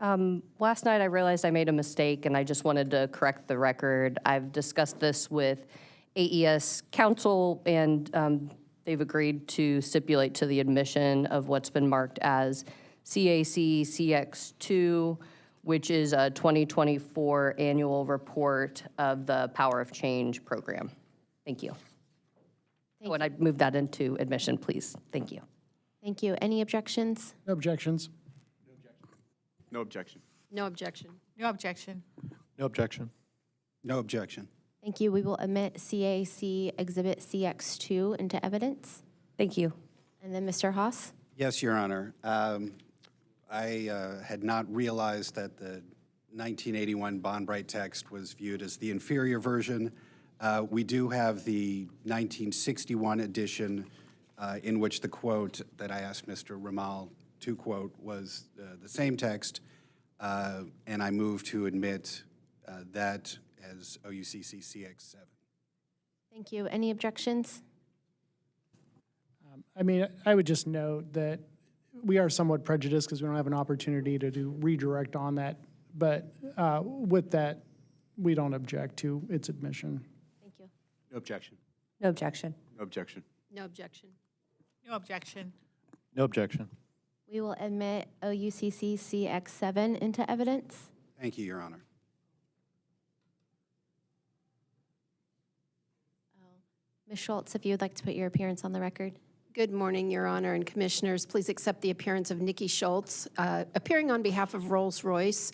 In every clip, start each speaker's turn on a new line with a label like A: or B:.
A: Last night I realized I made a mistake and I just wanted to correct the record. I've discussed this with AES counsel and they've agreed to stipulate to the admission of what's been marked as CAC CX2, which is a 2024 annual report of the Power of Change program. Thank you. And I'd move that into admission, please. Thank you.
B: Thank you. Any objections?
C: No objections.
D: No objection.
E: No objection.
F: No objection.
G: No objection.
D: No objection.
B: Thank you. We will admit CAC Exhibit CX2 into evidence.
A: Thank you.
B: And then Mr. Haas?
D: Yes, Your Honor. I had not realized that the 1981 Bond Bright text was viewed as the inferior version. We do have the 1961 edition in which the quote that I asked Mr. Ramal to quote was the same text, and I move to admit that as OUCC CX7.
B: Thank you. Any objections?
C: I mean, I would just note that we are somewhat prejudiced because we don't have an opportunity to do redirect on that. But with that, we don't object to its admission.
B: Thank you.
D: No objection.
A: No objection.
D: No objection.
E: No objection.
F: No objection.
G: No objection.
B: We will admit OUCC CX7 into evidence.
D: Thank you, Your Honor.
B: Ms. Schultz, if you would like to put your appearance on the record.
E: Good morning, Your Honor and Commissioners. Please accept the appearance of Nikki Schultz, appearing on behalf of Rolls-Royce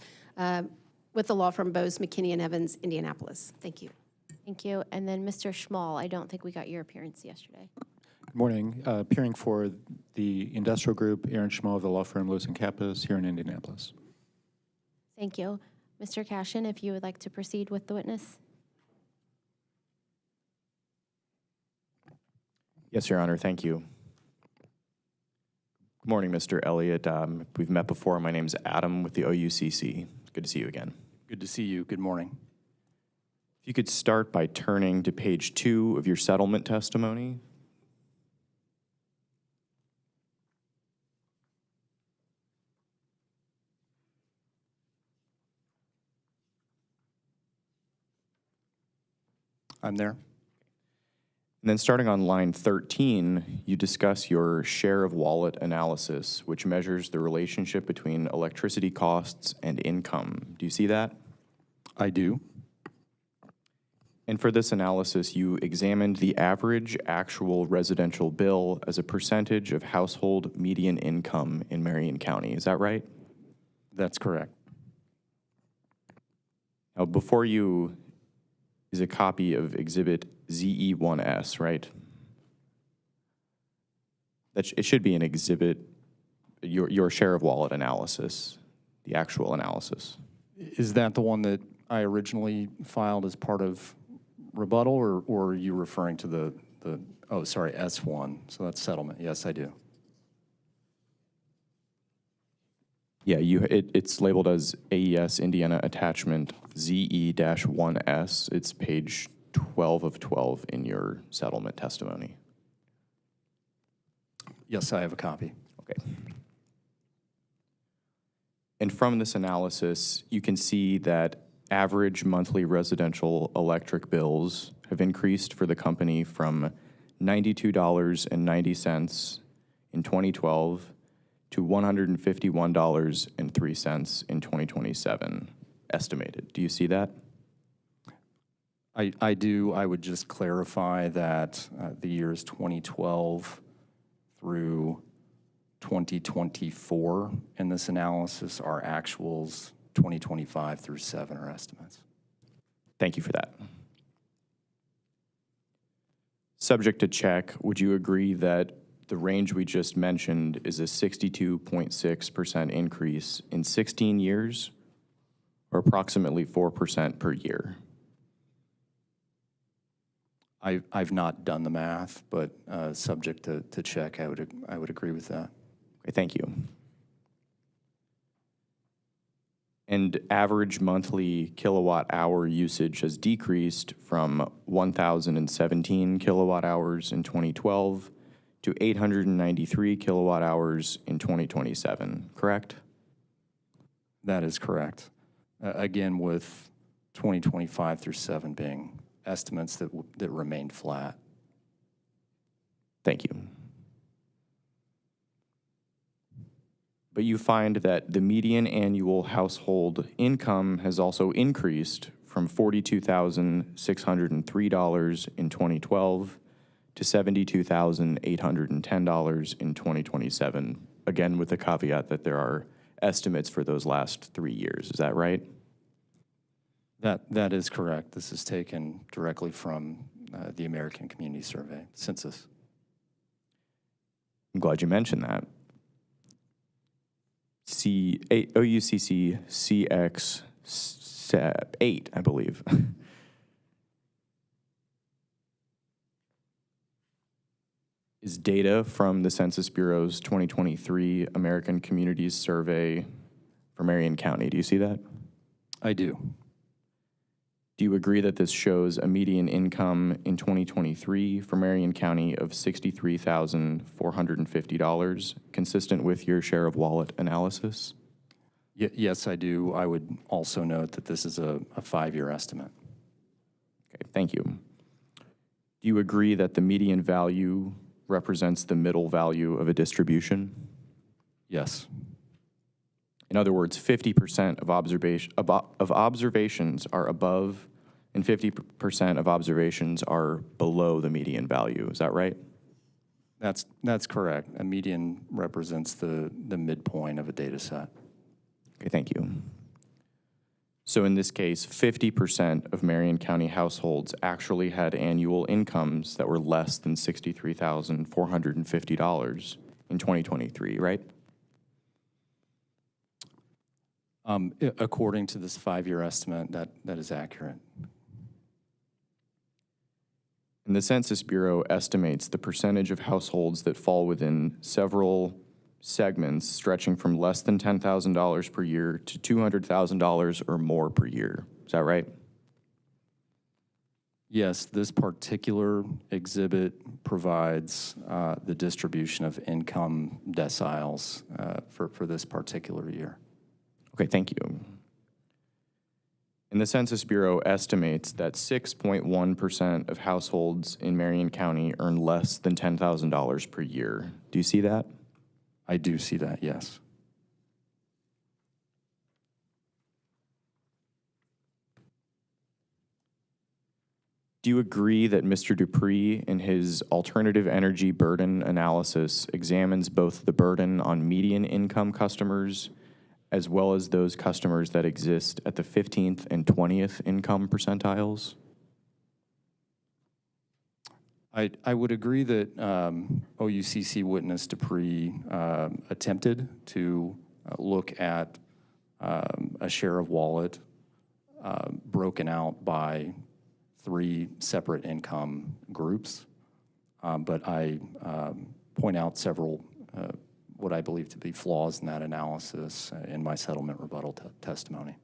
E: with the law firm Bose, McKinney & Evans, Indianapolis. Thank you.
B: Thank you. And then Mr. Schmall, I don't think we got your appearance yesterday.
H: Good morning. Appearing for the industrial group, Aaron Schmo of the law firm Lewis & Kappas here in Indianapolis.
B: Thank you. Mr. Cashin, if you would like to proceed with the witness.
I: Yes, Your Honor. Thank you. Good morning, Mr. Elliott. We've met before. My name's Adam with the OUCC. Good to see you again.
J: Good to see you. Good morning.
I: If you could start by turning to page 2 of your settlement testimony.
J: I'm there.
I: And then starting on line 13, you discuss your share of wallet analysis, which measures the relationship between electricity costs and income. Do you see that?
J: I do.
I: And for this analysis, you examined the average actual residential bill as a percentage of household median income in Marion County. Is that right?
J: That's correct.
I: Now, before you is a copy of Exhibit ZE1S, right? It should be an exhibit, your share of wallet analysis, the actual analysis.
J: Is that the one that I originally filed as part of rebuttal, or are you referring to the oh, sorry, S1, so that's settlement. Yes, I do.
I: Yeah, it's labeled as AES Indiana Attachment ZE-1S. It's page 12 of 12 in your settlement testimony.
J: Yes, I have a copy.
I: Okay. And from this analysis, you can see that average monthly residential electric bills have increased for the company from $92.90 in 2012 to $151.03 in 2027, estimated. Do you see that?
J: I do. I would just clarify that the years 2012 through 2024 in this analysis are actuals. 2025 through 7 are estimates.
I: Thank you for that. Subject to check, would you agree that the range we just mentioned is a 62.6% increase in 16 years, or approximately 4% per year?
J: I've not done the math, but subject to check, I would agree with that.
I: Okay, thank you. And average monthly kilowatt hour usage has decreased from 1,017 kilowatt hours in 2012 to 893 kilowatt hours in 2027, correct?
J: That is correct. Again, with 2025 through 7 being estimates that remained flat.
I: Thank you. But you find that the median annual household income has also increased from $42,603 in 2012 to $72,810 in 2027, again with the caveat that there are estimates for those last 3 years. Is that right?
J: That is correct. This is taken directly from the American Community Survey census.
I: I'm glad you mentioned that. OUCC CX 8, I believe. Is data from the Census Bureau's 2023 American Communities Survey for Marion County. Do you see that?
J: I do.
I: Do you agree that this shows a median income in 2023 for Marion County of $63,450, consistent with your share of wallet analysis?
J: Yes, I do. I would also note that this is a 5-year estimate.
I: Okay, thank you. Do you agree that the median value represents the middle value of a distribution?
J: Yes.
I: In other words, 50% of observations are above and 50% of observations are below the median value. Is that right?
J: That's correct. A median represents the midpoint of a data set.
I: Okay, thank you. So in this case, 50% of Marion County households actually had annual incomes that were less than $63,450 in 2023, right?
J: According to this 5-year estimate, that is accurate.
I: And the Census Bureau estimates the percentage of households that fall within several segments stretching from less than $10,000 per year to $200,000 or more per year. Is that right?
J: Yes, this particular exhibit provides the distribution of income deciles for this particular year.
I: Okay, thank you. And the Census Bureau estimates that 6.1% of households in Marion County earn less than $10,000 per year. Do you see that?
J: I do see that, yes.
I: Do you agree that Mr. Dupree, in his alternative energy burden analysis, examines both the burden on median income customers as well as those customers that exist at the 15th and 20th income percentiles?
J: I would agree that OUCC witness Dupree attempted to look at a share of wallet broken out by 3 separate income groups, but I point out several what I believe to be flaws in that analysis in my settlement rebuttal testimony.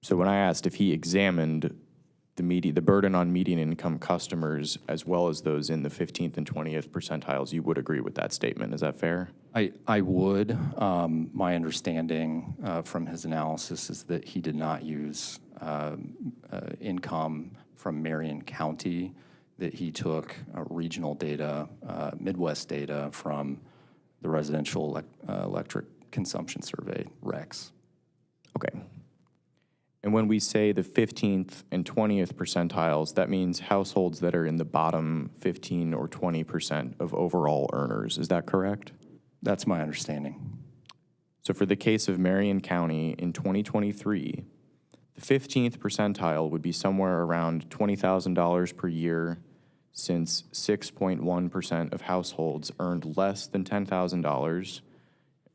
I: So when I asked if he examined the burden on median income customers as well as those in the 15th and 20th percentiles, you would agree with that statement. Is that fair?
J: I would. My understanding from his analysis is that he did not use income from Marion County, that he took regional data, Midwest data from the Residential Electric Consumption Survey, RECS.
I: Okay. And when we say the 15th and 20th percentiles, that means households that are in the bottom 15 or 20% of overall earners. Is that correct?
J: That's my understanding.
I: So for the case of Marion County in 2023, the 15th percentile would be somewhere around $20,000 per year, since 6.1% of households earned less than $10,000,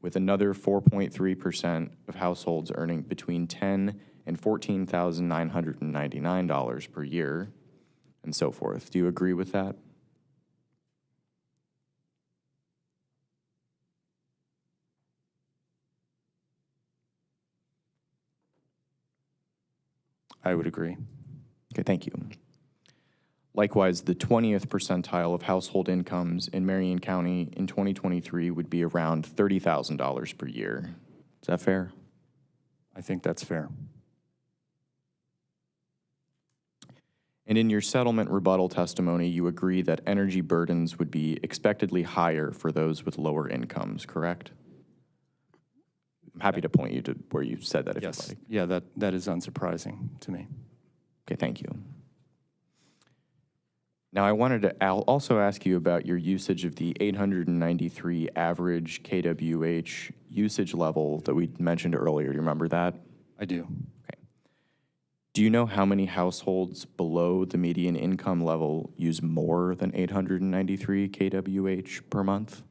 I: with another 4.3% of households earning between $10,000 and $14,999 per year, and so forth. Do you agree with that?
J: I would agree.
I: Okay, thank you. Likewise, the 20th percentile of household incomes in Marion County in 2023 would be around $30,000 per year. Is that fair?
J: I think that's fair.
I: And in your settlement rebuttal testimony, you agree that energy burdens would be expectedly higher for those with lower incomes, correct? I'm happy to point you to where you said that if
J: Yes.
I: you'd like.
J: Yeah, that is unsurprising to me.
I: Okay, thank you. Now, I wanted to also ask you about your usage of the 893 average kWh usage level that we mentioned earlier. Do you remember that?
J: I do.
I: Okay. Do you know how many households below the median income level use more than 893 kWh per month?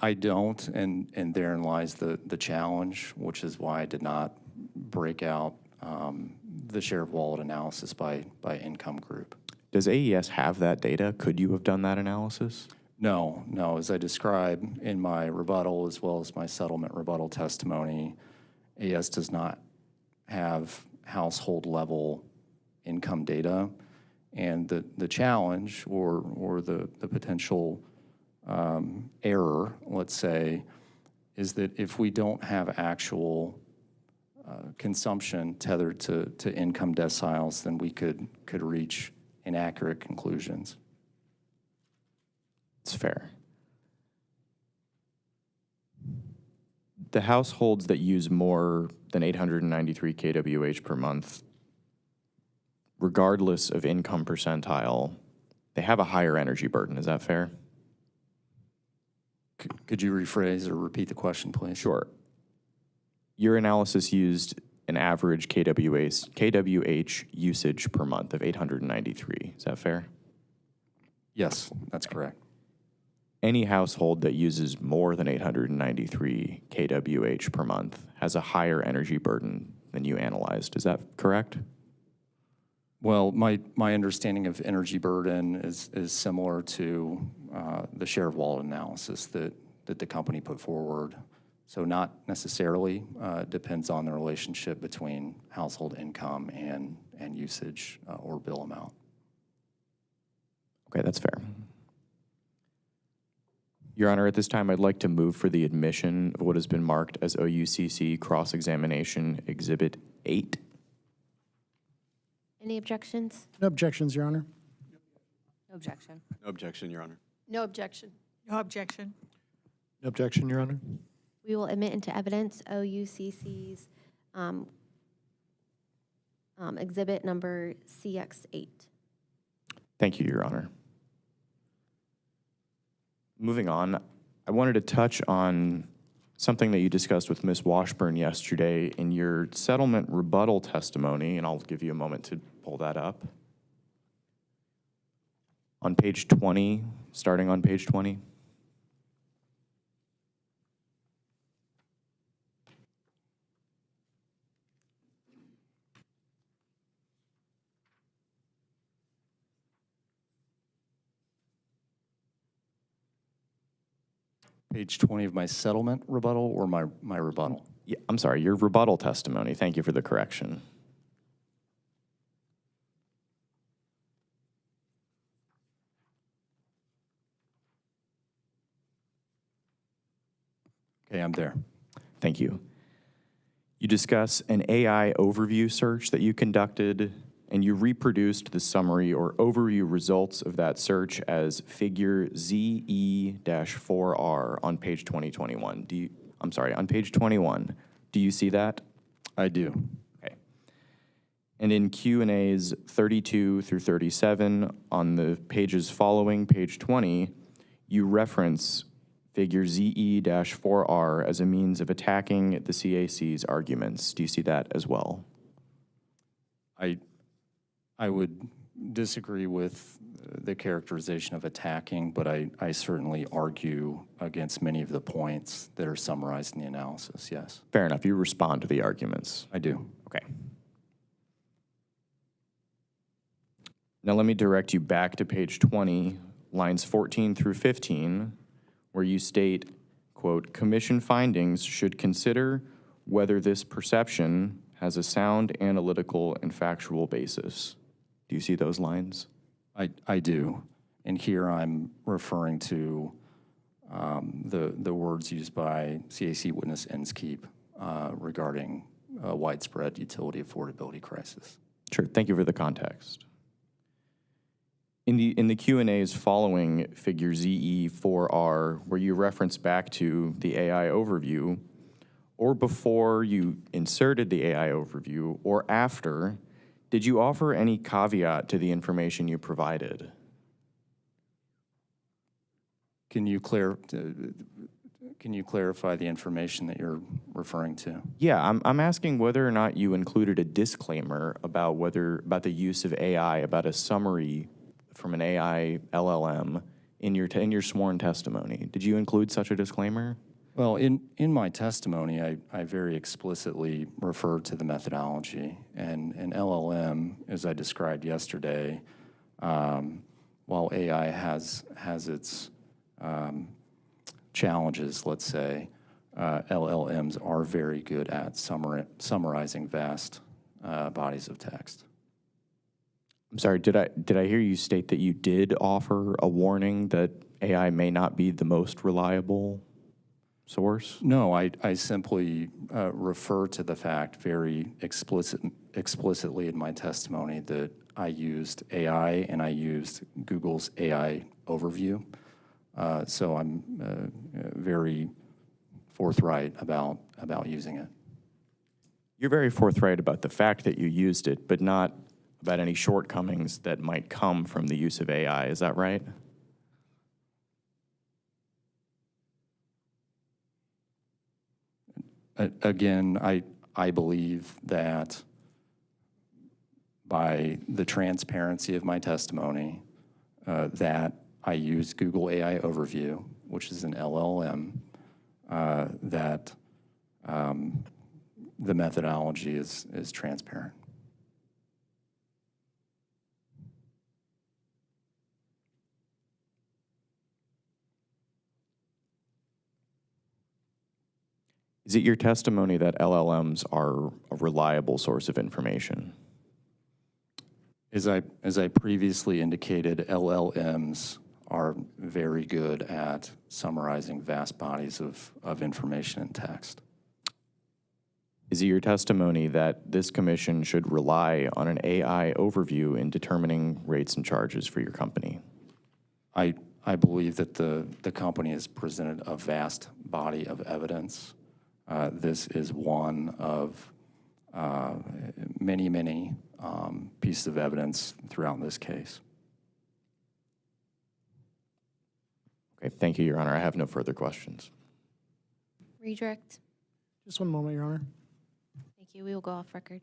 J: I don't, and therein lies the challenge, which is why I did not break out the share of wallet analysis by income group.
I: Does AES have that data? Could you have done that analysis?
J: No. As I describe in my rebuttal as well as my settlement rebuttal testimony, AES does not have household level income data. And the challenge or the potential error, let's say, is that if we don't have actual consumption tethered to income deciles, then we could reach inaccurate conclusions.
I: It's fair. The households that use more than 893 kWh per month, regardless of income percentile, they have a higher energy burden. Is that fair?
J: Could you rephrase or repeat the question, please?
I: Sure. Your analysis used an average kWh usage per month of 893. Is that fair?
J: Yes, that's correct.
I: Any household that uses more than 893 kWh per month has a higher energy burden than you analyzed. Is that correct?
J: Well, my understanding of energy burden is similar to the share of wallet analysis that the company put forward. So not necessarily, depends on the relationship between household income and usage or bill amount.
I: Okay, that's fair. Your Honor, at this time, I'd like to move for the admission of what has been marked as OUCC Cross-Examination Exhibit 8.
B: Any objections?
C: No objections, Your Honor.
A: No objection.
G: No objection, Your Honor.
E: No objection.
F: No objection.
G: No objection, Your Honor.
B: We will admit into evidence OUCC's exhibit number CX8.
I: Thank you, Your Honor. Moving on, I wanted to touch on something that you discussed with Ms. Washburn yesterday in your settlement rebuttal testimony, and I'll give you a moment to pull that up. On page 20, starting on page 20.
J: Page 20 of my settlement rebuttal or my rebuttal?
I: Yeah, I'm sorry, your rebuttal testimony. Thank you for the correction.
J: Okay, I'm there.
I: Thank you. You discuss an AI overview search that you conducted, and you reproduced the summary or overview results of that search as figure ZE-4R on page 2021. On page 21. Do you see that?
J: I do.
I: Okay. And in Q&As 32 through 37 on the pages following page 20, you reference figure ZE-4R as a means of attacking the CAC's arguments. Do you see that as well?
J: I would disagree with the characterization of attacking, but I certainly argue against many of the points that are summarized in the analysis, yes.
I: Fair enough. You respond to the arguments.
J: I do.
I: Okay. Now let me direct you back to page 20, lines 14 through 15, where you state, quote, commission findings should consider whether this perception has a sound analytical and factual basis. Do you see those lines?
J: I do. And here I'm referring to the words used by CAC witness Inskeep regarding a widespread utility affordability crisis.
I: Sure, thank you for the context. In the Q&As following figure ZE4R, where you reference back to the AI overview, or before you inserted the AI overview, or after, did you offer any caveat to the information you provided?
J: Can you clarify the information that you're referring to?
I: Yeah, I'm asking whether or not you included a disclaimer about the use of AI, about a summary from an AI LLM in your sworn testimony. Did you include such a disclaimer?
J: Well, in my testimony, I very explicitly referred to the methodology. And an LLM, as I described yesterday, while AI has its challenges, let's say, LLMs are very good at summarizing vast bodies of text.
I: I'm sorry, did I hear you state that you did offer a warning that AI may not be the most reliable source?
J: No, I simply refer to the fact very explicitly in my testimony that I used AI and I used Google's AI overview. So I'm very forthright about using it.
I: You're very forthright about the fact that you used it, but not about any shortcomings that might come from the use of AI. Is that right?
J: Again, I believe that by the transparency of my testimony, that I used Google AI Overview, which is an LLM, that the methodology is transparent.
I: Is it your testimony that LLMs are a reliable source of information?
J: As I previously indicated, LLMs are very good at summarizing vast bodies of information and text.
I: Is it your testimony that this commission should rely on an AI overview in determining rates and charges for your company?
J: I believe that the company has presented a vast body of evidence. This is one of many pieces of evidence throughout this case.
I: Okay, thank you, Your Honor. I have no further questions.
B: Redirect.
C: Just one moment, Your Honor.
B: Thank you. We will go off record.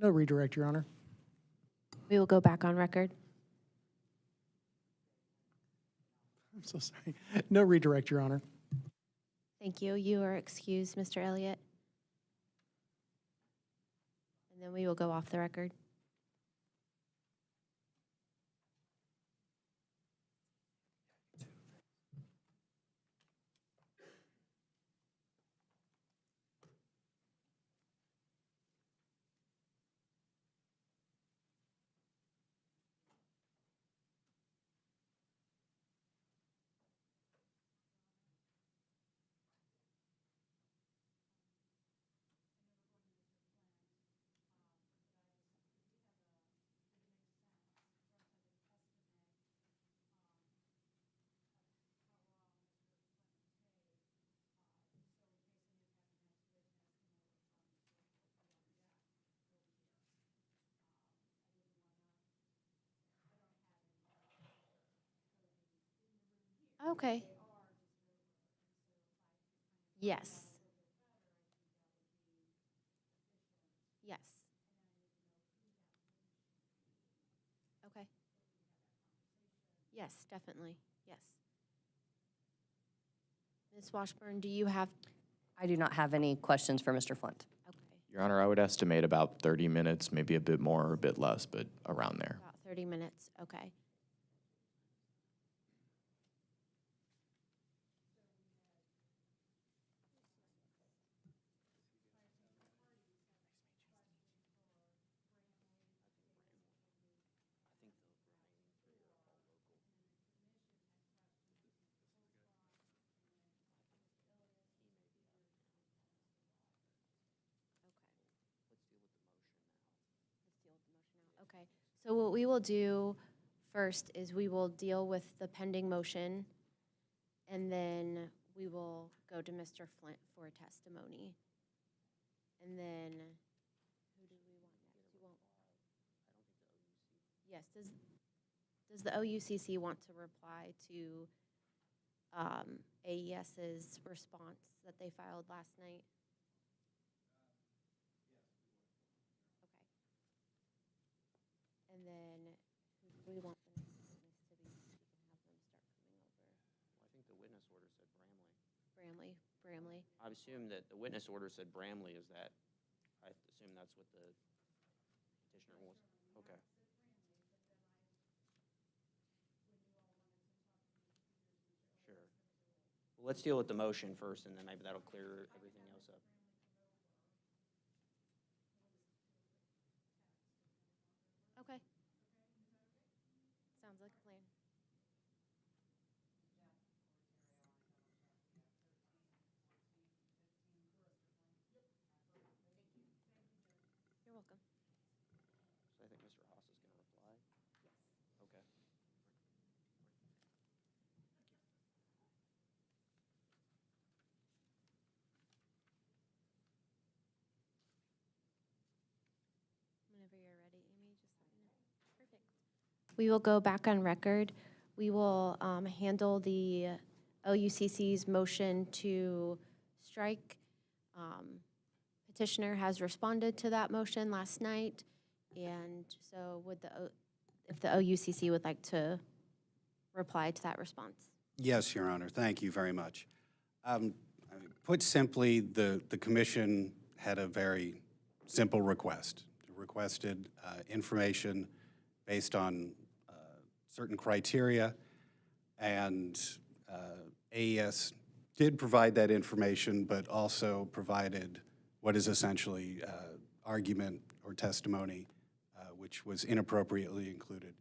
C: No redirect, Your Honor.
B: We will go back on record.
C: I'm so sorry. No redirect, Your Honor.
B: Thank you. You are excused, Mr. Elliott. And then we will go off the record. Okay. Yes. Yes. Okay. Yes, definitely, yes. Ms. Washburn, do you have,
A: I do not have any questions for Mr. Flint.
B: okay,
I: Your Honor, I would estimate about 30 minutes, maybe a bit more or a bit less, but around there.
B: about 30 minutes, okay. Okay, so what we will do first is we will deal with the pending motion, and then we will go to Mr. Flint for a testimony. And then, who do we want next? You won't? Yes, does the OUCC want to reply to AES's response that they filed last night? Okay. And then, who do we want the next witness to be? We can have them start coming over.
K: Well, I think the witness order said Bramley.
B: Bramley.
K: I assume that the witness order said Bramley. Is that, I assume that's what the petitioner was. Okay. Sure. Well, let's deal with the motion first, and then maybe that'll clear everything else up.
B: Okay. Sounds like a plan. You're welcome.
K: So I think Mr. Haas is going to reply? Yes. Okay.
B: Whenever you're ready, Amy, just let me know. Perfect. We will go back on record. We will handle the OUCC's motion to strike. Petitioner has responded to that motion last night, and so would if the OUCC would like to reply to that response.
D: Yes, Your Honor, thank you very much. Put simply, the commission had a very simple request. It requested information based on certain criteria, and AES did provide that information, but also provided what is essentially argument or testimony, which was inappropriately included.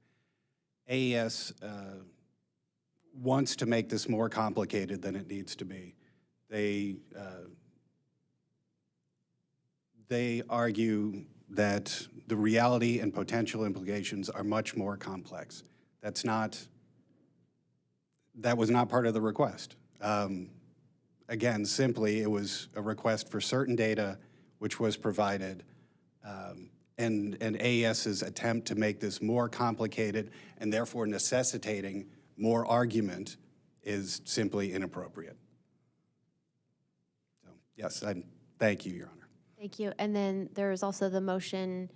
D: AES wants to make this more complicated than it needs to be. They argue that the reality and potential implications are much more complex. That was not part of the request. Again, simply, it was a request for certain data which was provided, and AES's attempt to make this more complicated and therefore necessitating more argument is simply inappropriate. So, yes, thank you, Your Honor.
B: Thank you. And then there is also the motion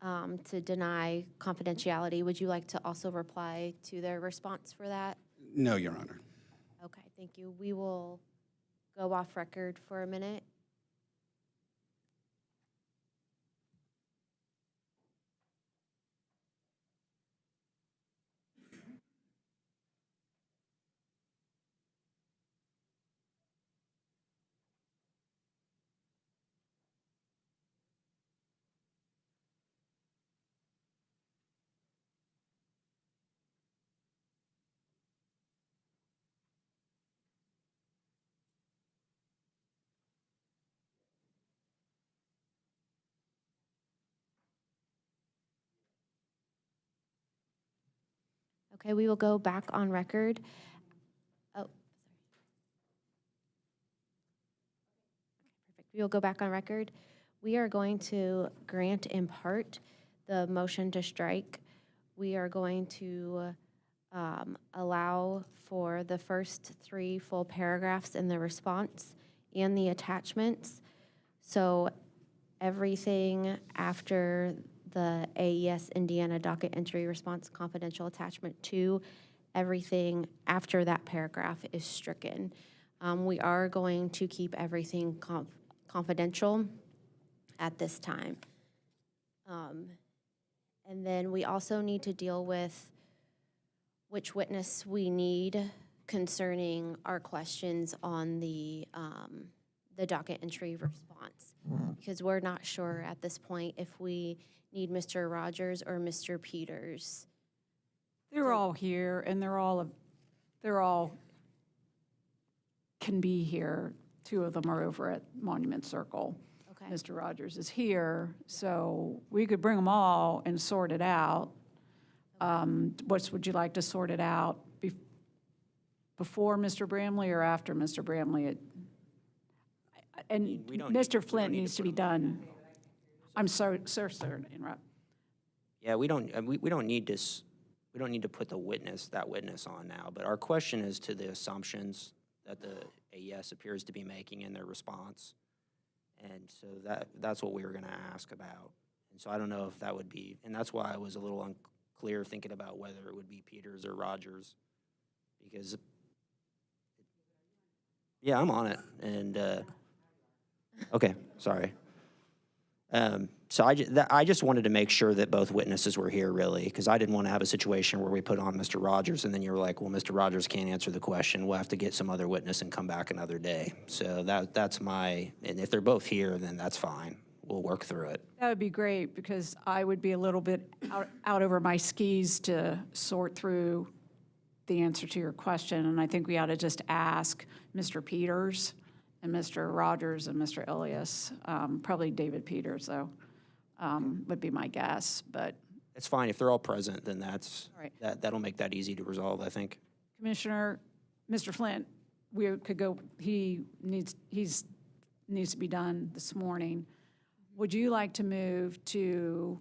B: to deny confidentiality. Would you like to also reply to their response for that?
D: No, Your Honor.
B: Okay, thank you. We will go off record for a minute. Okay, we will go back on record. Oh, sorry. Okay, perfect. We will go back on record. We are going to grant in part the motion to strike. We are going to allow for the first 3 full paragraphs in the response and the attachments. So everything after the AES Indiana docket entry response confidential attachment 2. Everything after that paragraph is stricken. We are going to keep everything confidential at this time. And then we also need to deal with which witness we need concerning our questions on the docket entry response. Because we're not sure at this point if we need Mr. Rogers or Mr. Peters.
L: They're all here, and they're all can be here. 2 of them are over at Monument Circle.
B: Okay.
L: Mr. Rogers is here, so we could bring them all and sort it out. What would you like to sort it out? Before Mr. Bramley or after Mr. Bramley? And
K: we don't need-
L: Mr.
K: we don't
L: Flint
K: need to
L: needs to
K: put
L: be done. I'm sorry to interrupt.
K: Yeah, we don't need this, we don't need to put that witness on now, but our question is to the assumptions that the AES appears to be making in their response. And so that's what we were gonna ask about. And so I don't know if that would be, and that's why I was a little unclear thinking about whether it would be Peters or Rogers. Because, yeah, I'm on it, and, okay, sorry. So I just wanted to make sure that both witnesses were here, really, because I didn't want to have a situation where we put on Mr. Rogers, and then you're like, well, Mr. Rogers can't answer the question. We'll have to get some other witness and come back another day. So that's my, and if they're both here, then that's fine. We'll work through it.
L: That would be great, because I would be a little bit out over my skis to sort through the answer to your question, and I think we ought to just ask Mr. Peters and Mr. Rogers and Mr. Elias, probably David Peters, though, would be my guess, but.
K: It's fine. If they're all present, then
L: All right.
K: that'll make that easy to resolve, I think.
L: Commissioner, Mr. Flint, we could go, he needs to be done this morning. Would you like to move to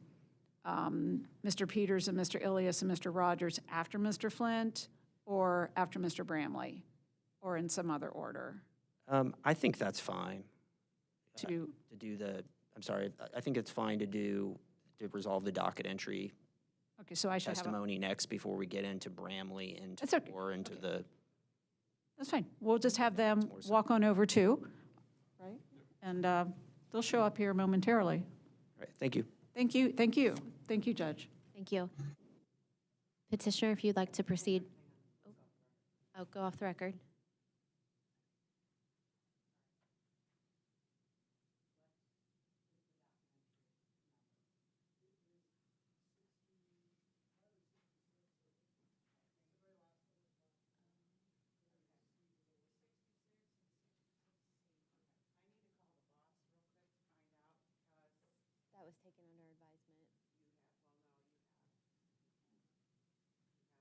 L: Mr. Peters and Mr. Elias and Mr. Rogers after Mr. Flint, or after Mr. Bramley, or in some other order?
K: I think that's fine.
L: To
K: Do the, I'm sorry, I think it's fine to resolve the docket entry
L: okay, so I should have
K: testimony next before we get into Bramley
L: That's okay.
K: or into the.
L: that's fine. We'll just have them walk on over too, right? And they'll show up here momentarily.
K: All right, thank you.
L: Thank you, thank you, thank you, Judge.
B: Thank you. Petitioner, if you'd like to proceed. Oh, go off the record. That was taken under advisement. Gotcha.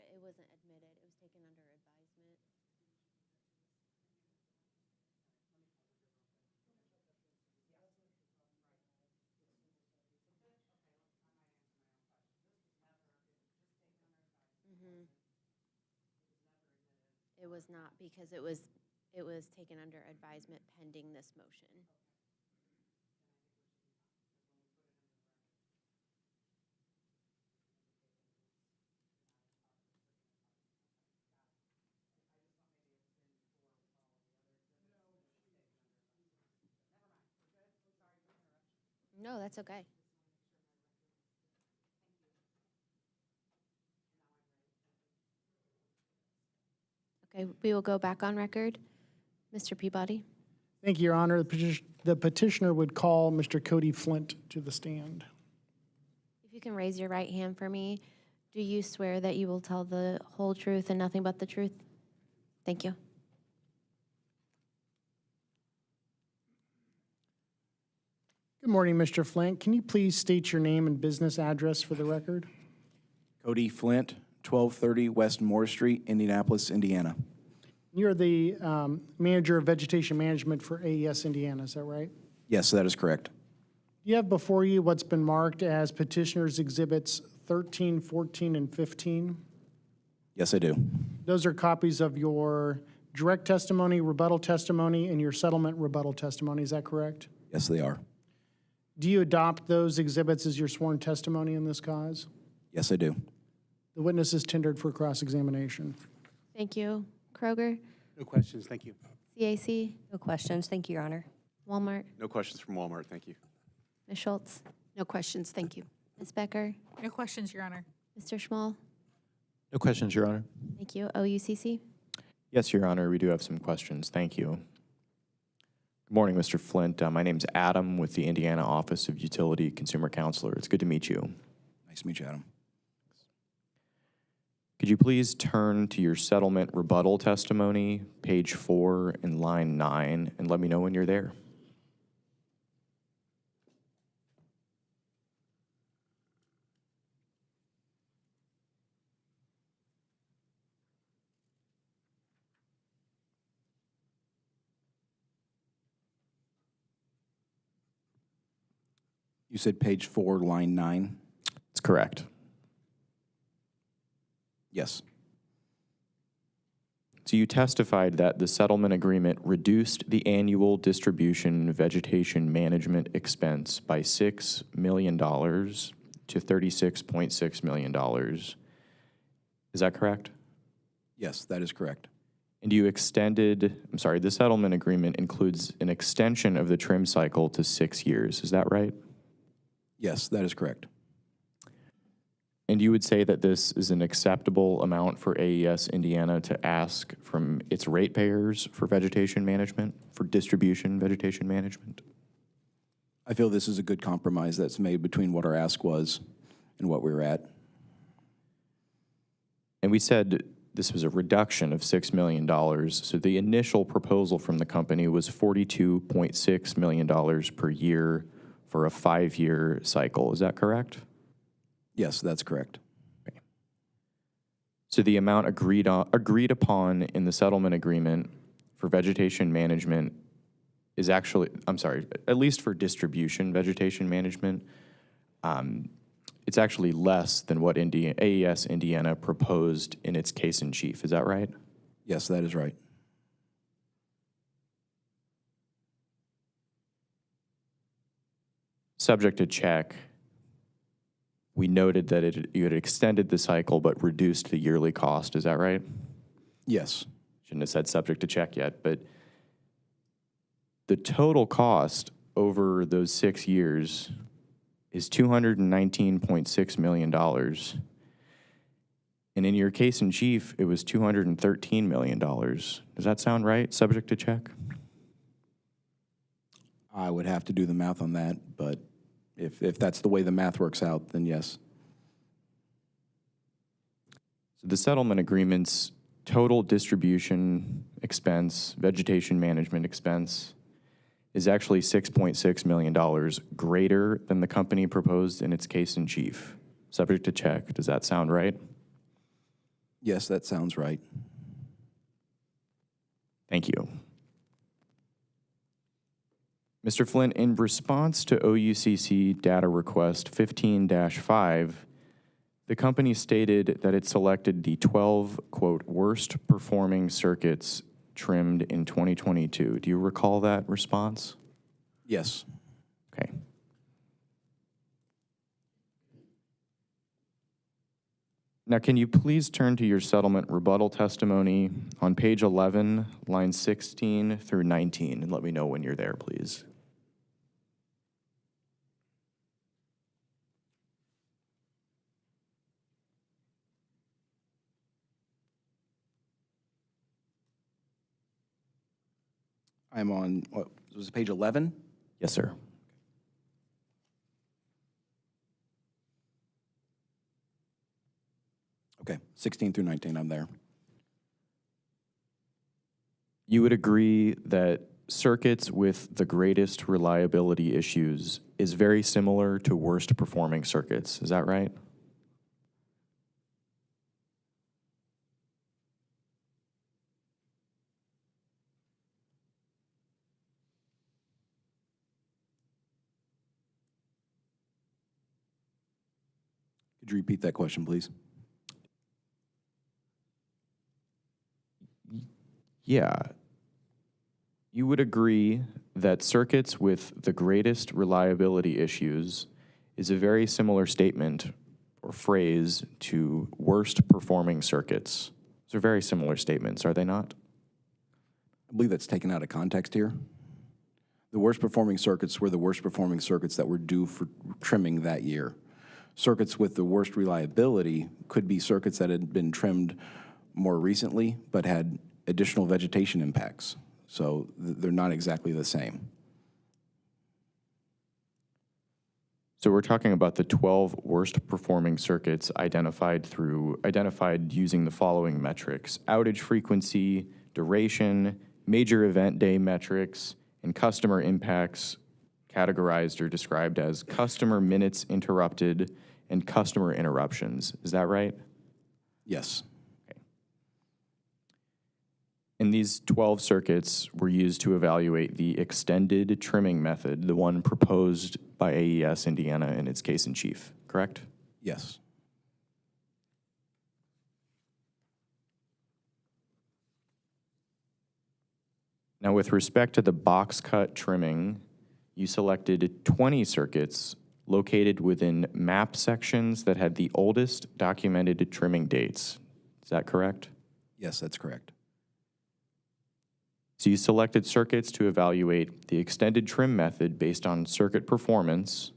B: It wasn't admitted. It was taken under advisement. It was not, because it was taken under advisement pending this motion. No, that's okay. Okay, we will go back on record. Mr. Peabody?
C: Thank you, Your Honor. The petitioner would call Mr. Cody Flint to the stand.
B: If you can raise your right hand for me, do you swear that you will tell the whole truth and nothing but the truth? Thank you.
C: Good morning, Mr. Flint. Can you please state your name and business address for the record?
I: Cody Flint,
M: 1230 West Moore Street, Indianapolis, Indiana.
C: You're the manager of vegetation management for AES Indiana, is that right?
M: Yes, that is correct.
C: You have before you what's been marked as petitioners exhibits 13, 14, and 15.
M: Yes, I do.
C: Those are copies of your direct testimony, rebuttal testimony, and your settlement rebuttal testimony, is that correct?
M: Yes, they are.
C: Do you adopt those exhibits as your sworn testimony in this cause?
M: Yes, I do.
C: The witness is tendered for cross-examination.
B: Thank you. Kroger,
D: No questions, thank you.
B: CAC,
A: No questions. Thank you, Your Honor.
B: Walmart,
G: No questions from Walmart, thank you.
B: Ms. Schultz,
E: No questions, thank you.
B: Ms. Becker,
F: No questions, Your Honor.
B: Mr. Schmall.
H: No questions, Your Honor.
B: Thank you. OUCC.
I: Yes, Your Honor, we do have some questions. Thank you. Good morning, Mr. Flint. My name's Adam with the Indiana Office of Utility Consumer Counselor. It's good to meet you.
M: Nice to meet you, Adam.
I: Could you please turn to your settlement rebuttal testimony, page 4 and line 9, and let me know when you're there?
M: You said page 4, line 9?
I: It's correct.
M: Yes.
I: So you testified that the settlement agreement reduced the annual distribution vegetation management expense by $6 million to $36.6 million. Is that correct?
M: Yes, that is correct.
I: And you extended, I'm sorry, the settlement agreement includes an extension of the trim cycle to 6 years. Is that right?
M: Yes, that is correct.
I: And you would say that this is an acceptable amount for AES Indiana to ask from its ratepayers for vegetation management, for distribution vegetation management?
M: I feel this is a good compromise that's made between what our ask was and what we were at.
I: And we said this was a reduction of $6 million. So the initial proposal from the company was $42.6 million per year for a 5-year cycle. Is that correct?
M: Yes, that's correct.
I: Okay. So the amount agreed upon in the settlement agreement for vegetation management is actually, I'm sorry, at least for distribution vegetation management, it's actually less than what AES Indiana proposed in its case in chief. Is that right?
M: Yes, that is right.
I: Subject to check, we noted that you had extended the cycle but reduced the yearly cost. Is that right?
M: Yes.
I: Shouldn't have said subject to check yet, but the total cost over those 6 years is $219.6 million. And in your case in chief, it was $213 million. Does that sound right, subject to check?
M: I would have to do the math on that, but if that's the way the math works out, then yes.
I: So the settlement agreement's total distribution expense, vegetation management expense, is actually $6.6 million greater than the company proposed in its case in chief. Subject to check. Does that sound right?
M: Yes, that sounds right.
I: Thank you. Mr. Flint, in response to OUCC data request 15-5, the company stated that it selected the 12, quote, worst performing circuits trimmed in 2022. Do you recall that response?
M: Yes.
I: Okay. Now, can you please turn to your settlement rebuttal testimony on page 11, lines 16 through 19, and let me know when you're there, please.
M: I'm on, what, was it page 11?
I: Yes, sir.
M: Okay, 16 through 19, I'm there.
I: You would agree that circuits with the greatest reliability issues is very similar to worst performing circuits. Is that right?
M: you repeat that question, please?
I: Yeah. You would agree that circuits with the greatest reliability issues is a very similar statement or phrase to worst performing circuits. Those are very similar statements, are they not?
M: I believe that's taken out of context here. The worst performing circuits were the worst performing circuits that were due for trimming that year. Circuits with the worst reliability could be circuits that had been trimmed more recently but had additional vegetation impacts. So they're not exactly the same.
I: So we're talking about the 12 worst performing circuits identified using the following metrics: outage frequency, duration, major event day metrics, and customer impacts categorized or described as customer minutes interrupted and customer interruptions. Is that right?
M: Yes.
I: And these 12 circuits were used to evaluate the extended trimming method, the one proposed by AES Indiana in its case in chief, correct?
M: Yes.
I: Now, with respect to the box cut trimming, you selected 20 circuits located within map sections that had the oldest documented trimming dates. Is that correct?
M: Yes, that's correct.
I: So you selected circuits to evaluate the extended trim method based on circuit performance,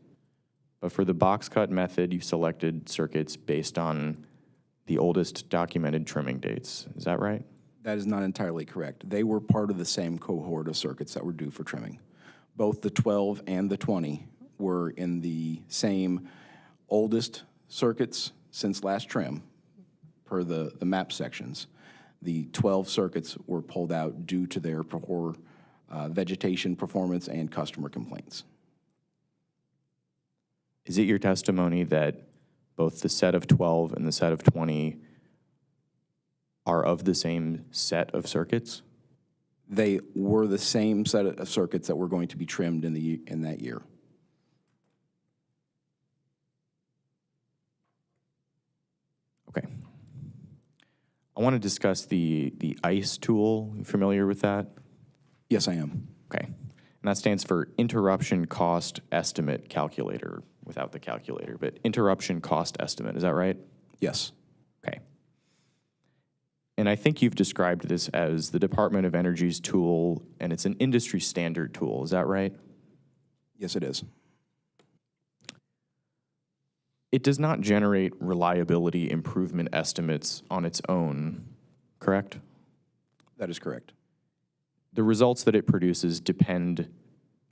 I: but for the box cut method, you selected circuits based on the oldest documented trimming dates. Is that right?
M: That is not entirely correct. They were part of the same cohort of circuits that were due for trimming. Both the 12 and the 20 were in the same oldest circuits since last trim per the map sections. The 12 circuits were pulled out due to their poor vegetation performance and customer complaints.
I: Is it your testimony that both the set of 12 and the set of 20 are of the same set of circuits?
M: They were the same set of circuits that were going to be trimmed in that year.
I: Okay. I want to discuss the AES tool. You familiar with that?
M: Yes, I am.
I: Okay. And that stands for Interruption Cost Estimate Calculator, without the calculator, but Interruption Cost Estimate. Is that right?
M: Yes.
I: Okay. And I think you've described this as the Department of Energy's tool, and it's an industry standard tool. Is that right?
M: Yes, it is.
I: It does not generate reliability improvement estimates on its own, correct?
M: That is correct.
I: The results that it produces depend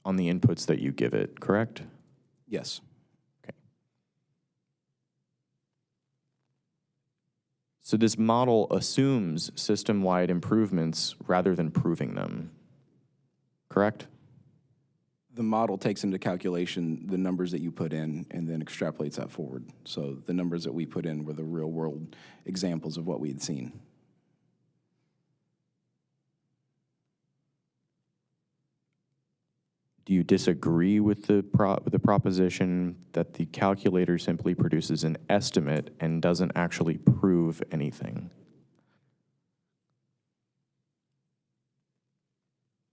I: on the inputs that you give it, correct?
M: Yes.
I: Okay. So this model assumes system-wide improvements rather than proving them, correct?
M: The model takes into calculation the numbers that you put in and then extrapolates that forward. So the numbers that we put in were the real-world examples of what we had seen.
I: Do you disagree with the proposition that the calculator simply produces an estimate and doesn't actually prove anything?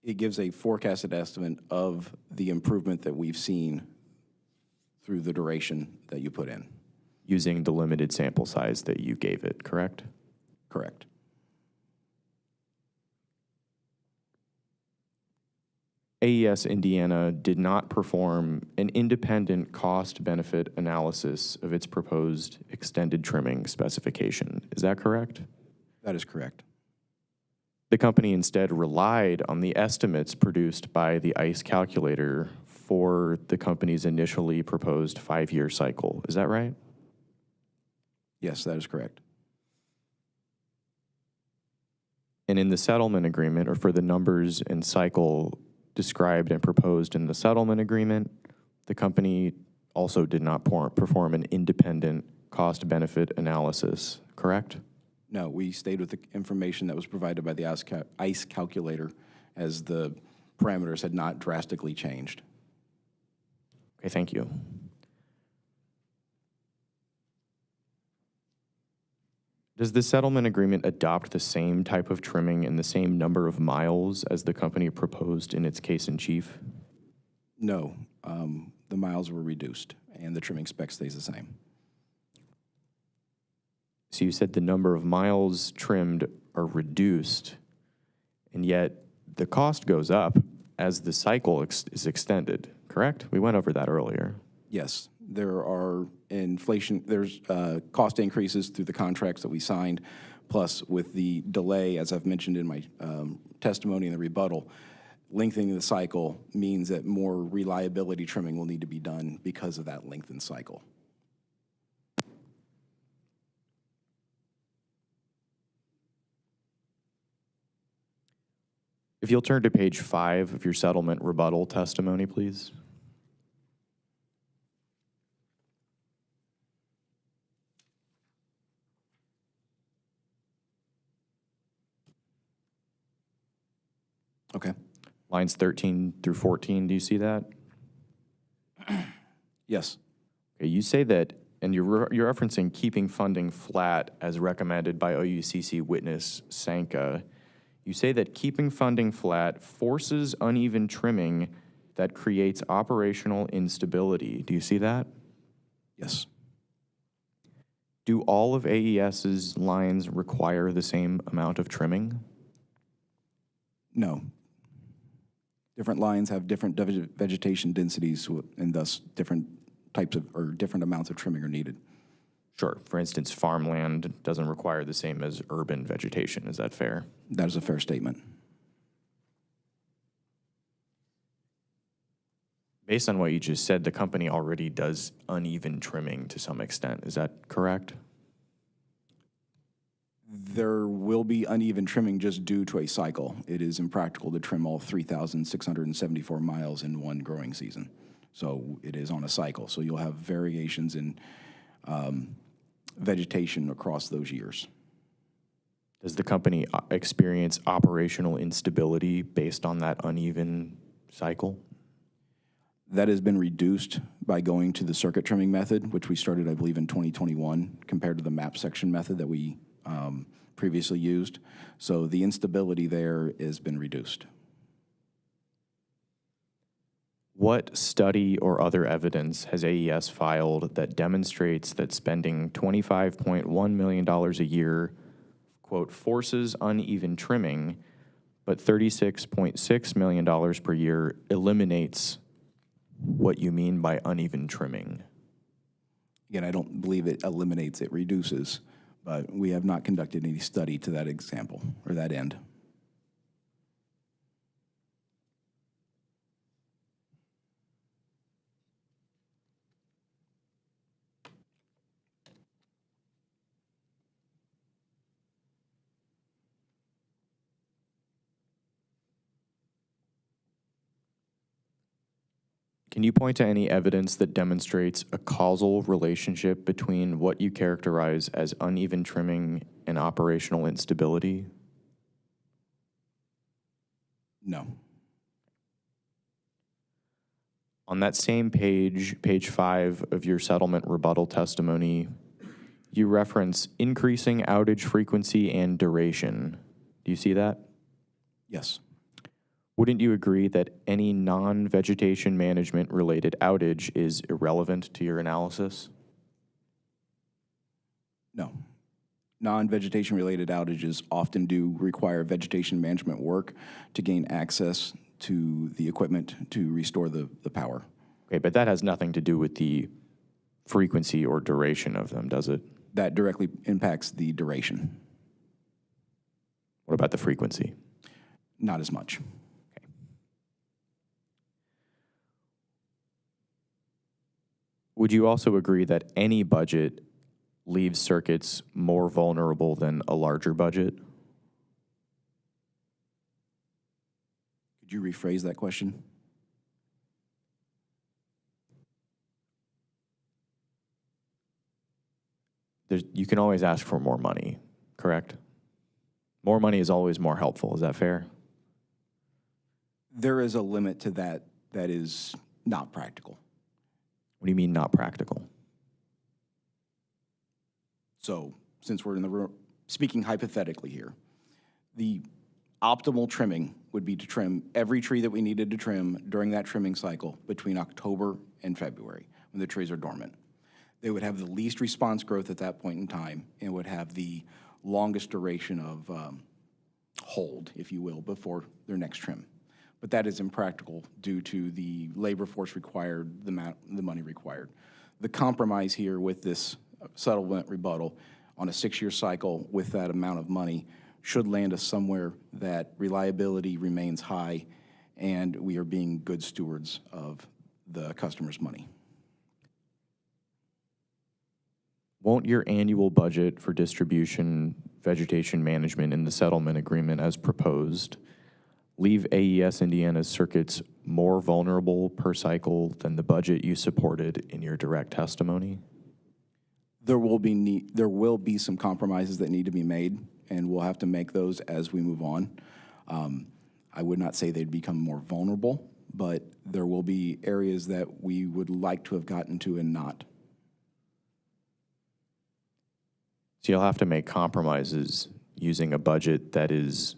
M: It gives a forecasted estimate of the improvement that we've seen through the duration that you put in.
I: Using the limited sample size that you gave it, correct?
M: Correct.
I: AES Indiana did not perform an independent cost-benefit analysis of its proposed extended trimming specification. Is that correct?
M: That is correct.
I: The company instead relied on the estimates produced by the AES calculator for the company's initially proposed 5-year cycle. Is that right?
M: Yes, that is correct.
I: And in the settlement agreement, or for the numbers and cycle described and proposed in the settlement agreement, the company also did not perform an independent cost-benefit analysis, correct?
M: No, we stayed with the information that was provided by the AES calculator as the parameters had not drastically changed.
I: Okay, thank you. Does the settlement agreement adopt the same type of trimming and the same number of miles as the company proposed in its case in chief?
M: No, the miles were reduced, and the trimming spec stays the same.
I: So you said the number of miles trimmed are reduced, and yet the cost goes up as the cycle is extended, correct? We went over that earlier.
M: Yes, there are there's cost increases through the contracts that we signed, plus with the delay, as I've mentioned in my testimony in the rebuttal, lengthening the cycle means that more reliability trimming will need to be done because of that lengthened cycle.
I: If you'll turn to page 5 of your settlement rebuttal testimony, please.
M: Okay.
I: Lines 13 through 14, do you see that?
M: Yes.
I: Okay, you say that, and you're referencing keeping funding flat as recommended by OUCC witness Sanka. You say that keeping funding flat forces uneven trimming that creates operational instability. Do you see that?
M: Yes.
I: Do all of AES's lines require the same amount of trimming?
M: No. Different lines have different vegetation densities, and thus different types of, or different amounts of trimming are needed.
I: Sure. For instance, farmland doesn't require the same as urban vegetation. Is that fair?
M: That is a fair statement.
I: Based on what you just said, the company already does uneven trimming to some extent. Is that correct?
M: There will be uneven trimming just due to a cycle. It is impractical to trim all 3,674 miles in one growing season. So it is on a cycle. So you'll have variations in vegetation across those years.
I: Does the company experience operational instability based on that uneven cycle?
M: That has been reduced by going to the circuit trimming method, which we started, I believe, in 2021, compared to the map section method that we previously used. So the instability there has been reduced.
I: What study or other evidence has AES filed that demonstrates that spending $25.1 million a year, quote, forces uneven trimming, but $36.6 million per year eliminates what you mean by uneven trimming?
M: Again, I don't believe it eliminates, it reduces, but we have not conducted any study to that example or that end.
I: Can you point to any evidence that demonstrates a causal relationship between what you characterize as uneven trimming and operational instability?
M: No.
I: On that same page, page 5 of your settlement rebuttal testimony, you reference increasing outage frequency and duration. Do you see that?
M: Yes.
I: Wouldn't you agree that any non-vegetation management related outage is irrelevant to your analysis?
M: No. Non-vegetation related outages often do require vegetation management work to gain access to the equipment to restore the power.
I: Okay, but that has nothing to do with the frequency or duration of them, does it?
M: That directly impacts the duration.
I: What about the frequency?
M: Not as much.
I: Would you also agree that any budget leaves circuits more vulnerable than a larger budget?
M: Could you rephrase that question?
I: You can always ask for more money, correct? More money is always more helpful. Is that fair?
M: There is a limit to that that is not practical.
I: What do you mean not practical?
M: So since we're in the speaking hypothetically here, the optimal trimming would be to trim every tree that we needed to trim during that trimming cycle between October and February, when the trees are dormant. They would have the least response growth at that point in time and would have the longest duration of hold, if you will, before their next trim. But that is impractical due to the labor force required, the money required. The compromise here with this settlement rebuttal on a 6-year cycle with that amount of money should land us somewhere that reliability remains high and we are being good stewards of the customer's money.
I: Won't your annual budget for distribution, vegetation management in the settlement agreement as proposed leave AES Indiana's circuits more vulnerable per cycle than the budget you supported in your direct testimony?
M: There will be some compromises that need to be made, and we'll have to make those as we move on. I would not say they'd become more vulnerable, but there will be areas that we would like to have gotten to and not.
I: So you'll have to make compromises using a budget that is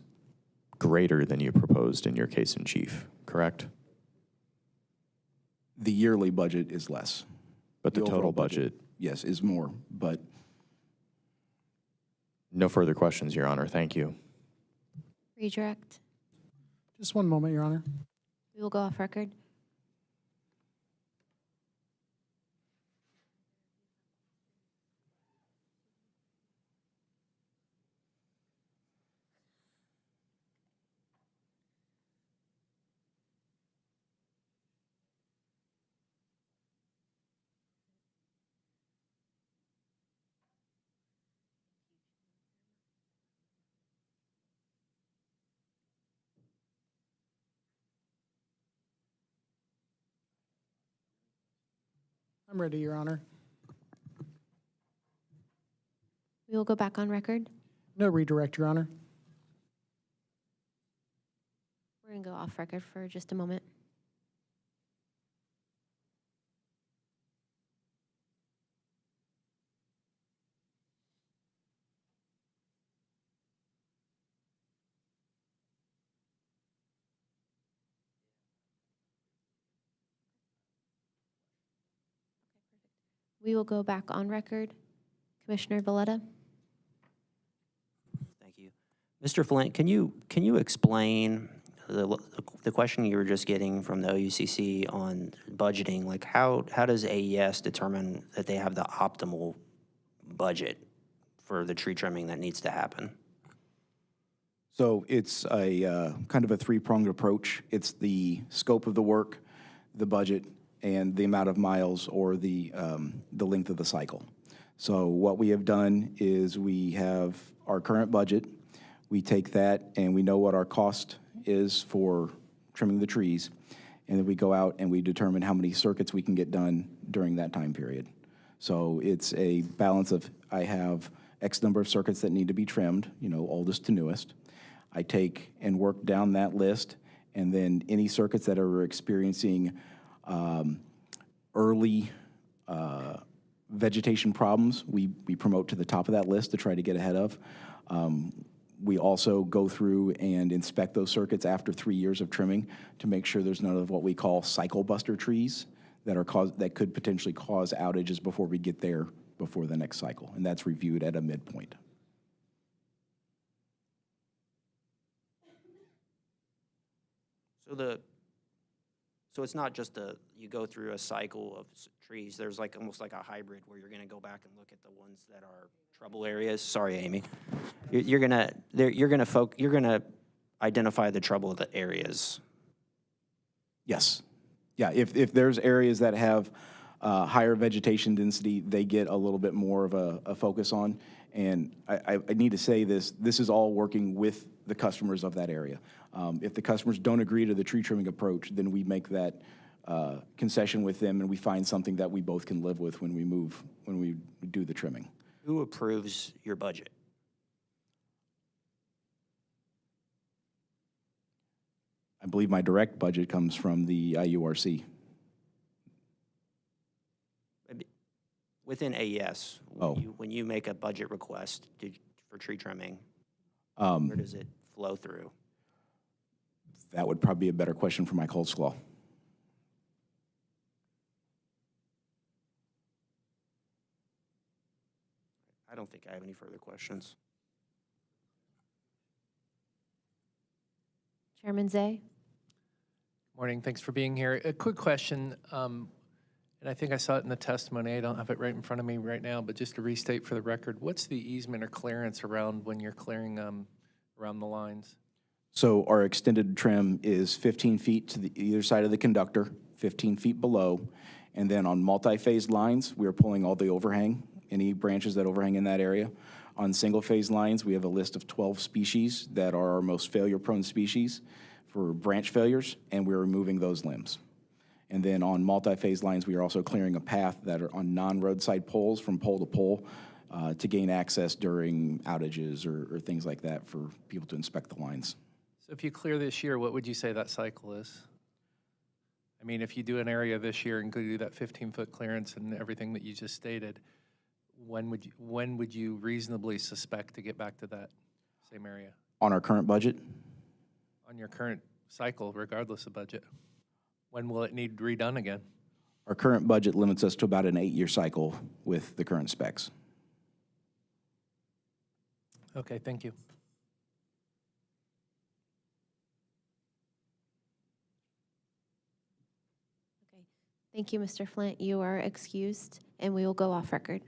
I: greater than you proposed in your case in chief, correct?
M: The yearly budget is less.
I: But the
M: overall
I: total budget?
M: Yes, is more, but.
I: No further questions, Your Honor. Thank you.
B: Redirect.
C: Just one moment, Your Honor.
B: We will go off record.
C: I'm ready, Your Honor.
B: We will go back on record.
C: No redirect, Your Honor.
B: We're going to go off record for just a moment. We will go back on record. Commissioner Valletta?
K: Thank you. Mr. Flint, can you explain the question you were just getting from the OUCC on budgeting? Like how does AES determine that they have the optimal budget for the tree trimming that needs to happen?
M: So it's a kind of a three-pronged approach. It's the scope of the work, the budget, and the amount of miles or the length of the cycle. So what we have done is we have our current budget. We take that and we know what our cost is for trimming the trees, and then we go out and we determine how many circuits we can get done during that time period. So it's a balance of, I have X number of circuits that need to be trimmed, oldest to newest. I take and work down that list, and then any circuits that are experiencing early vegetation problems, we promote to the top of that list to try to get ahead of. We also go through and inspect those circuits after 3 years of trimming to make sure there's none of what we call cycle buster trees that could potentially cause outages before we get there before the next cycle, and that's reviewed at a midpoint.
K: So it's not just you go through a cycle of trees. There's almost like a hybrid where you're going to go back and look at the ones that are trouble areas. Sorry, Amy. You're gonna identify the trouble areas.
M: Yes. Yeah, if there's areas that have higher vegetation density, they get a little bit more of a focus on. And I need to say this is all working with the customers of that area. If the customers don't agree to the tree trimming approach, then we make that concession with them and we find something that we both can live with when we do the trimming.
K: Who approves your budget?
M: I believe my direct budget comes from the IURC.
K: Within AES,
M: Oh.
K: when you make a budget request for tree trimming?
M: Um,
K: Where does it flow through?
M: That would probably be a better question for my coleslaw.
K: I don't think I have any further questions.
B: Chairman Zay?
N: Morning, thanks for being here. A quick question, and I think I saw it in the testimony. I don't have it right in front of me right now, but just to restate for the record, what's the easement or clearance around when you're clearing around the lines?
M: So our extended trim is 15 feet to the either side of the conductor, 15 feet below. And then on multi-phase lines, we are pulling all the overhang, any branches that overhang in that area. On single-phase lines, we have a list of 12 species that are our most failure-prone species for branch failures, and we're removing those limbs. And then on multi-phase lines, we are also clearing a path that are on non-roadside poles from pole to pole to gain access during outages or things like that for people to inspect the lines.
N: So if you clear this year, what would you say that cycle is? I mean, if you do an area this year and go do that 15-foot clearance and everything that you just stated, when would you reasonably suspect to get back to that same area?
M: On our current budget,
N: On your current cycle, regardless of budget? When will it need redone again?
M: our current budget limits us to about an 8-year cycle with the current specs.
N: Okay, thank you.
B: Okay. Thank you, Mr. Flint. You are excused, and we will go off record.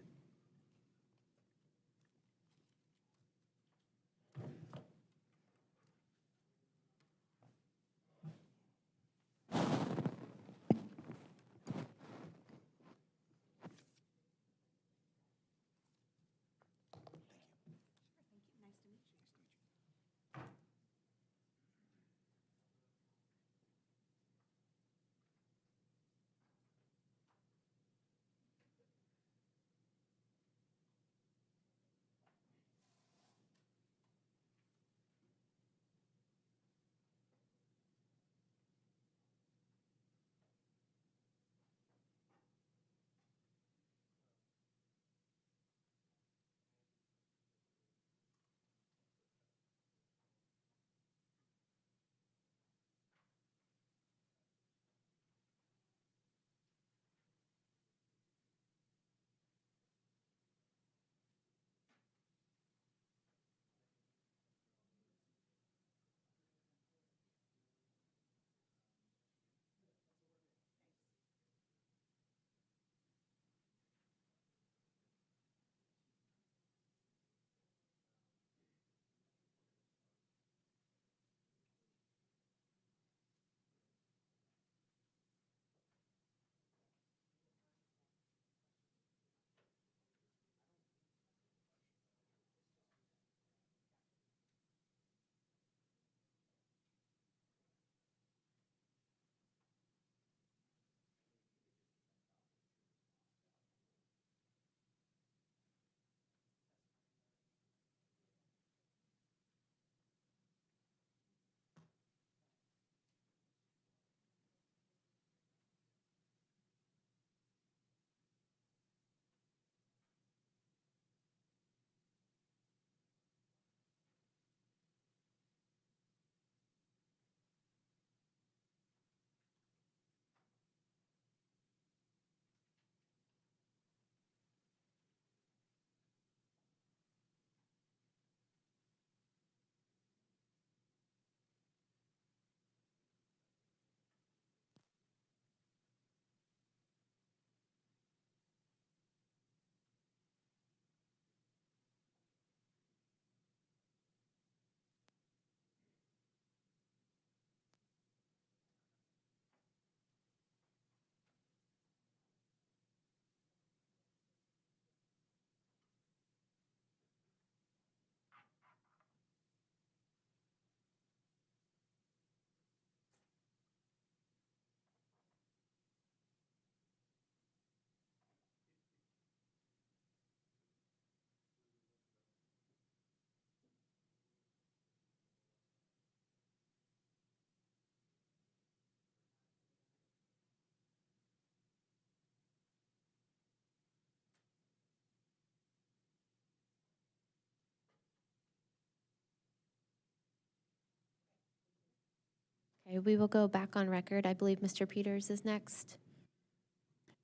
B: Okay, we will go back on record. I believe Mr. Peters is next.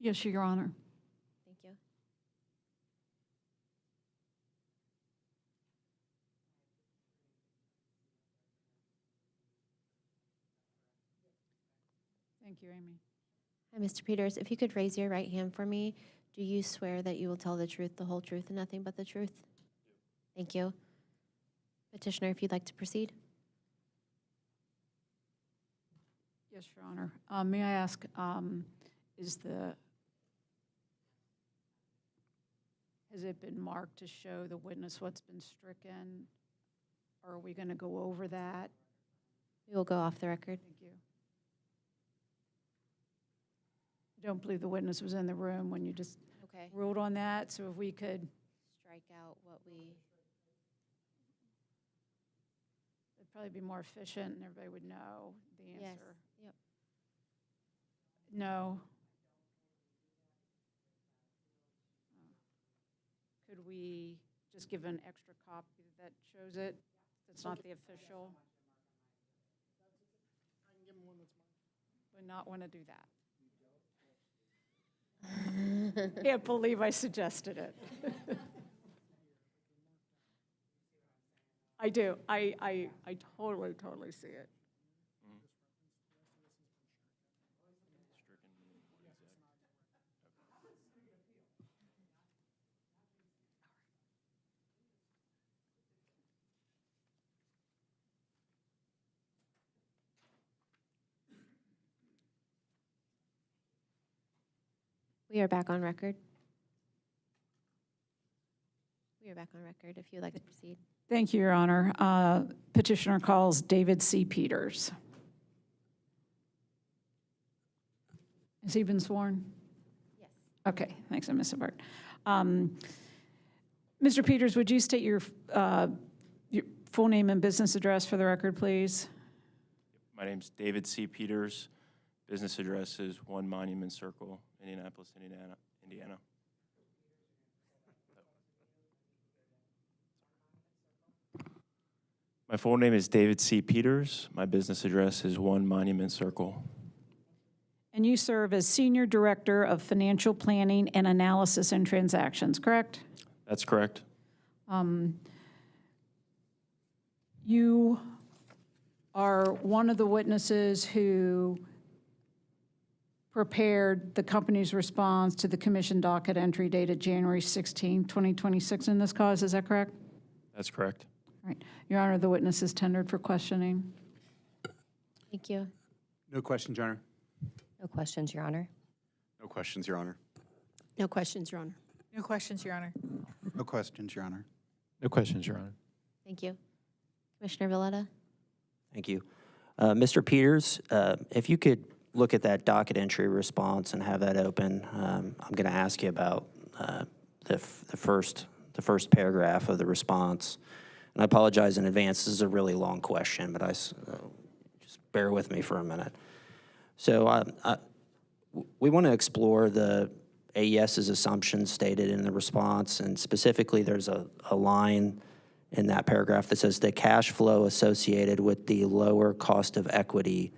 L: Yes, Your Honor.
B: Thank you.
L: Thank you, Amy.
B: Hi, Mr. Peters. If you could raise your right hand for me, do you swear that you will tell the truth, the whole truth, and nothing but the truth? Thank you. Petitioner, if you'd like to proceed.
L: Yes, Your Honor. May I ask, has it been marked to show the witness what's been stricken? Or are we going to go over that?
B: We will go off the record.
L: Thank you. I don't believe the witness was in the room when you just
B: Okay.
L: ruled on that, so if we could,
B: Strike out what we,
L: it'd probably be more efficient and everybody would know the
B: yes,
L: answer.
B: yep.
L: No. Could we just give an extra copy that shows it? That's not the official? Would not want to do that. Can't believe I suggested it. I do. I totally see it.
B: We are back on record. We are back on record if you'd like to proceed.
L: Thank you, Your Honor. Petitioner calls David C. Peters. Has he been sworn?
B: Yes.
L: Okay, thanks, I missed a part. Mr. Peters, would you state your full name and business address for the record, please?
J: My name's David C. Peters. Business address is 1 Monument Circle, Indianapolis, Indiana. My full name is David C. Peters. My business address is 1 Monument Circle.
L: And you serve as Senior Director of Financial Planning and Analysis and Transactions, correct?
J: That's correct.
L: You are one of the witnesses who prepared the company's response to the commission docket entry dated January 16, 2026 in this cause, is that correct?
J: That's correct.
L: All right. Your Honor, the witness is tendered for questioning.
B: Thank you.
G: No questions, Your Honor.
A: No questions, Your Honor.
G: No questions, Your Honor.
E: No questions, Your Honor.
F: No questions, Your Honor.
D: No questions, Your Honor.
H: No questions, Your Honor.
B: Thank you. Commissioner Valletta?
K: Thank you. Mr. Peters, if you could look at that docket entry response and have that open, I'm going to ask you about the first paragraph of the response. And I apologize in advance. This is a really long question, but just bear with me for a minute. So we want to explore the AES's assumptions stated in the response, and specifically there's a line in that paragraph that says the cash flow associated with the lower cost of equity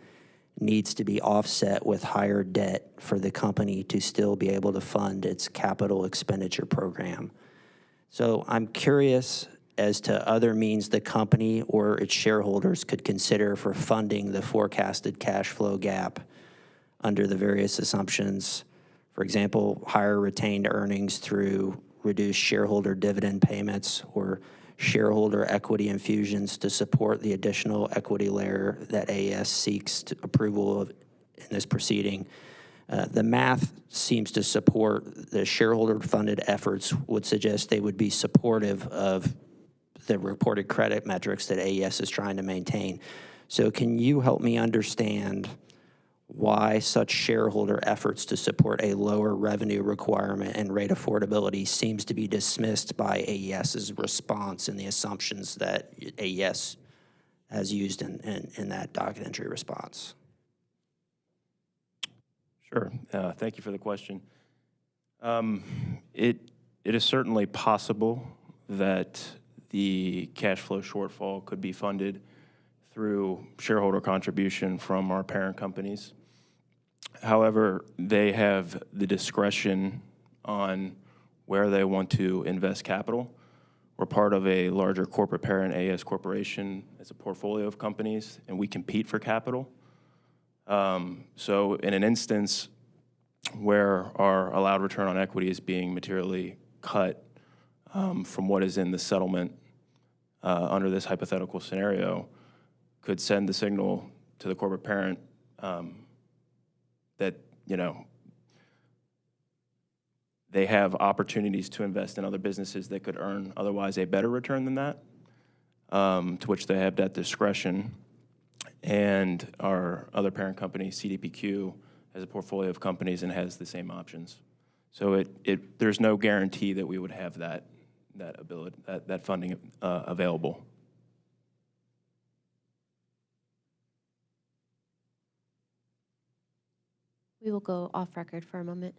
K: needs to be offset with higher debt for the company to still be able to fund its capital expenditure program. So I'm curious as to other means the company or its shareholders could consider for funding the forecasted cash flow gap under the various assumptions. For example, higher retained earnings through reduced shareholder dividend payments or shareholder equity infusions to support the additional equity layer that AES seeks approval of in this proceeding. The math seems to support the shareholder-funded efforts would suggest they would be supportive of the reported credit metrics that AES is trying to maintain. So can you help me understand why such shareholder efforts to support a lower revenue requirement and rate affordability seems to be dismissed by AES's response and the assumptions that AES has used in that docket entry response?
J: Sure. Thank you for the question. It is certainly possible that the cash flow shortfall could be funded through shareholder contribution from our parent companies. However, they have the discretion on where they want to invest capital. We're part of a larger corporate parent, AES Corporation, as a portfolio of companies, and we compete for capital. So in an instance where our allowed return on equity is being materially cut from what is in the settlement under this hypothetical scenario, could send the signal to the corporate parent that, you know, they have opportunities to invest in other businesses that could earn otherwise a better return than that, to which they have that discretion. And our other parent company, CDPQ, has a portfolio of companies and has the same options. So there's no guarantee that we would have that ability, that funding available.
B: We will go off record for a moment.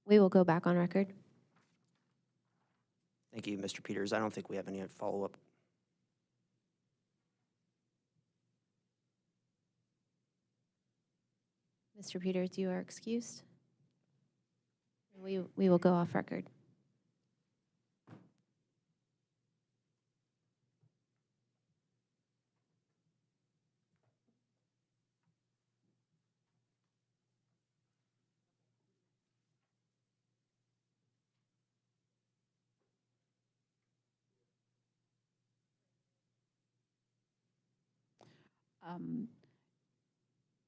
B: We will go back on record.
K: Thank you, Mr. Peters. I don't think we have any follow-up.
B: Mr. Peters, you are excused. We will go off record.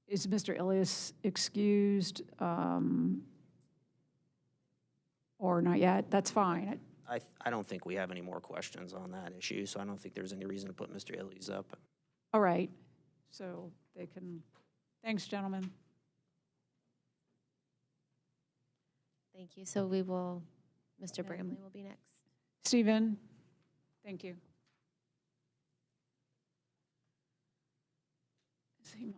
L: Is Mr. Ilias excused or not yet? That's fine.
K: I don't think we have any more questions on that issue, so I don't think there's any reason to put Mr. Illies up.
L: All right. So they can, thanks, gentlemen.
B: Thank you. So we will, Mr. Bramley will be next.
L: Stephen, thank you. Is he mine?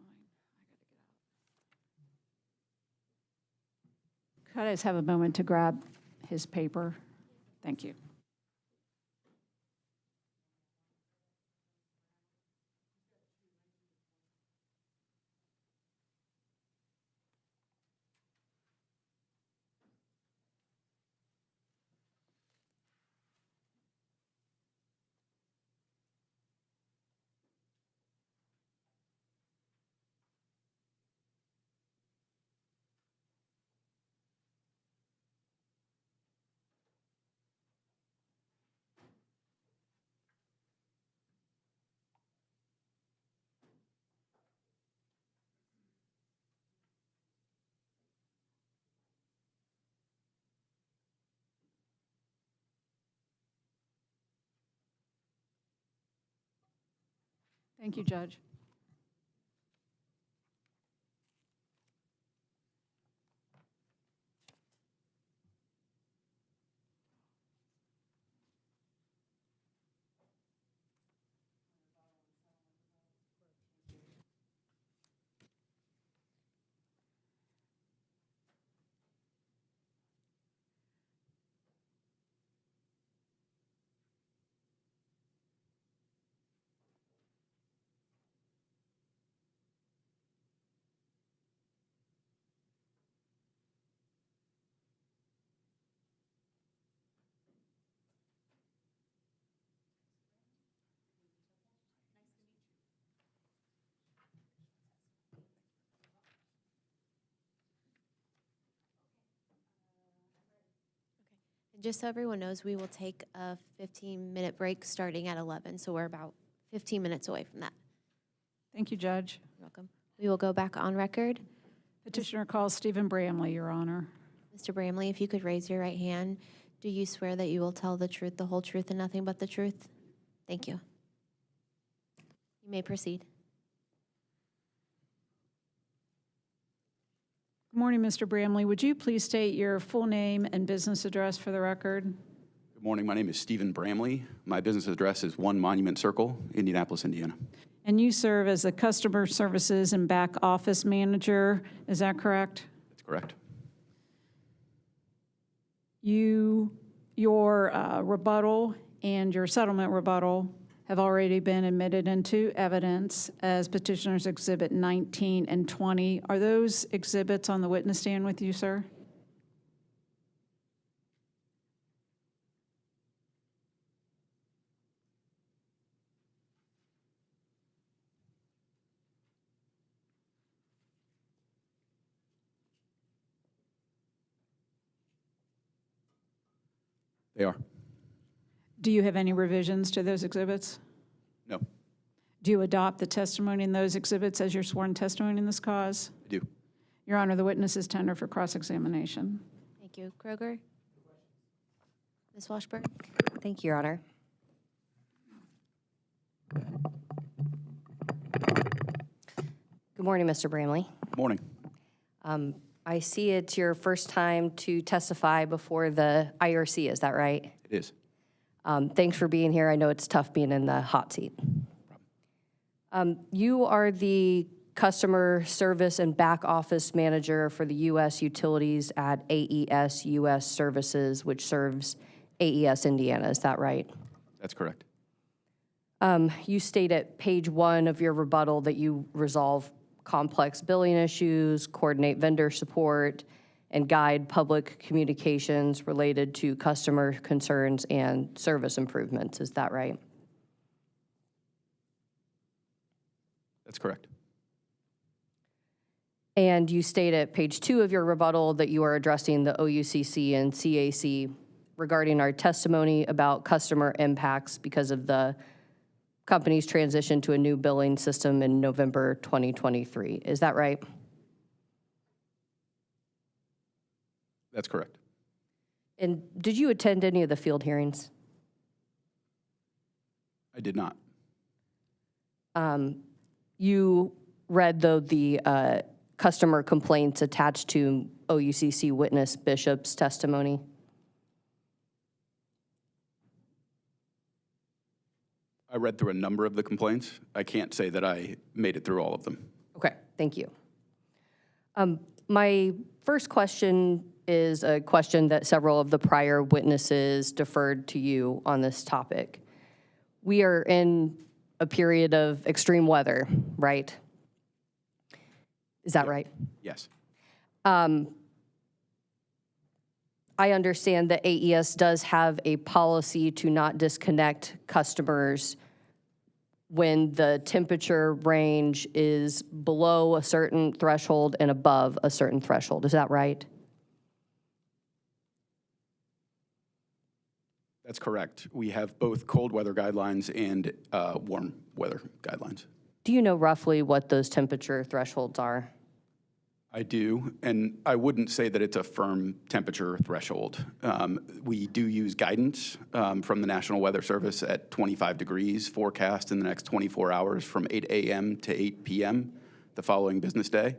L: Could I just have a moment to grab his paper? Thank you. Thank you, Judge.
B: Just so everyone knows, we will take a 15-minute break starting at 11, so we're about 15 minutes away from that.
L: Thank you, Judge.
B: You're welcome. We will go back on record.
L: Petitioner calls Stephen Bramley, Your Honor.
B: Mr. Bramley, if you could raise your right hand. Do you swear that you will tell the truth, the whole truth, and nothing but the truth? Thank you. You may proceed.
L: Good morning, Mr. Bramley. Would you please state your full name and business address for the record?
G: Good morning. My name is Stephen Bramley. My business address is 1 Monument Circle, Indianapolis, Indiana.
L: And you serve as the Customer Services and Back Office Manager, is that correct?
G: That's correct.
L: Your rebuttal and your settlement rebuttal have already been admitted into evidence as Petitioners Exhibit 19 and 20. Are those exhibits on the witness stand with you, sir?
G: They are.
L: Do you have any revisions to those exhibits?
G: No,
L: Do you adopt the testimony in those exhibits as your sworn testimony in this cause?
G: I do.
L: Your Honor, the witness is tender for cross-examination.
B: Thank you. Kroger? Ms. Washburn?
A: Thank you, Your Honor. Good morning, Mr. Bramley.
G: Morning.
A: I see it's your first time to testify before the IRC, is that right?
G: It is.
A: Thanks for being here. I know it's tough being in the hot seat. You are the Customer Service and Back Office Manager for the U.S. Utilities at AES U.S. Services, which serves AES Indiana, is that right?
G: That's correct.
A: You state at page 1 of your rebuttal that you resolve complex billing issues, coordinate vendor support, and guide public communications related to customer concerns and service improvements. Is that right?
G: That's correct.
A: And you state at page 2 of your rebuttal that you are addressing the OUCC and CAC regarding our testimony about customer impacts because of the company's transition to a new billing system in November 2023. Is that right?
G: That's correct.
A: And did you attend any of the field hearings?
G: I did not.
A: You read, though, the customer complaints attached to OUCC witness Bishop's testimony?
G: I read through a number of the complaints. I can't say that I made it through all of them.
A: Okay, thank you. My first question is a question that several of the prior witnesses deferred to you on this topic. We are in a period of extreme weather, right? Is that right?
G: Yes.
A: I understand that AES does have a policy to not disconnect customers when the temperature range is below a certain threshold and above a certain threshold. Is that right?
G: That's correct. We have both cold weather guidelines and warm weather guidelines.
A: Do you know roughly what those temperature thresholds are?
G: I do, and I wouldn't say that it's a firm temperature threshold. We do use guidance from the National Weather Service at 25 degrees forecast in the next 24 hours from 8 a.m. to 8 p.m. the following business day.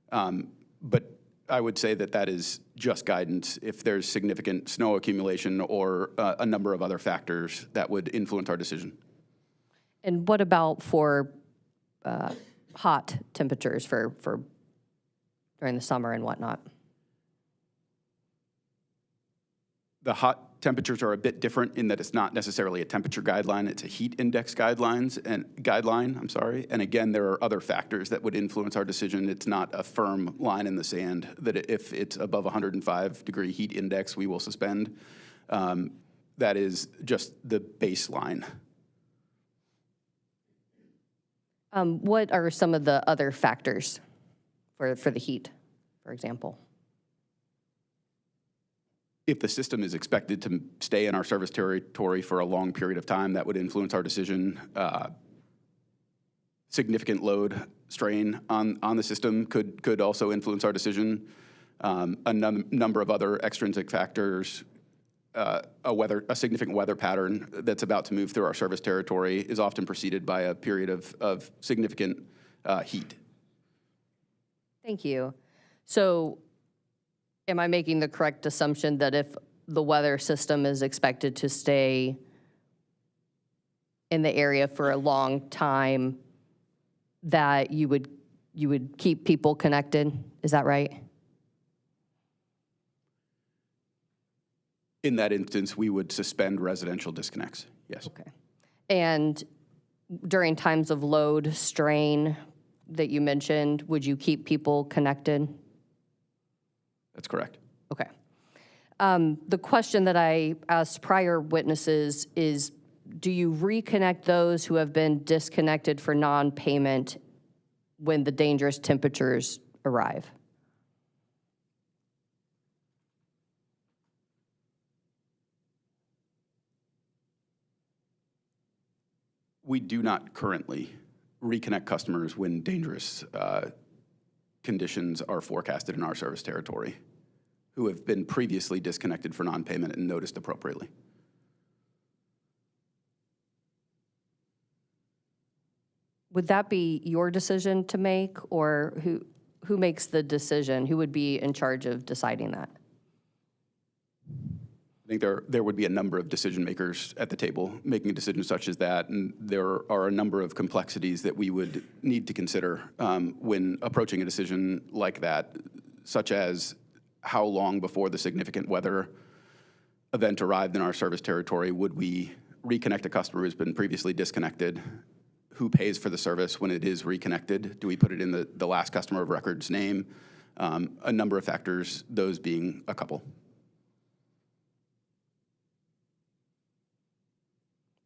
G: But I would say that that is just guidance. If there's significant snow accumulation or a number of other factors that would influence our decision.
A: And what about for hot temperatures for during the summer and whatnot?
G: The hot temperatures are a bit different in that it's not necessarily a temperature guideline, it's a heat index guideline. And again, there are other factors that would influence our decision. It's not a firm line in the sand that if it's above 105-degree heat index, we will suspend. That is just the baseline.
A: What are some of the other factors for the heat, for example?
G: If the system is expected to stay in our service territory for a long period of time, that would influence our decision. Significant load strain on the system could also influence our decision. A number of other extrinsic factors, a significant weather pattern that's about to move through our service territory is often preceded by a period of significant heat.
A: Thank you. So am I making the correct assumption that if the weather system is expected to stay in the area for a long time, that you would keep people connected? Is that right?
G: In that instance, we would suspend residential disconnects, yes.
A: Okay. And during times of load strain that you mentioned, would you keep people connected?
G: That's correct.
A: Okay. The question that I asked prior witnesses is, do you reconnect those who have been disconnected for non-payment when the dangerous temperatures arrive?
G: We do not currently reconnect customers when dangerous conditions are forecasted in our service territory who have been previously disconnected for non-payment and noticed appropriately.
A: Would that be your decision to make, or who makes the decision? Who would be in charge of deciding that?
G: I think there would be a number of decision makers at the table making a decision such as that, and there are a number of complexities that we would need to consider when approaching a decision like that, such as how long before the significant weather event arrived in our service territory would we reconnect a customer who's been previously disconnected? Who pays for the service when it is reconnected? Do we put it in the last customer of record's name? A number of factors, those being a couple.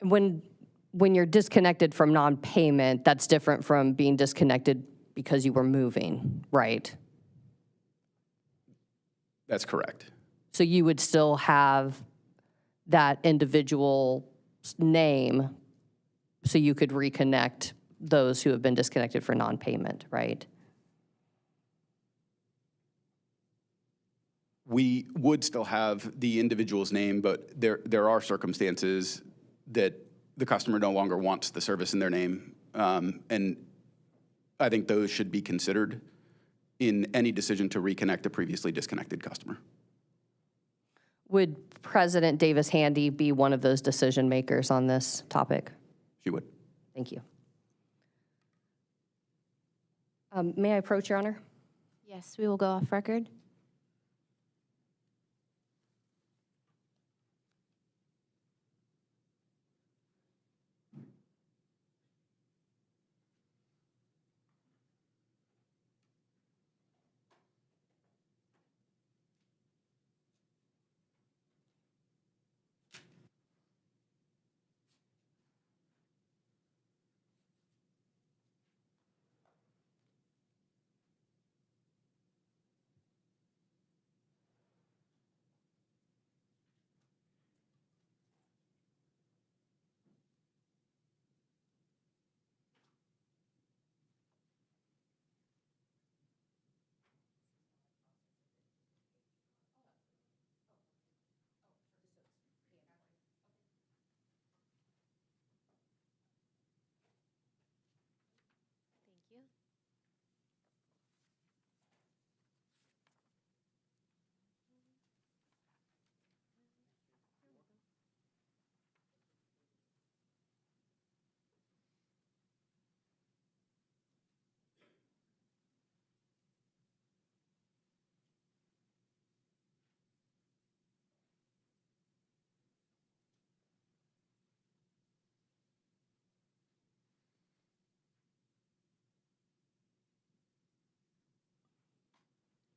A: When you're disconnected from non-payment, that's different from being disconnected because you were moving, right?
G: That's correct.
A: So you would still have that individual's name so you could reconnect those who have been disconnected for non-payment, right?
G: We would still have the individual's name, but there are circumstances that the customer no longer wants the service in their name. And I think those should be considered in any decision to reconnect a previously disconnected customer.
A: Would President Davis Handy be one of those decision makers on this topic?
G: She would.
A: Thank you. May I approach, Your Honor?
B: Yes, we will go off record.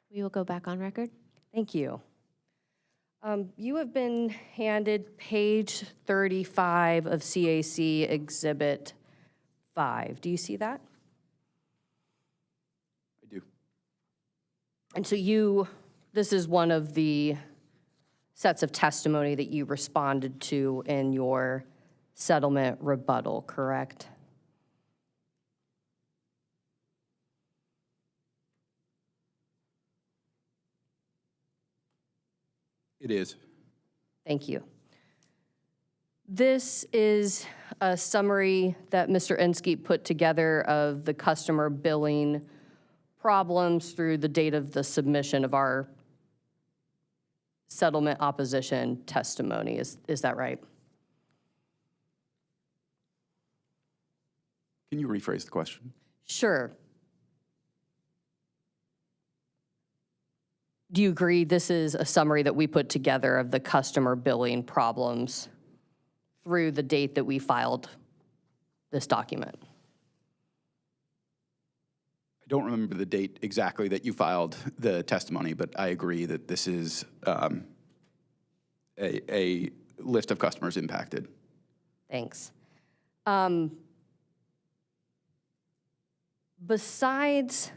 B: We will go back on record.
A: Thank you. You have been handed page 35 of CAC Exhibit 5. Do you see that?
G: I do.
A: And so this is one of the sets of testimony that you responded to in your settlement rebuttal, correct?
G: It is.
A: Thank you. This is a summary that Mr. Inskeep put together of the customer billing problems through the date of the submission of our settlement opposition testimony. Is that right?
G: Can you rephrase the question?
A: Sure. Do you agree this is a summary that we put together of the customer billing problems through the date that we filed this document?
G: I don't remember the date exactly that you filed the testimony, but I agree that this is a list of customers impacted.
A: Thanks. Besides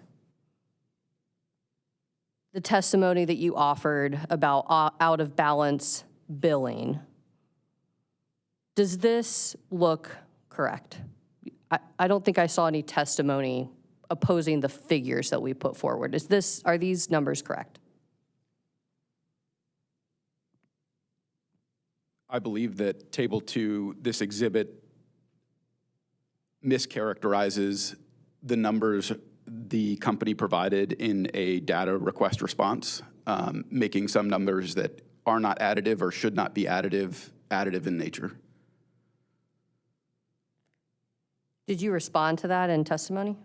A: the testimony that you offered about out-of-balance billing, does this look correct? I don't think I saw any testimony opposing the figures that we put forward. Are these numbers correct?
G: I believe that Table 2, this exhibit, mischaracterizes the numbers the company provided in a data request response, making some numbers that are not additive or should not be additive in nature.
A: Did you respond to that in testimony?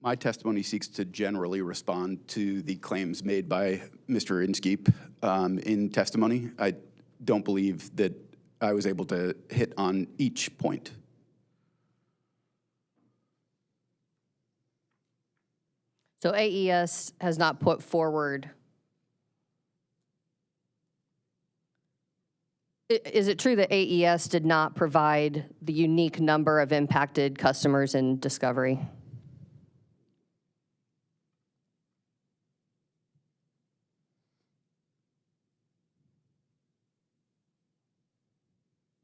G: My testimony seeks to generally respond to the claims made by Mr. Inskeep in testimony. I don't believe that I was able to hit on each point.
A: So AES has not put forward. Is it true that AES did not provide the unique number of impacted customers in Discovery?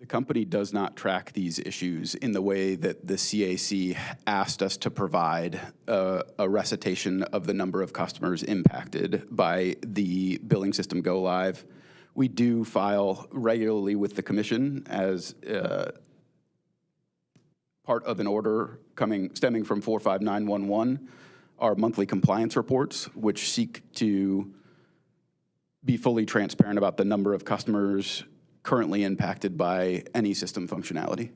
G: The company does not track these issues in the way that the CAC asked us to provide a recitation of the number of customers impacted by the billing system go live. We do file regularly with the commission as part of an order stemming from 45911, our monthly compliance reports, which seek to be fully transparent about the number of customers currently impacted by any system functionality.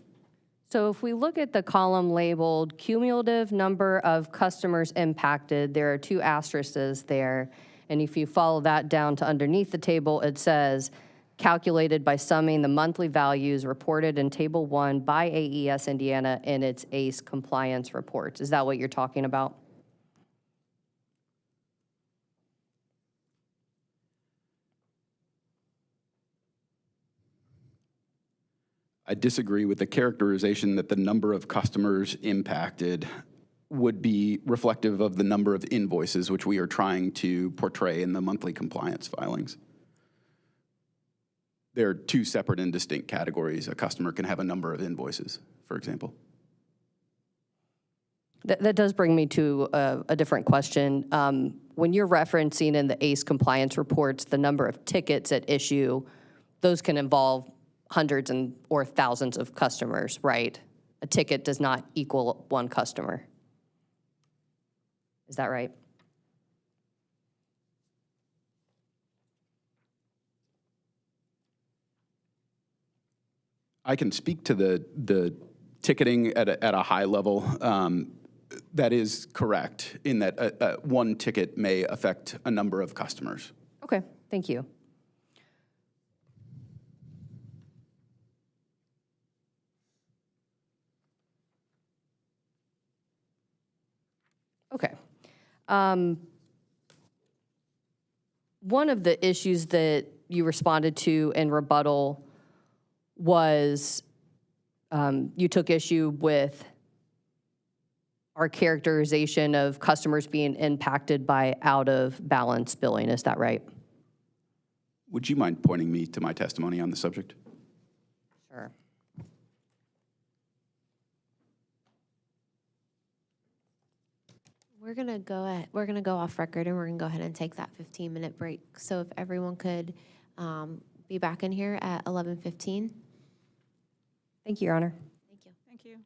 A: So if we look at the column labeled cumulative number of customers impacted, there are two asterisks there. And if you follow that down to underneath the table, it says calculated by summing the monthly values reported in Table 1 by AES Indiana in its ACE compliance reports. Is that what you're talking about?
G: I disagree with the characterization that the number of customers impacted would be reflective of the number of invoices which we are trying to portray in the monthly compliance filings. There are two separate and distinct categories. A customer can have a number of invoices, for example.
A: That does bring me to a different question. When you're referencing in the ACE compliance reports the number of tickets at issue, those can involve hundreds or thousands of customers, right? A ticket does not equal one customer. Is that right?
G: I can speak to the ticketing at a high level, that is correct in that one ticket may affect a number of customers.
A: Okay, thank you. Okay. One of the issues that you responded to in rebuttal was you took issue with our characterization of customers being impacted by out-of-balance billing. Is that right?
G: Would you mind pointing me to my testimony on the subject?
A: Sure.
B: We're gonna go off record and we're gonna go ahead and take that 15-minute break. So if everyone could be back in here at 11:15.
A: Thank you, Your Honor.
B: Thank you.
L: Thank you.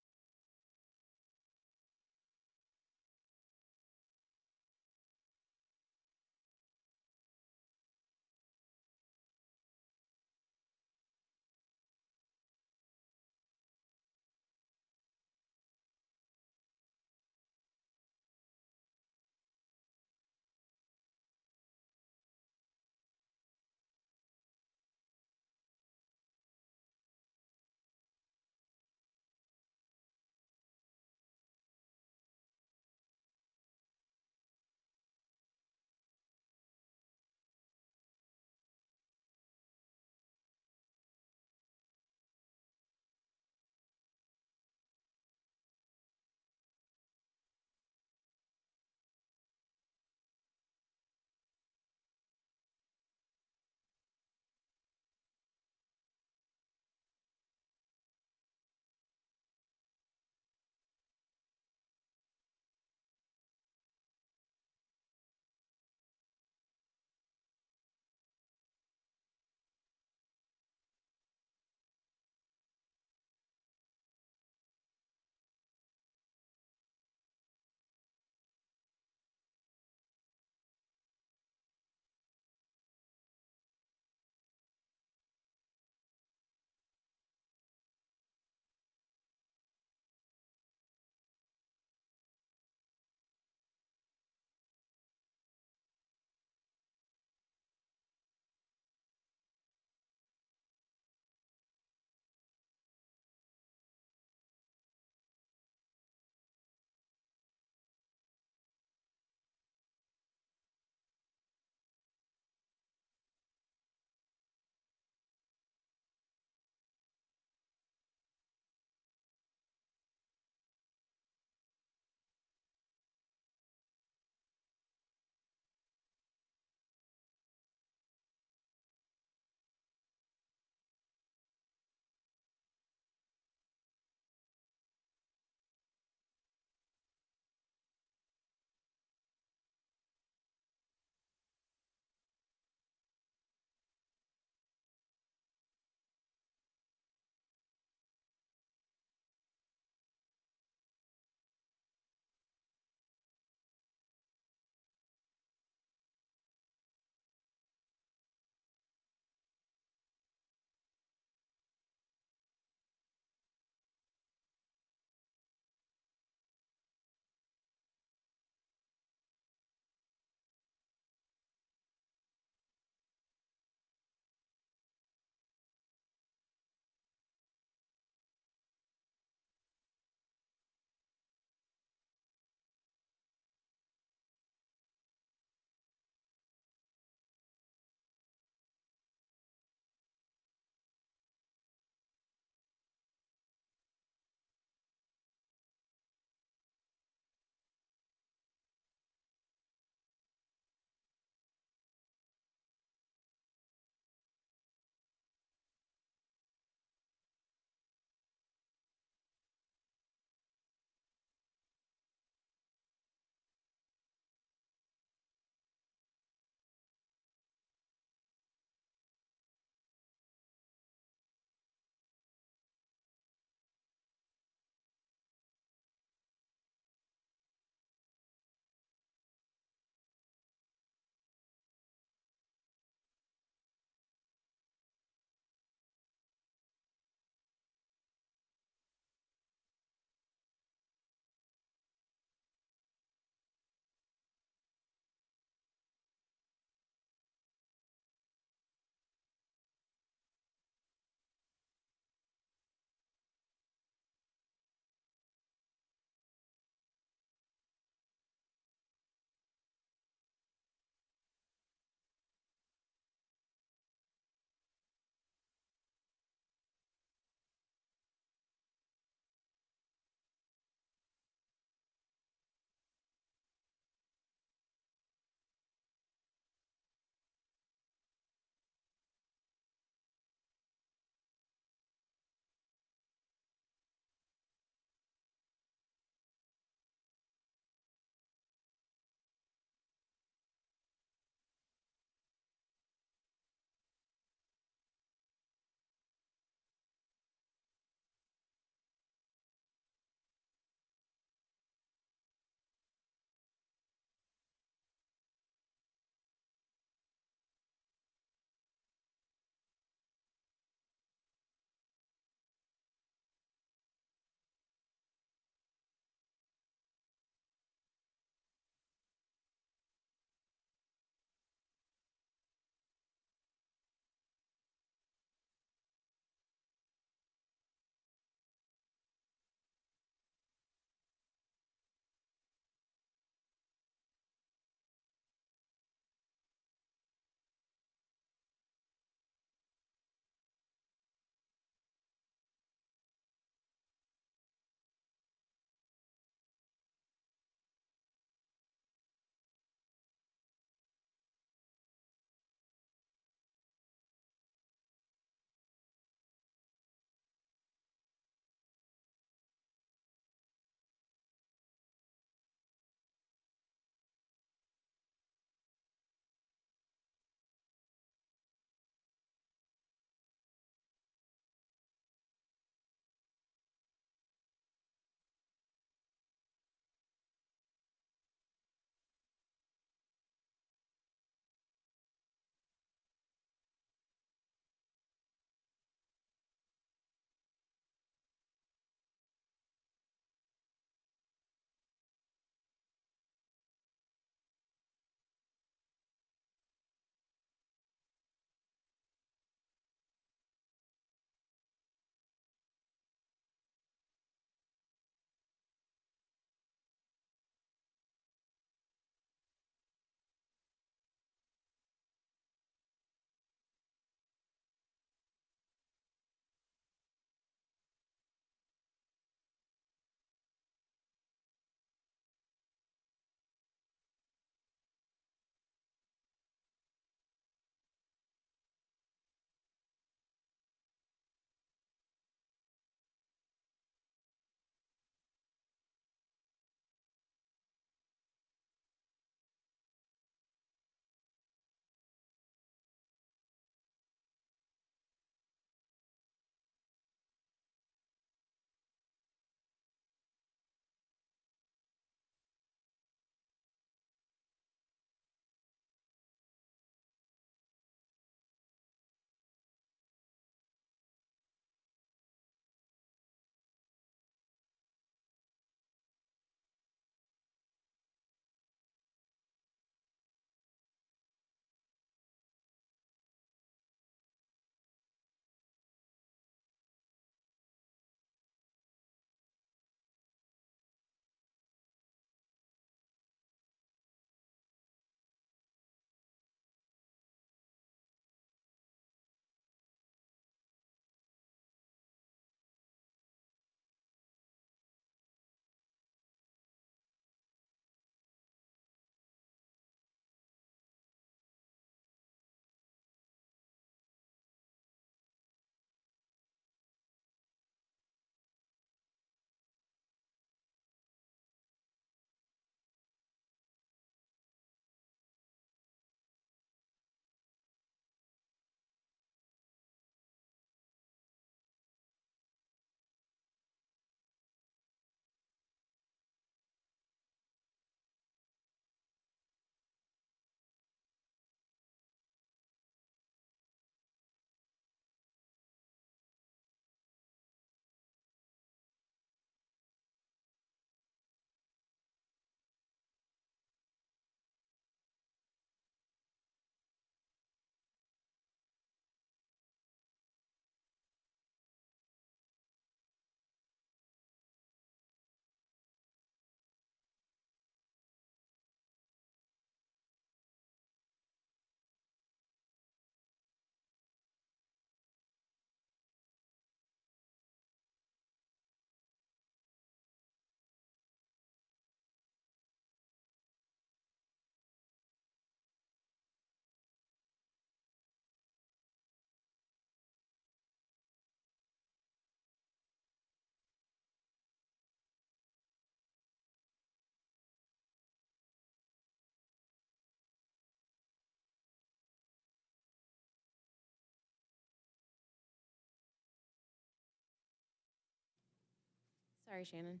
B: Sorry, Shannon.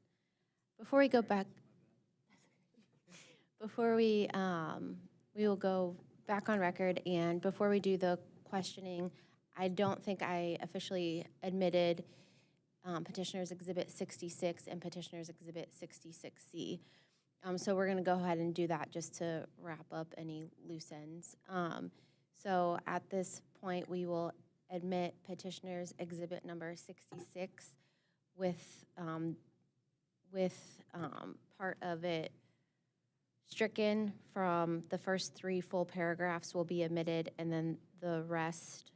B: Before we go back, before we will go back on record, and before we do the questioning, I don't think I officially admitted Petitioner's Exhibit 66 and Petitioner's Exhibit 66C. So we're going to go ahead and do that just to wrap up any loose ends. So at this point, we will admit Petitioner's Exhibit number 66 with part of it stricken from the first 3 full paragraphs will be omitted, and then the rest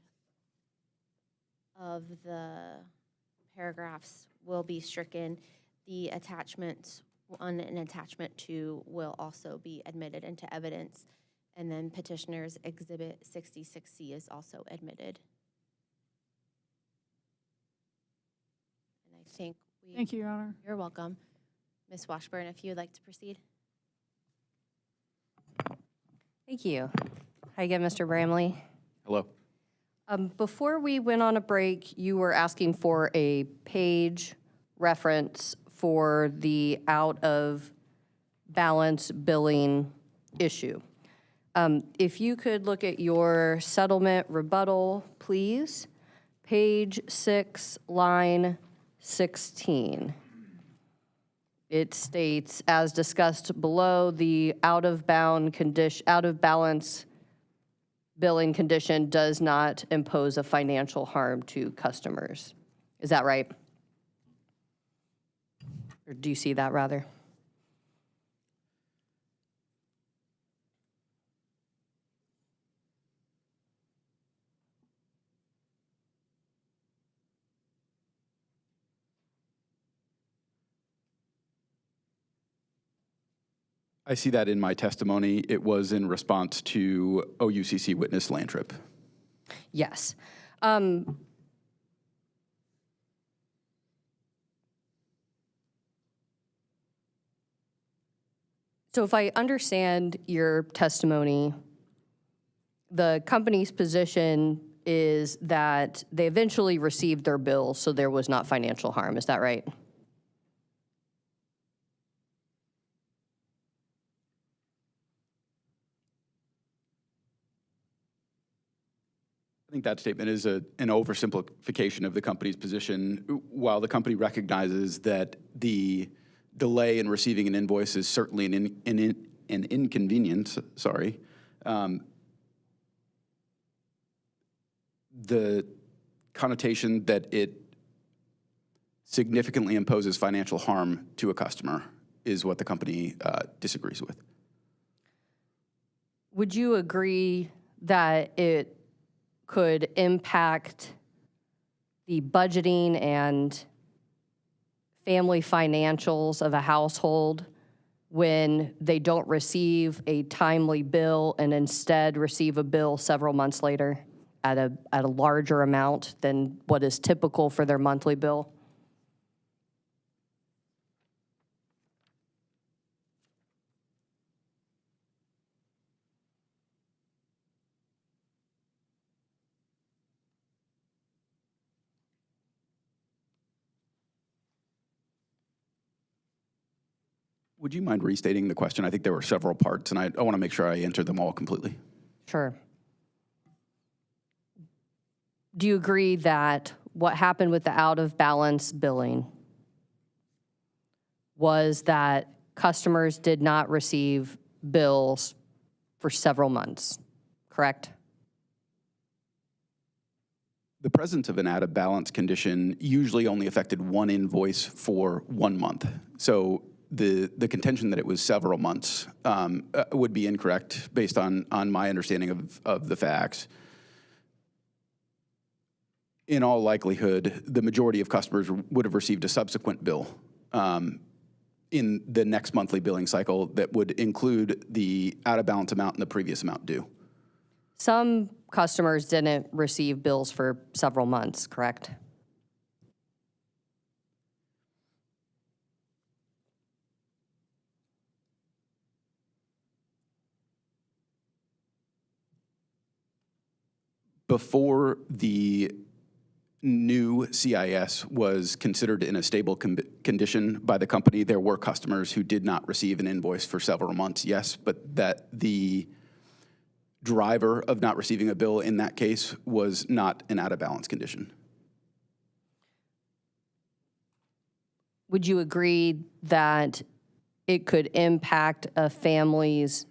B: of the paragraphs will be stricken. The attachments 1 and attachment 2 will also be admitted into evidence, and then Petitioner's Exhibit 66C is also admitted. And I think we...
L: Thank you, Your Honor.
B: You're welcome. Ms. Washburn, if you would like to proceed.
A: Thank you. Hi again, Mr. Bramley.
G: Hello.
A: Before we went on a break, you were asking for a page reference for the out-of-balance billing issue. If you could look at your settlement rebuttal, please. Page 6, line 16. It states, as discussed below, the out-of-balance billing condition does not impose a financial harm to customers. Is that right? Or do you see that rather?
G: I see that in my testimony. It was in response to OUCC witness Lantrip.
A: Yes. So if I understand your testimony, the company's position is that they eventually received their bill, so there was not financial harm. Is that right?
G: I think that statement is an oversimplification of the company's position. While the company recognizes that the delay in receiving an invoice is certainly an inconvenience, the connotation that it significantly imposes financial harm to a customer is what the company disagrees with.
A: Would you agree that it could impact the budgeting and family financials of a household when they don't receive a timely bill and instead receive a bill several months later at a larger amount than what is typical for their monthly bill?
G: Would you mind restating the question? I think there were several parts, and I want to make sure I answered them all completely.
A: Sure. Do you agree that what happened with the out-of-balance billing was that customers did not receive bills for several months, correct?
G: The presence of an out-of-balance condition usually only affected one invoice for 1 month. So the contention that it was several months would be incorrect based on my understanding of the facts. In all likelihood, the majority of customers would have received a subsequent bill in the next monthly billing cycle that would include the out-of-balance amount and the previous amount due.
A: Some customers didn't receive bills for several months, correct?
G: Before the new CIS was considered in a stable condition by the company. There were customers who did not receive an invoice for several months, yes, but that the driver of not receiving a bill in that case was not an out-of-balance condition.
A: Would you agree that it could impact a family's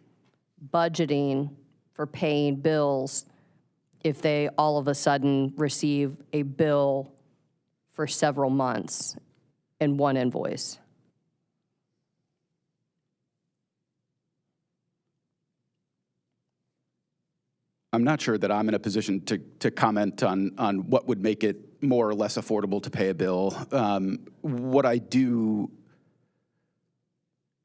A: budgeting for paying bills if they all of a sudden receive a bill for several months in one invoice?
G: I'm not sure that I'm in a position to comment on what would make it more or less affordable to pay a bill. What I do,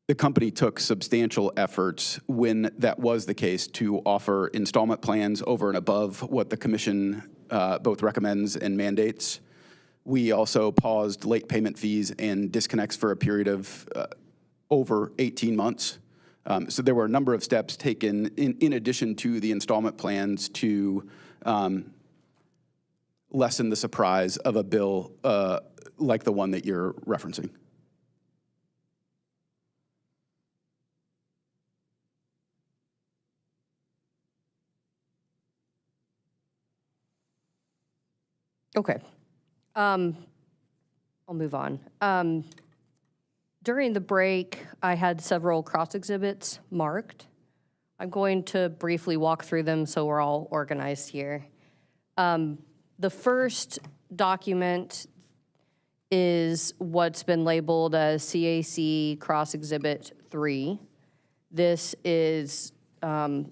G: the company took substantial efforts when that was the case to offer installment plans over and above what the commission both recommends and mandates. We also paused late payment fees and disconnects for a period of over 18 months. So there were a number of steps taken in addition to the installment plans to lessen the surprise of a bill like the one that you're referencing.
A: Okay. I'll move on. During the break, I had several cross exhibits marked. I'm going to briefly walk through them so we're all organized here. The first document is what's been labeled as CAC Cross Exhibit 3. This is a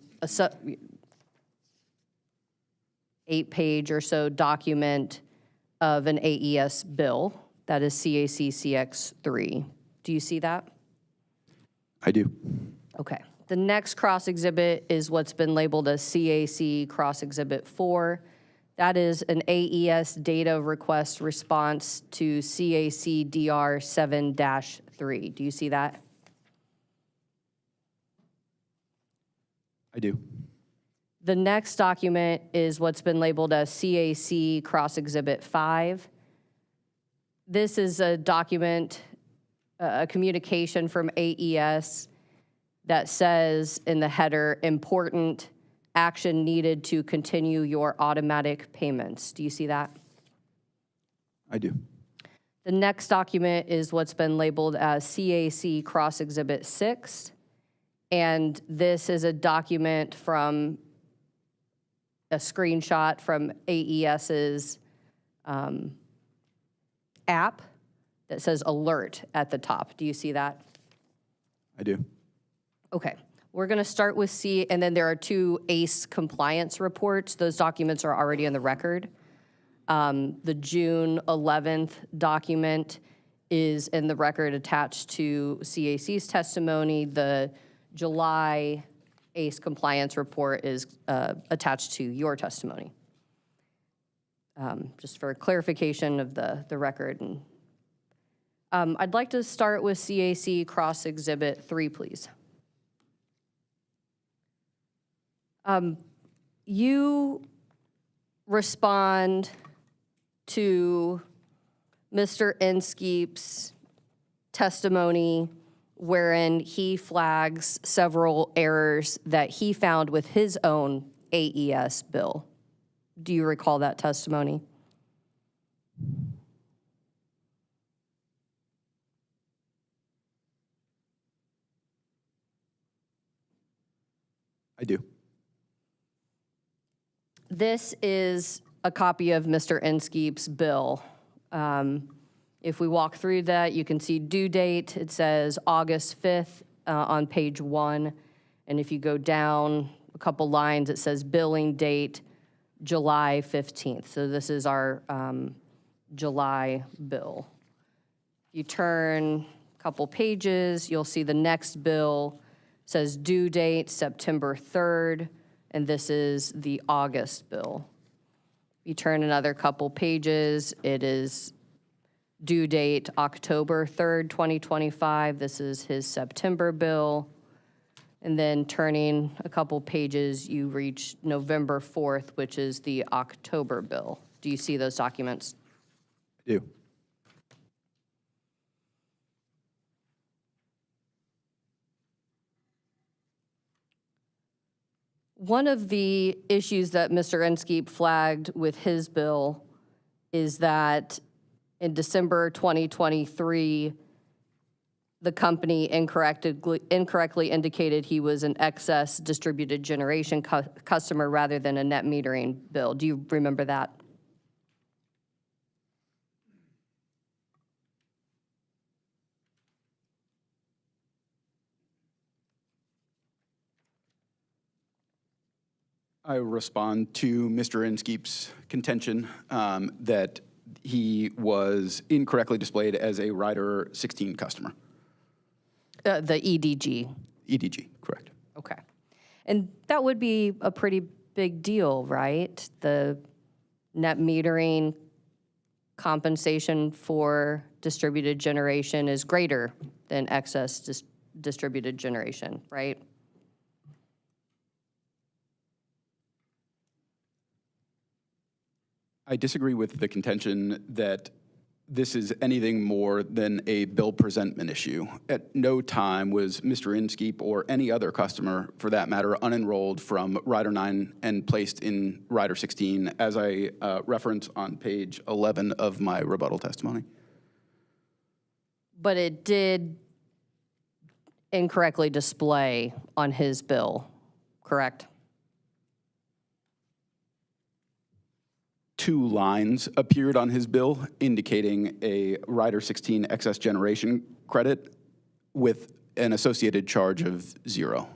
A: 8-page or so document of an AES bill. That is CAC CX 3. Do you see that?
G: I do.
A: Okay. The next cross exhibit is what's been labeled as CAC Cross Exhibit 4. That is an AES data request response to CAC DR 7-3. Do you see that?
G: I do.
A: The next document is what's been labeled as CAC Cross Exhibit 5. This is a document, a communication from AES that says in the header, important action needed to continue your automatic payments. Do you see that?
G: I do.
A: The next document is what's been labeled as CAC Cross Exhibit 6. And this is a document from a screenshot from AES's app that says alert at the top. Do you see that?
G: I do.
A: Okay. We're going to start with C, and then there are 2 ACE compliance reports. Those documents are already in the record. The June 11th document is in the record attached to CAC's testimony. The July ACE compliance report is attached to your testimony. Just for clarification of the record. And I'd like to start with CAC Cross Exhibit 3, please. You respond to Mr. Inskeep's testimony wherein he flags several errors that he found with his own AES bill. Do you recall that testimony?
G: I do.
A: This is a copy of Mr. Inskeep's bill. If we walk through that, you can see due date. It says August 5th on page 1. And if you go down a couple lines, it says billing date July 15th. So this is our July bill. You turn a couple pages, you'll see the next bill says due date September 3rd, and this is the August bill. You turn another couple pages, it is due date October 3rd, 2025. This is his September bill. And then turning a couple pages, you reach November 4th, which is the October bill. Do you see those documents?
G: I do.
A: One of the issues that Mr. Inskeep flagged with his bill is that in December 2023, the company incorrectly indicated he was an excess distributed generation customer rather than a net metering bill. Do you remember that?
G: I respond to Mr. Inskeep's contention that he was incorrectly displayed as a Rider 16 customer.
A: The EDG.
G: EDG, correct.
A: Okay. And that would be a pretty big deal, right? The net metering compensation for distributed generation is greater than excess distributed generation, right?
G: I disagree with the contention that this is anything more than a bill presentment issue. At no time was Mr. Inskeep or any other customer, for that matter, unenrolled from Rider 9 and placed in Rider 16, as I reference on page 11 of my rebuttal testimony.
A: But it did incorrectly display on his bill, correct?
G: 2 lines appeared on his bill indicating a Rider 16 excess generation credit with an associated charge of 0.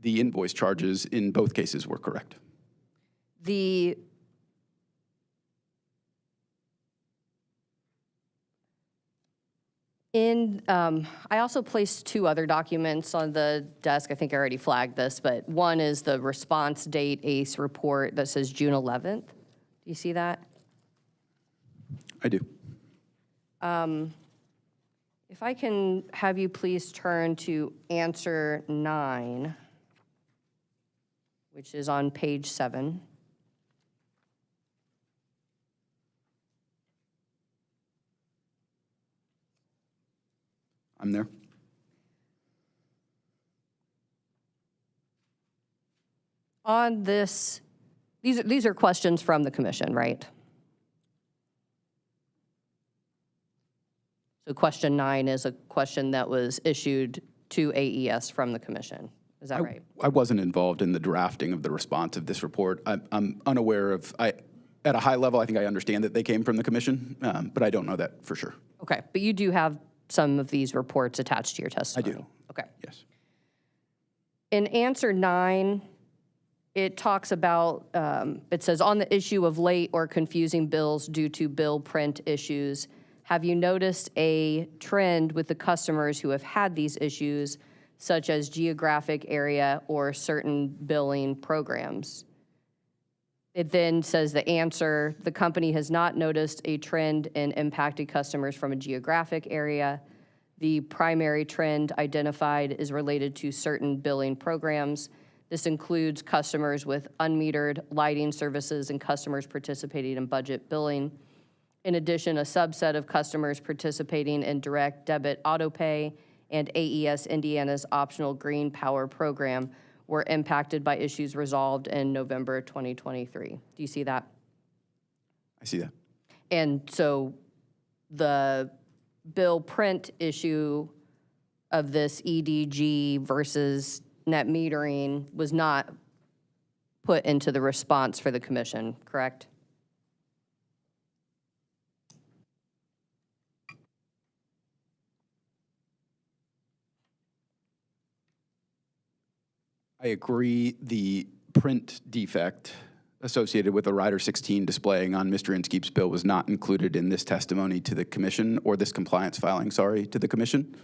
G: The invoice charges in both cases were correct.
A: I also placed 2 other documents on the desk. I think I already flagged this, but one is the response date ACE report that says June 11th. Do you see that?
G: I do.
A: If I can have you please turn to answer 9, which is on page 7.
G: I'm there.
A: On this, these are questions from the commission, right? So question 9 is a question that was issued to AES from the commission. Is that right?
G: I wasn't involved in the drafting of the response of this report. I'm unaware of, at a high level, I think I understand that they came from the commission, but I don't know that for sure.
A: Okay, but you do have some of these reports attached to your testimony?
G: I do.
A: Okay.
G: Yes.
A: In answer 9, it talks about, it says, on the issue of late or confusing bills due to bill print issues, have you noticed a trend with the customers who have had these issues, such as geographic area or certain billing programs? It then says the answer, the company has not noticed a trend in impacted customers from a geographic area. The primary trend identified is related to certain billing programs. This includes customers with unmetered lighting services and customers participating in budget billing. In addition, a subset of customers participating in direct debit auto pay and AES Indiana's optional green power program were impacted by issues resolved in November 2023. Do you see that?
G: I see that.
A: And so the bill print issue of this EDG versus net metering was not put into the response for the commission, correct?
G: I agree the print defect associated with the Rider 16 displaying on Mr. Inskeep's bill was not included in this testimony to the commission, or this compliance filing, sorry, to the commission.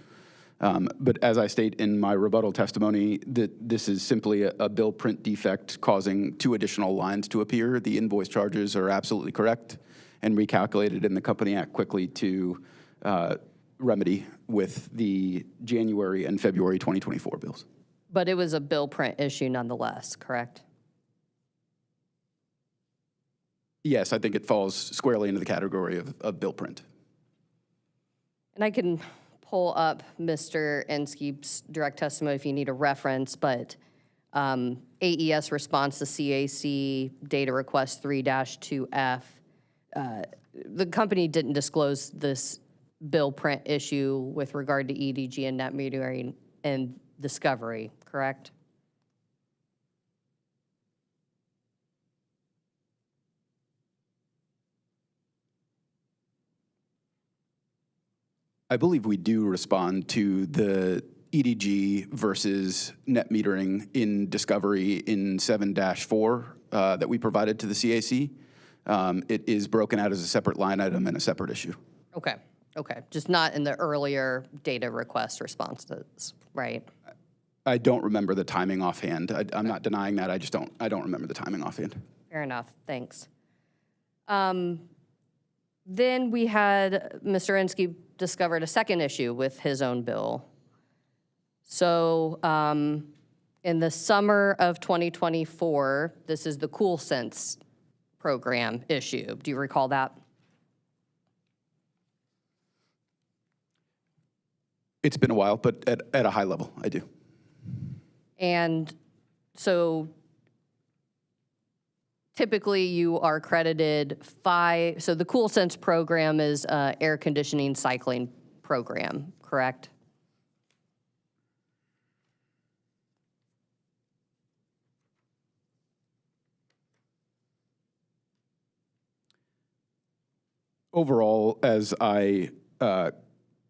G: But as I state in my rebuttal testimony, that this is simply a bill print defect causing 2 additional lines to appear. The invoice charges are absolutely correct and recalculated in the Company Act quickly to remedy with the January and February 2024 bills.
A: But it was a bill print issue nonetheless, correct?
G: Yes, I think it falls squarely into the category of bill print.
A: And I can pull up Mr. Inskeep's direct testimony if you need a reference, but AES response to CAC data request 3-2F. The company didn't disclose this bill print issue with regard to EDG and net metering and discovery, correct?
G: I believe we do respond to the EDG versus net metering in Discovery in 7-4 that we provided to the CAC. It is broken out as a separate line item and a separate issue.
A: Okay, okay. Just not in the earlier data request responses, right?
G: I don't remember the timing offhand. I'm not denying that. I don't remember the timing offhand.
A: Fair enough, thanks. Then we had Mr. Inskeep discovered a second issue with his own bill. So in the summer of 2024, this is the CoolSense program issue. Do you recall that?
G: It's been a while, but at a high level, I do.
A: And so typically you are credited so the CoolSense program is an air conditioning cycling program, correct?
G: Overall, as I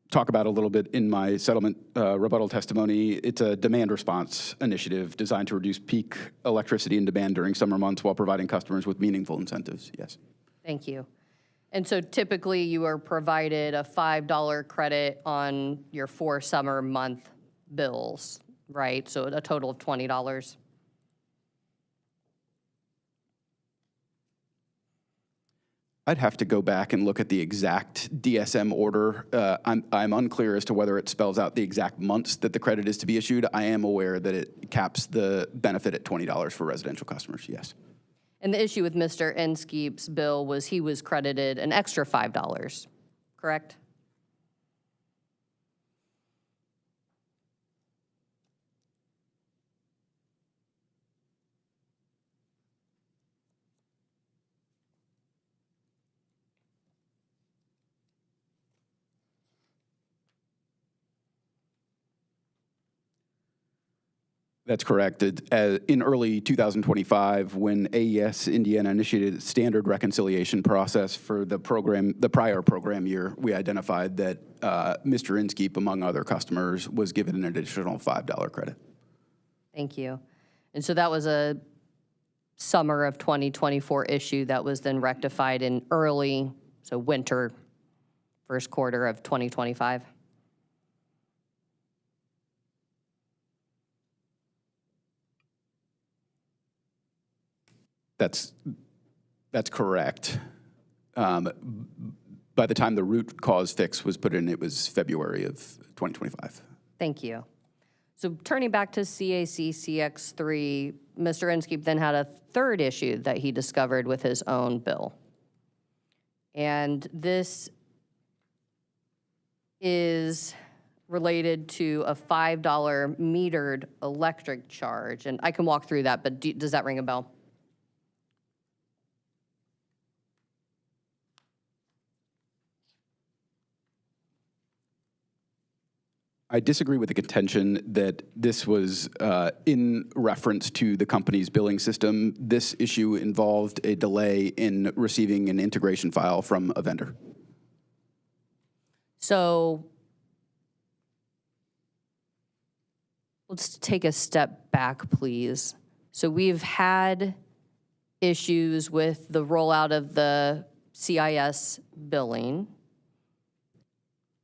G: talk about a little bit in my settlement rebuttal testimony, it's a demand response initiative designed to reduce peak electricity and demand during summer months while providing customers with meaningful incentives, yes.
A: Thank you. And so typically you are provided a $5 credit on your 4 summer month bills, right? So a total of $20.
G: I'd have to go back and look at the exact DSM order. I'm unclear as to whether it spells out the exact months that the credit is to be issued. I am aware that it caps the benefit at $20 for residential customers, yes.
A: And the issue with Mr. Inskeep's bill was he was credited an extra $5, correct?
G: That's correct. In early 2025, when AES Indiana initiated its standard reconciliation process for the prior program year, we identified that Mr. Inskeep, among other customers, was given an additional $5 credit.
A: Thank you. And so that was a summer of 2024 issue that was then rectified in winter, first quarter of 2025.
G: That's correct. By the time the root cause fix was put in, it was February of 2025.
A: Thank you. So turning back to CAC CX3, Mr. Inskeep then had a third issue that he discovered with his own bill. And this is related to a $5 metered electric charge. And I can walk through that, but does that ring a bell?
G: I disagree with the contention that this was in reference to the company's billing system. This issue involved a delay in receiving an integration file from a vendor.
A: So let's take a step back, please. So we've had issues with the rollout of the CIS billing,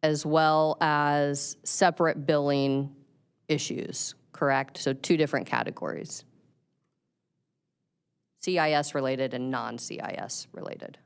A: as well as separate billing issues, correct? So 2 different categories. CIS related and non-CIS related.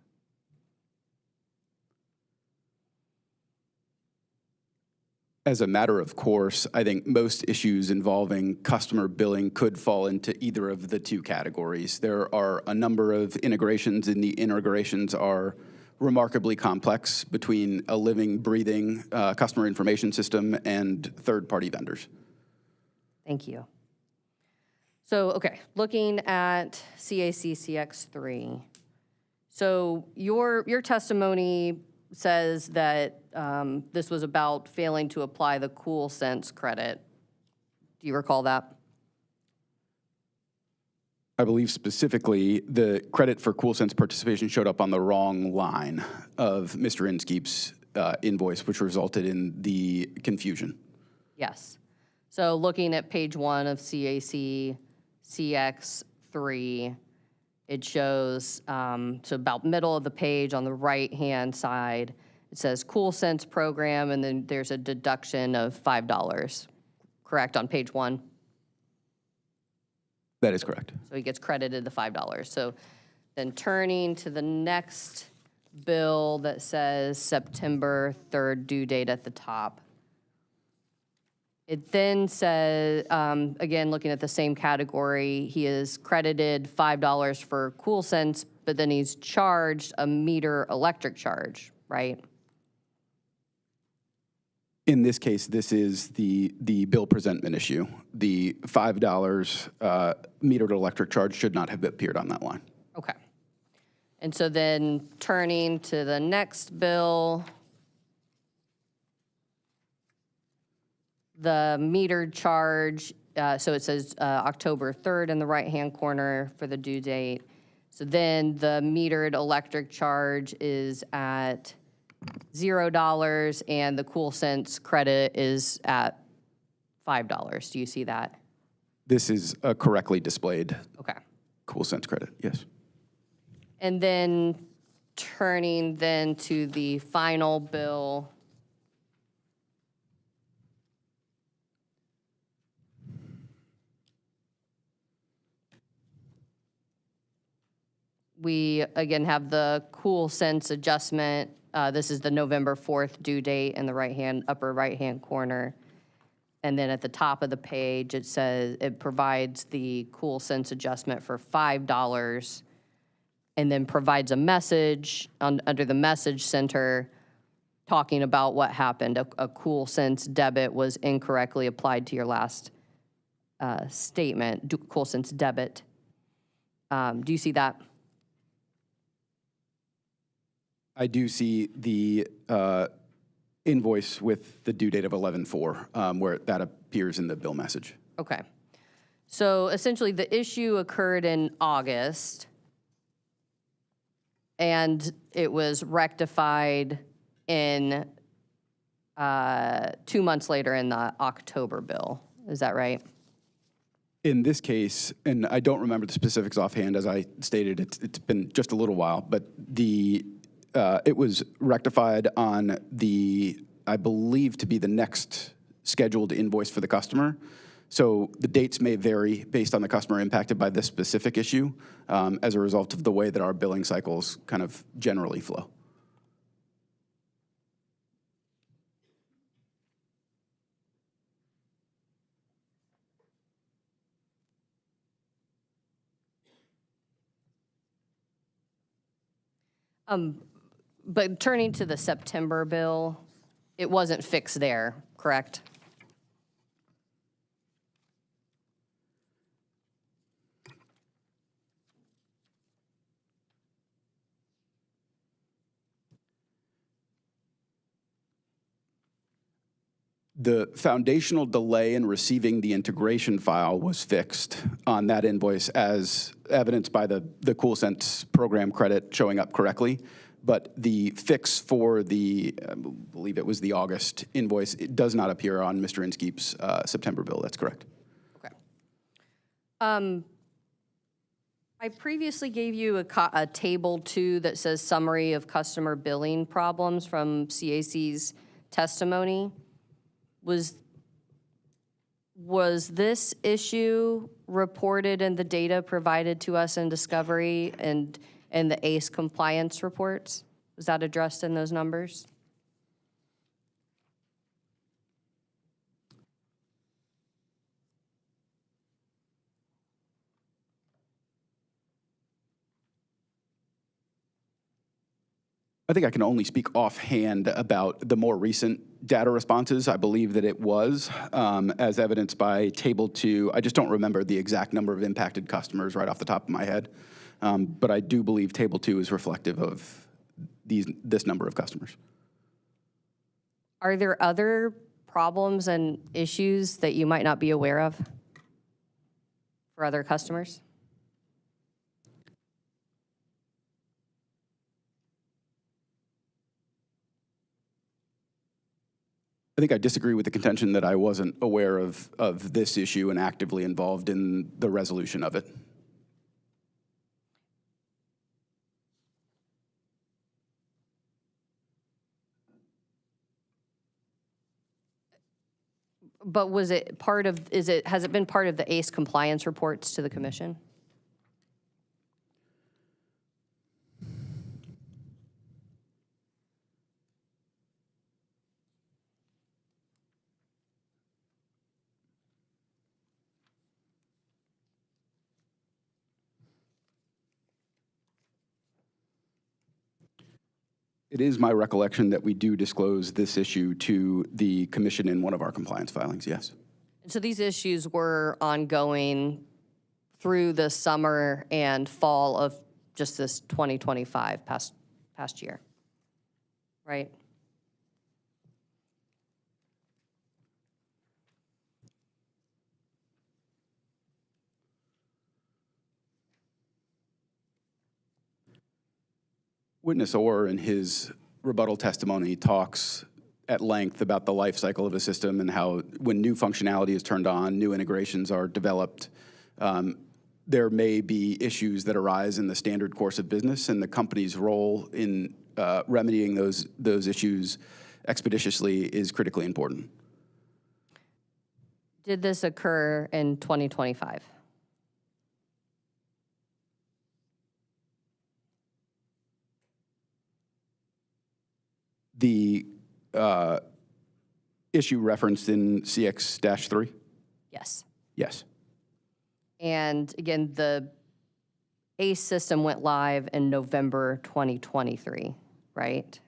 G: As a matter of course, I think most issues involving customer billing could fall into either of the two categories. There are a number of integrations, and the integrations are remarkably complex between a living, breathing customer information system and third-party vendors.
A: Thank you. So, okay, looking at CAC CX3. So your testimony says that this was about failing to apply the Cool Sense credit. Do you recall that?
G: I believe specifically the credit for CoolSense participation showed up on the wrong line of Mr. Inskeep's invoice, which resulted in the confusion.
A: Yes. So looking at page 1 of CAC CX3, it shows, so about middle of the page on the right-hand side, it says Cool Sense program, and then there's a deduction of $5, correct, on page 1?
G: That is correct.
A: So he gets credited the $5. So then turning to the next bill that says September 3rd due date at the top. It then says, again, looking at the same category, he is credited $5 for CoolSense, but then he's charged a meter electric charge, right?
G: In this case, this is the bill presentment issue. The $5 metered electric charge should not have appeared on that line.
A: Okay. And so then turning to the next bill, the metered charge, so it says October 3rd in the right-hand corner for the due date. So then the metered electric charge is at $0 and the CoolSense credit is at $5. Do you see that?
G: This is a correctly displayed
A: Okay.
G: CoolSense credit, yes.
A: And then turning then to the final bill. We, again, have the CoolSense adjustment. This is the November 4th due date in the upper right-hand corner. And then at the top of the page, it says, it provides the CoolSense adjustment for $5 and then provides a message under the message center talking about what happened. A CoolSense debit was incorrectly applied to your last statement, CoolSense debit. Do you see that?
G: I do see the invoice with the due date of 11/4, where that appears in the bill message.
A: Okay. So essentially, the issue occurred in August, and it was rectified in 2 months later in the October bill. Is that right?
G: In this case, and I don't remember the specifics offhand, as I stated, it's been just a little while, but it was rectified on I believe to be the next scheduled invoice for the customer. So the dates may vary based on the customer impacted by this specific issue as a result of the way that our billing cycles kind of generally flow.
A: But turning to the September bill, it wasn't fixed there, correct?
G: The foundational delay in receiving the integration file was fixed on that invoice as evidenced by the CoolSense program credit showing up correctly. But the fix for I believe it was the August invoice, it does not appear on Mr. Inskeep's September bill. That's correct.
A: Okay. I previously gave you a table 2 that says summary of customer billing problems from CAC's testimony. Was this issue reported in the data provided to us in discovery and the ACE compliance reports? Was that addressed in those numbers?
G: I think I can only speak offhand about the more recent data responses. I believe that it was, as evidenced by Table 2. I just don't remember the exact number of impacted customers right off the top of my head. But I do believe Table 2 is reflective of this number of customers.
A: Are there other problems and issues that you might not be aware of for other customers?
G: I think I disagree with the contention that I wasn't aware of this issue and actively involved in the resolution of it.
A: But was it part of, has it been part of the ACE compliance reports to the commission?
G: It is my recollection that we do disclose this issue to the commission in one of our compliance filings, yes.
A: So these issues were ongoing through the summer and fall of just this 2025 past year, right?
G: Witness Orr, in his rebuttal testimony, talks at length about the life cycle of a system and how when new functionality is turned on, new integrations are developed, there may be issues that arise in the standard course of business, and the company's role in remedying those issues expeditiously is critically important.
A: Did this occur in 2025?
G: The issue referenced in CX-3?
A: Yes.
G: Yes.
A: And again, the ACE system went live in November 2023, right?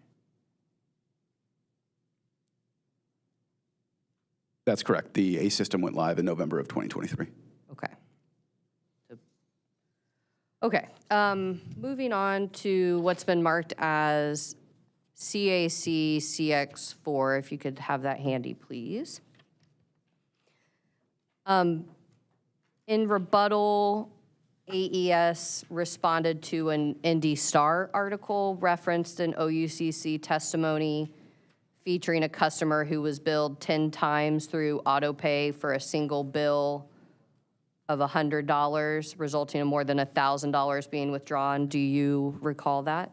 G: That's correct. The ACE system went live in November of 2023.
A: Okay. Okay. Moving on to what's been marked as CAC CX4, if you could have that handy, please. In rebuttal, AES responded to an Indy Star article referenced in OUCC testimony featuring a customer who was billed 10 times through autopay for a single bill of $100, resulting in more than $1,000 being withdrawn. Do you recall that?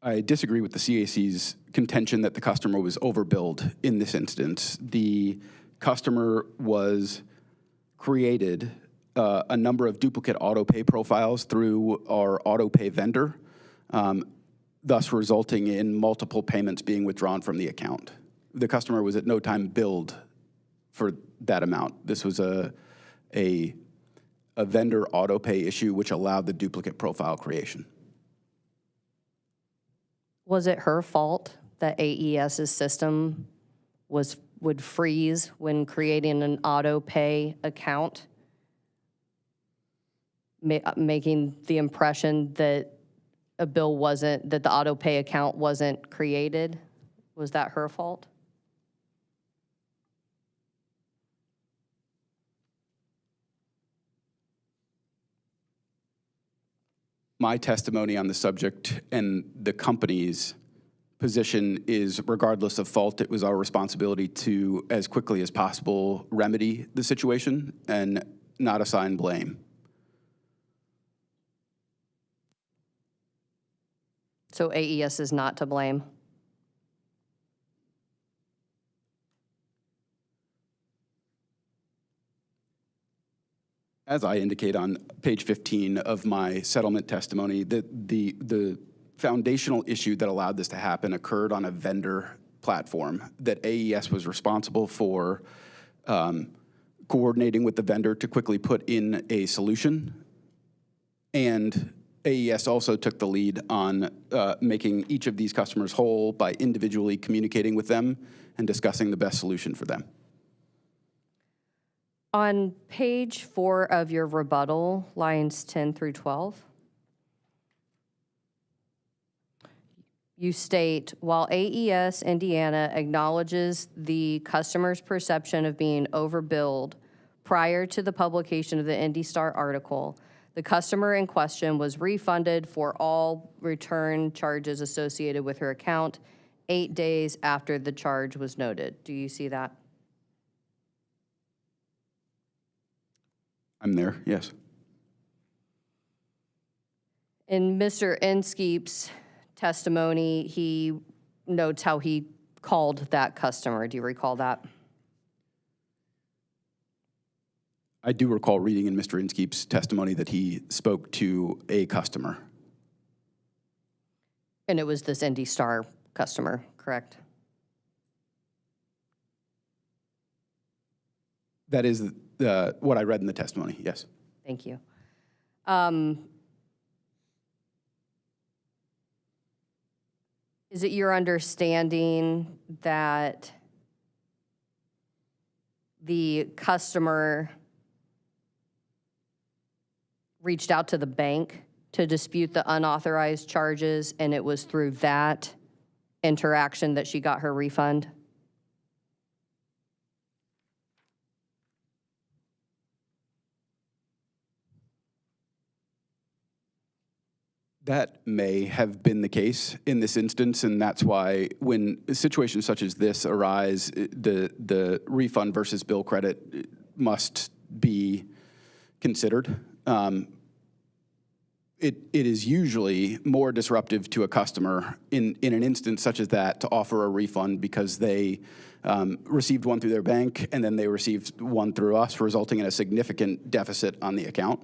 G: I disagree with the CAC's contention that the customer was overbilled in this instance. The customer was created a number of duplicate autopay profiles through our autopay vendor, thus resulting in multiple payments being withdrawn from the account. The customer was at no time billed for that amount. This was a vendor autopay issue which allowed the duplicate profile creation.
A: Was it her fault that AES's system would freeze when creating an auto pay account, making the impression that that the auto pay account wasn't created? Was that her fault?
G: My testimony on the subject and the company's position is, regardless of fault, it was our responsibility to, as quickly as possible, remedy the situation and not assign blame.
A: So AES is not to blame?
G: As I indicate on page 15 of my settlement testimony, the foundational issue that allowed this to happen occurred on a vendor platform that AES was responsible for coordinating with the vendor to quickly put in a solution. And AES also took the lead on making each of these customers whole by individually communicating with them and discussing the best solution for them.
A: On page 4 of your rebuttal, lines 10 through 12, you state, while AES Indiana acknowledges the customer's perception of being overbilled prior to the publication of the Indy Star article, the customer in question was refunded for all return charges associated with her account 8 days after the charge was noted. Do you see that?
G: I'm there, yes.
A: In Mr. Inskeep's testimony, he notes how he called that customer. Do you recall that?
G: I do recall reading in Mr. Inskeep's testimony that he spoke to a customer.
A: And it was this Indy Star customer, correct?
G: That is what I read in the testimony, yes.
A: Thank you. Is it your understanding that the customer reached out to the bank to dispute the unauthorized charges, and it was through that interaction that she got her refund?
G: That may have been the case in this instance, and that's why when situations such as this arise, the refund versus bill credit must be considered. It is usually more disruptive to a customer in an instance such as that to offer a refund because they received one through their bank and then they received one through us, resulting in a significant deficit on the account.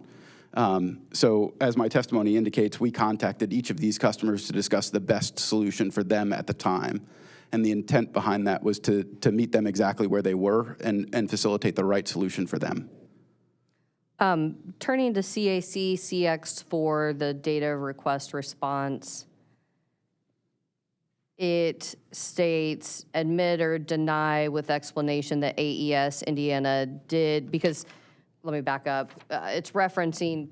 G: So as my testimony indicates, we contacted each of these customers to discuss the best solution for them at the time. And the intent behind that was to meet them exactly where they were and facilitate the right solution for them.
A: Turning to CAC CX4, the data request response, it states admit or deny with explanation that AES Indiana did, because let me back up. It's referencing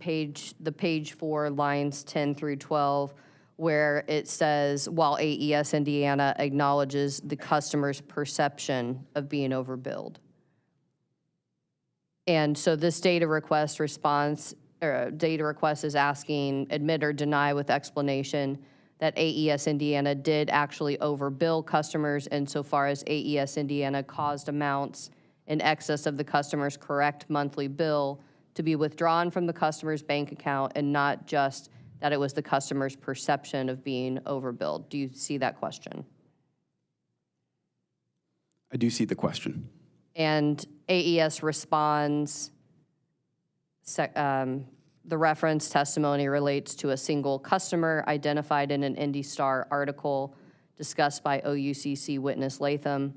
A: the page 4, lines 10 through 12, where it says, while AES Indiana acknowledges the customer's perception of being overbilled. And so this data request response, or data request is asking admit or deny with explanation that AES Indiana did actually overbill customers insofar as AES Indiana caused amounts in excess of the customer's correct monthly bill to be withdrawn from the customer's bank account, and not just that it was the customer's perception of being overbilled. Do you see that question?
G: I do see the question.
A: And AES responds, the reference testimony relates to a single customer identified in an Indy Star article discussed by OUCC witness Latham.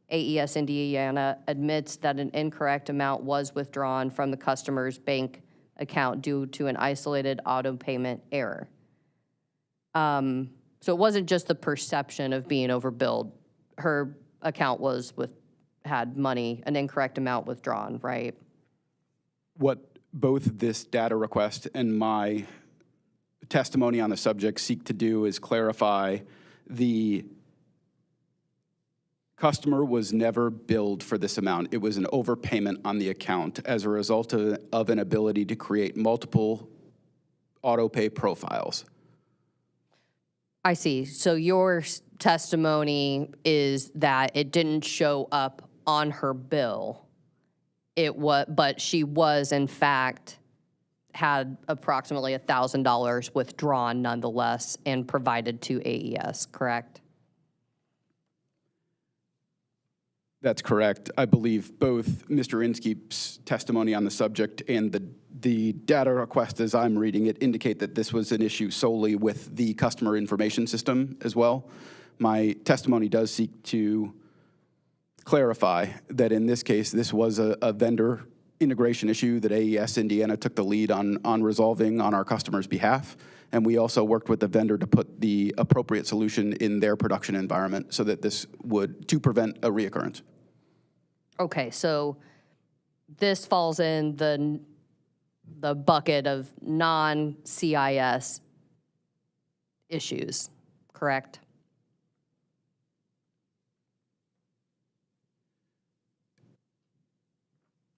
A: AES Indiana admits that an incorrect amount was withdrawn from the customer's bank account due to an isolated auto payment error. So it wasn't just the perception of being overbilled. Her account had money, an incorrect amount withdrawn, right?
G: What both this data request and my testimony on the subject seek to do is clarify the customer was never billed for this amount. It was an overpayment on the account as a result of an ability to create multiple auto pay profiles.
A: I see. So your testimony is that it didn't show up on her bill. But she was, in fact, had approximately $1,000 withdrawn nonetheless and provided to AES, correct?
G: That's correct. I believe both Mr. Inskeep's testimony on the subject and the data request as I'm reading it indicate that this was an issue solely with the customer information system as well. My testimony does seek to clarify that in this case, this was a vendor integration issue that AES Indiana took the lead on resolving on our customer's behalf. And we also worked with the vendor to put the appropriate solution in their production environment so that to prevent a reoccurrence.
A: Okay, so this falls in the bucket of non-CIS issues, correct?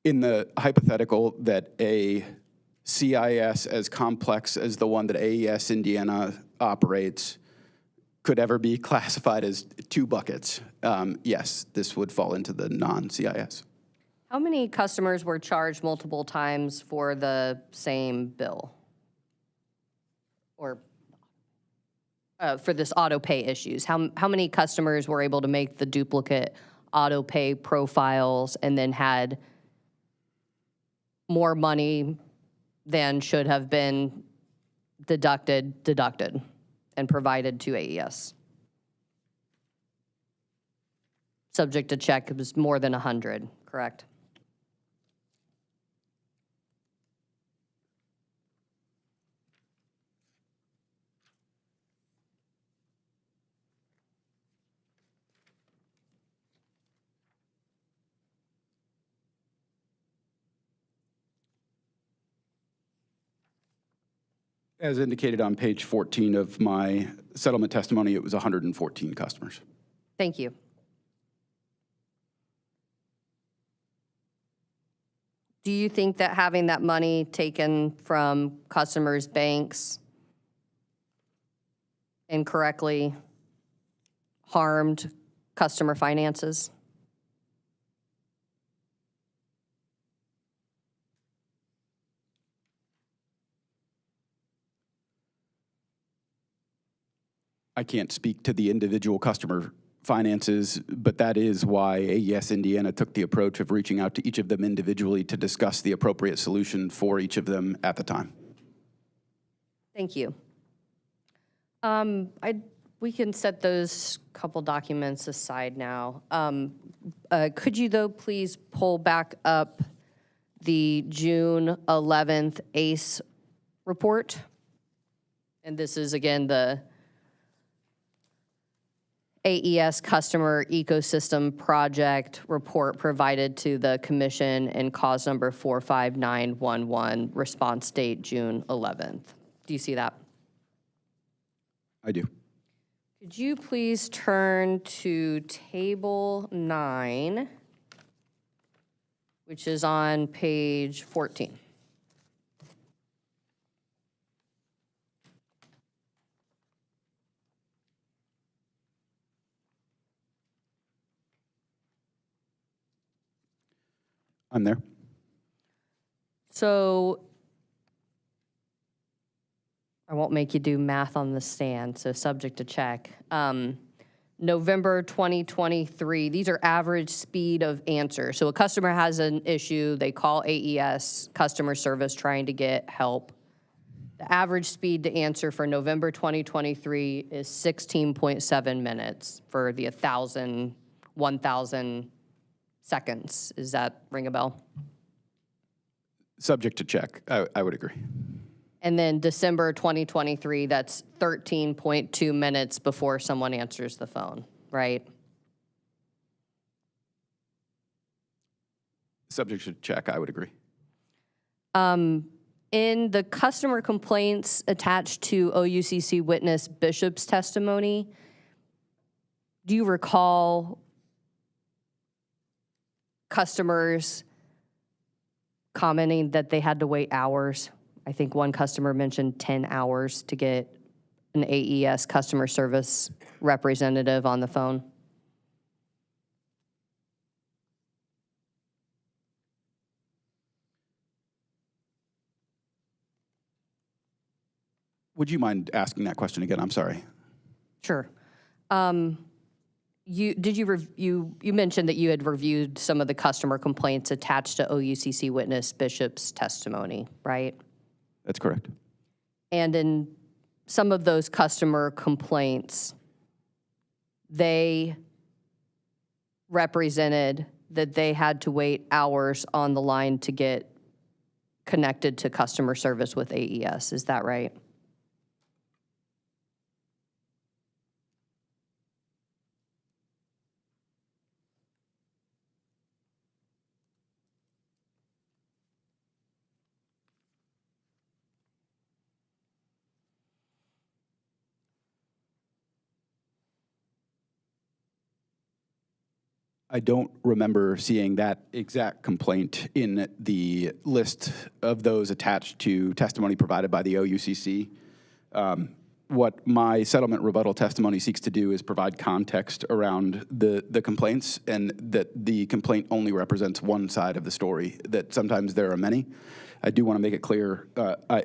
G: In the hypothetical that a CIS as complex as the one that AES Indiana operates could ever be classified as two buckets, yes, this would fall into the non-CIS.
A: How many customers were charged multiple times for the same bill? Or for this auto pay issues? How many customers were able to make the duplicate auto pay profiles and then had more money than should have been deducted and provided to AES? Subject to check, it was more than 100, correct?
G: As indicated on page 14 of my settlement testimony, it was 114 customers.
A: Thank you. Do you think that having that money taken from customers' banks incorrectly harmed customer finances?
G: I can't speak to the individual customer finances, but that is why AES Indiana took the approach of reaching out to each of them individually to discuss the appropriate solution for each of them at the time.
A: Thank you. We can set those couple documents aside now. Could you, though, please pull back up the June 11th ACE report? And this is, again, the AES Customer Ecosystem Project report provided to the Commission and cause number 45911, response date June 11th. Do you see that?
G: I do.
A: Could you please turn to Table 9, which is on page 14.
G: I'm there.
A: So I won't make you do math on the stand, so subject to check. November 2023, these are average speed of answer. So a customer has an issue, they call AES customer service trying to get help. The average speed to answer for November 2023 is 16.7 minutes for the 1,000 seconds. Does that ring a bell?
G: Subject to check, I would agree.
A: And then December 2023, that's 13.2 minutes before someone answers the phone, right?
G: Subject to check, I would agree.
A: In the customer complaints attached to OUCC witness Bishop's testimony, do you recall customers commenting that they had to wait hours? I think one customer mentioned 10 hours to get an AES customer service representative on the phone.
G: Would you mind asking that question again? I'm sorry.
A: Sure. You mentioned that you had reviewed some of the customer complaints attached to OUCC witness Bishop's testimony, right?
G: That's correct.
A: And in some of those customer complaints, they represented that they had to wait hours on the line to get connected to customer service with AES. Is that right?
G: I don't remember seeing that exact complaint in the list of those attached to testimony provided by the OUCC. What my settlement rebuttal testimony seeks to do is provide context around the complaints, and that the complaint only represents one side of the story, that sometimes there are many. I do want to make it clear, I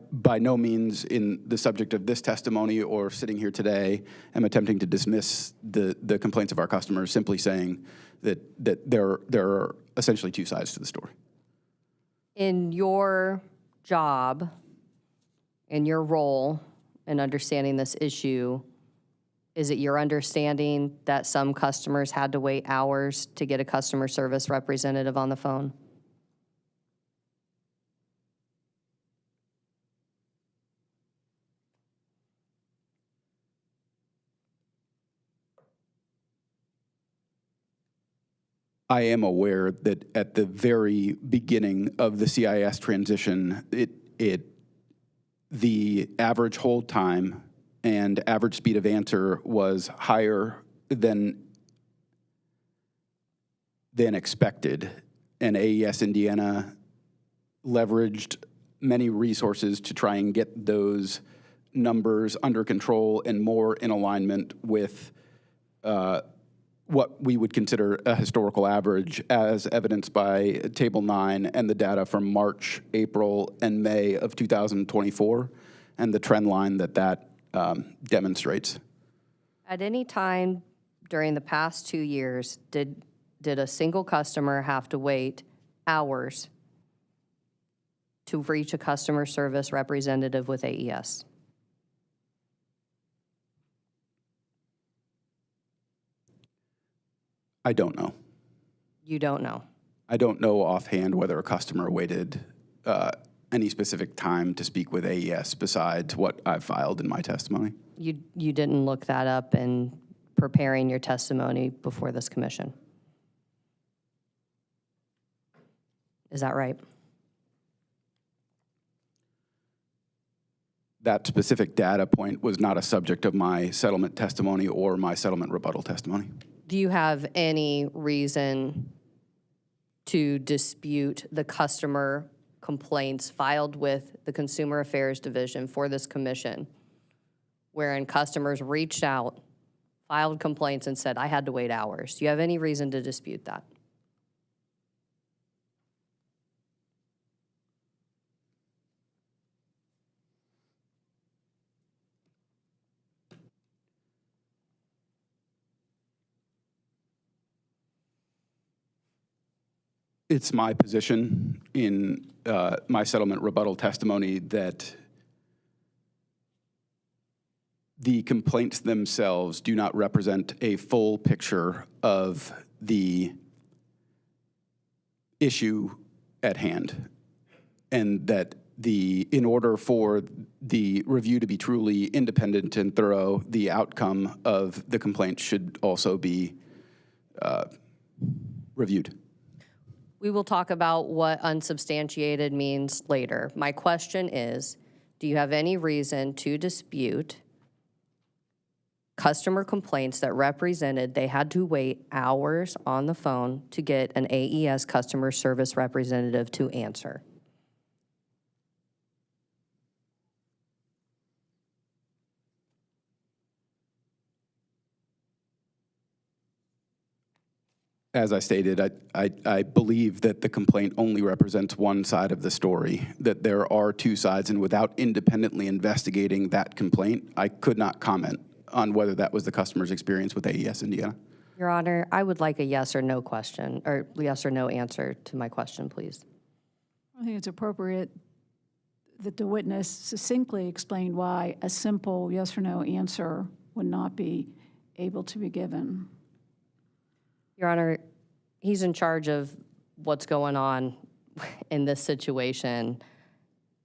G: by no means, in the subject of this testimony or sitting here today, am attempting to dismiss the complaints of our customers, simply saying that there are essentially two sides to the story.
A: In your job, in your role in understanding this issue, is it your understanding that some customers had to wait hours to get a customer service representative on the phone?
G: I am aware that at the very beginning of the CIS transition, the average hold time and average speed of answer was higher than expected, and AES Indiana leveraged many resources to try and get those numbers under control and more in alignment with what we would consider a historical average, as evidenced by Table 9 and the data from March, April, and May of 2024, and the trend line that demonstrates.
A: At any time during the past 2 years, did a single customer have to wait hours to reach a customer service representative with AES?
G: I don't know.
A: You don't know?
G: I don't know offhand whether a customer waited any specific time to speak with AES besides what I've filed in my testimony.
A: You didn't look that up in preparing your testimony before this commission? Is that right?
G: That specific data point was not a subject of my settlement testimony or my settlement rebuttal testimony.
A: Do you have any reason to dispute the customer complaints filed with the Consumer Affairs Division for this commission, wherein customers reached out, filed complaints, and said, I had to wait hours? Do you have any reason to dispute that?
G: It's my position in my settlement rebuttal testimony that the complaints themselves do not represent a full picture of the issue at hand, and that in order for the review to be truly independent and thorough, the outcome of the complaint should also be reviewed.
A: We will talk about what unsubstantiated means later. My question is, do you have any reason to dispute customer complaints that represented they had to wait hours on the phone to get an AES customer service representative to answer?
G: As I stated, I believe that the complaint only represents one side of the story, that there are two sides, and without independently investigating that complaint, I could not comment on whether that was the customer's experience with AES Indiana.
A: Your Honor, I would like a yes or no question, or yes or no answer to my question, please.
L: I think it's appropriate that the witness succinctly explained why a simple yes or no answer would not be able to be given.
A: Your Honor, he's in charge of what's going on in this situation.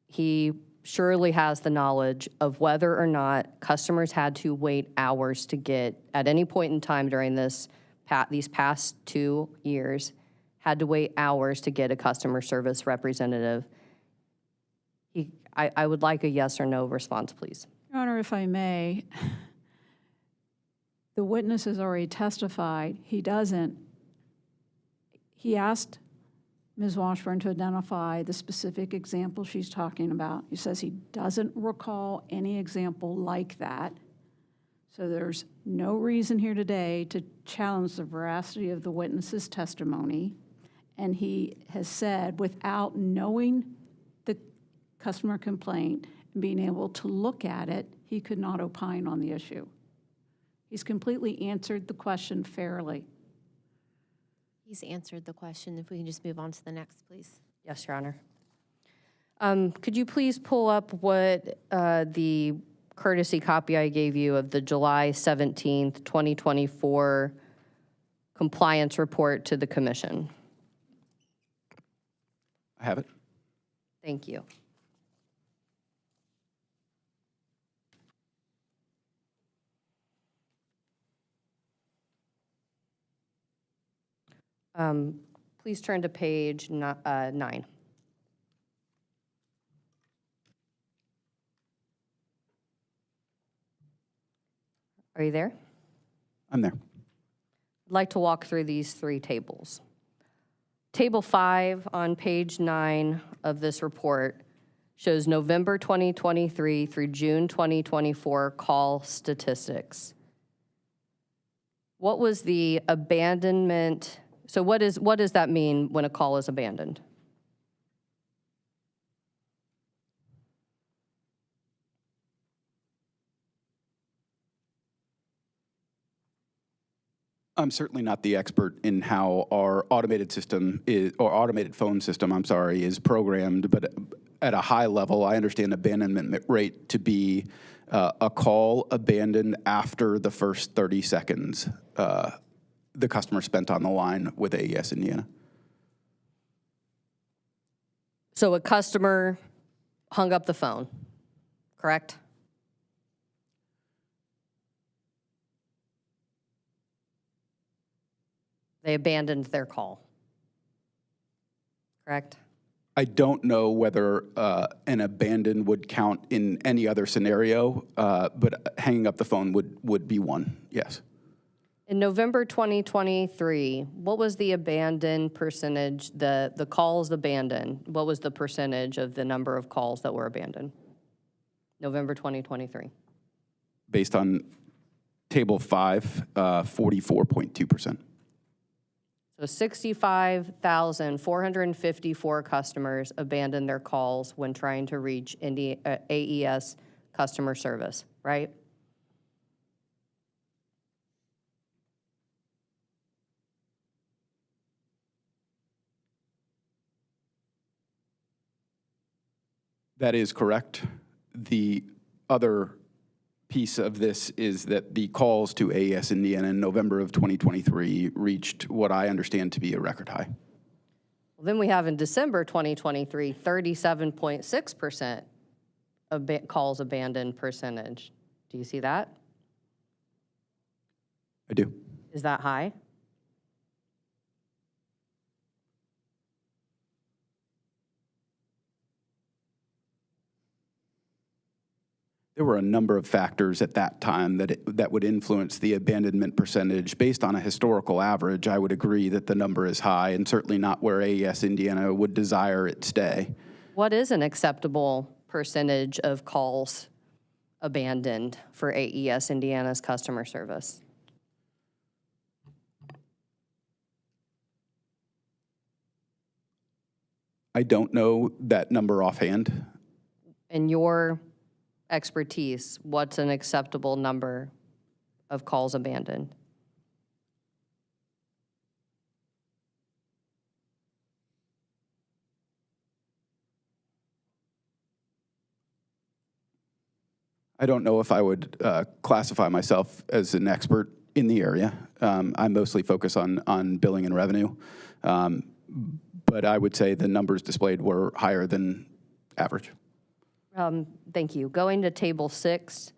A: He surely has the knowledge of whether or not customers had to wait hours to get, at any point in time during these past 2 years, had to wait hours to get a customer service representative. I would like a yes or no response, please.
L: Your Honor, if I may, the witness has already testified. He asked Ms. Washburn to identify the specific example she's talking about. He says he doesn't recall any example like that. So there's no reason here today to challenge the veracity of the witness's testimony. And he has said, without knowing the customer complaint and being able to look at it, he could not opine on the issue. He's completely answered the question fairly.
B: He's answered the question. If we can just move on to the next, please.
A: Yes, Your Honor. Could you please pull up what the courtesy copy I gave you of the July 17th, 2024 compliance report to the commission?
G: I have it.
A: Thank you. Please turn to page 9. Are you there?
G: I'm there.
A: I'd like to walk through these 3 tables. Table 5 on page 9 of this report shows November 2023 through June 2024 call statistics. What was the abandonment? So what does that mean when a call is abandoned?
G: I'm certainly not the expert in how our automated system is, or automated phone system, I'm sorry, is programmed, but at a high level, I understand abandonment rate to be a call abandoned after the first 30 seconds the customer spent on the line with AES Indiana.
A: So a customer hung up the phone, correct? They abandoned their call, correct?
G: I don't know whether an abandon would count in any other scenario, but hanging up the phone would be one, yes.
A: In November 2023, what was the abandoned percentage, the calls abandoned? What was the percentage of the number of calls that were abandoned? November 2023.
G: Based on table 5, 44.2%.
A: So 65,454 customers abandoned their calls when trying to reach AES customer service, right?
G: That is correct. The other piece of this is that the calls to AES Indiana in November of 2023 reached what I understand to be a record high.
A: Well, then we have in December 2023, 37.6% calls abandoned percentage. Do you see that?
G: I do.
A: Is that high?
G: There were a number of factors at that time that would influence the abandonment percentage. Based on a historical average, I would agree that the number is high and certainly not where AES Indiana would desire it stay.
A: What is an acceptable percentage of calls abandoned for AES Indiana's customer service?
G: I don't know that number offhand.
A: In your expertise, what's an acceptable number of calls abandoned?
G: I don't know if I would classify myself as an expert in the area. I mostly focus on billing and revenue. But I would say the numbers displayed were higher than average.
A: Thank you. Going to table 6,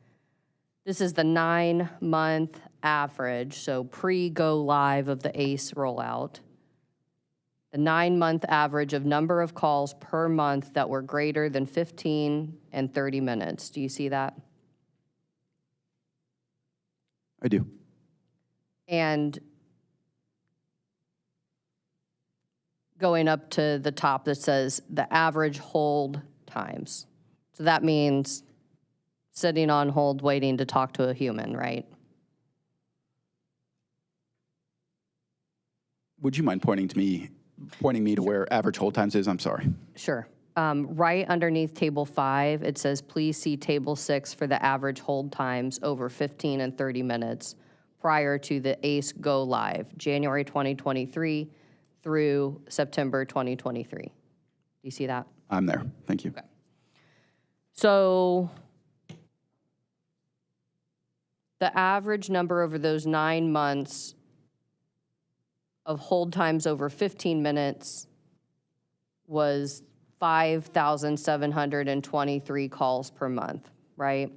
A: this is the 9-month average, so pre-go live of the ACE rollout. The 9-month average of number of calls per month that were greater than 15 and 30 minutes. Do you see that?
G: I do.
A: And going up to the top that says the average hold times. So that means sitting on hold waiting to talk to a human, right?
G: Would you mind pointing me to where average hold times is? I'm sorry.
A: Sure. Right underneath table 5, it says, please see table 6 for the average hold times over 15 and 30 minutes prior to the ACE go live, January 2023 through September 2023. Do you see that?
G: I'm there. Thank you.
A: Okay. So the average number over those 9 months of hold times over 15 minutes was 5,723 calls per month, right?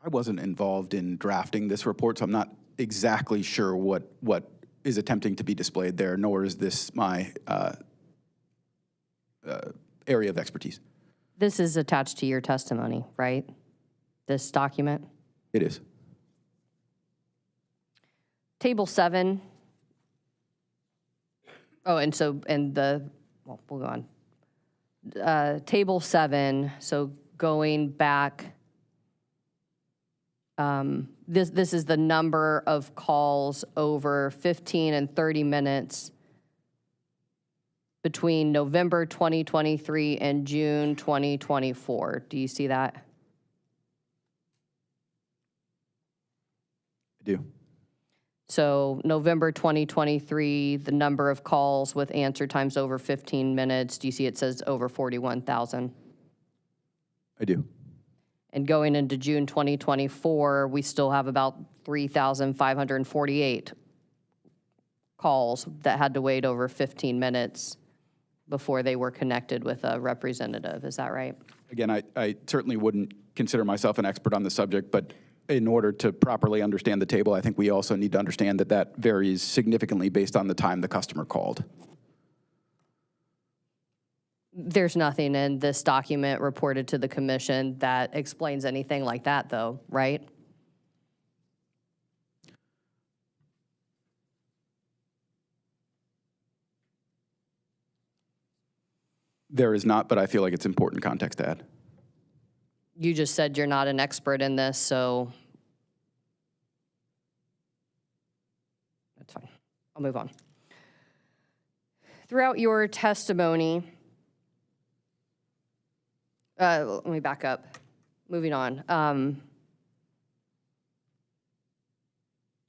G: I wasn't involved in drafting this report, so I'm not exactly sure what is attempting to be displayed there, nor is this my area of expertise.
A: This is attached to your testimony, right? This document?
G: It is.
A: Table 7. Oh, and well, we'll go on. Table 7, so going back, this is the number of calls over 15 and 30 minutes between November 2023 and June 2024. Do you see that?
G: I do.
A: So November 2023, the number of calls with answer times over 15 minutes, do you see it says over 41,000?
G: I do.
A: And going into June 2024, we still have about 3,548 calls that had to wait over 15 minutes before they were connected with a representative. Is that right?
G: Again, I certainly wouldn't consider myself an expert on the subject, but in order to properly understand the table, I think we also need to understand that that varies significantly based on the time the customer called.
A: There's nothing in this document reported to the commission that explains anything like that, though, right?
G: There is not, but I feel like it's important context to add.
A: You just said you're not an expert in this, so that's fine. I'll move on. Throughout your testimony, let me back up. Moving on.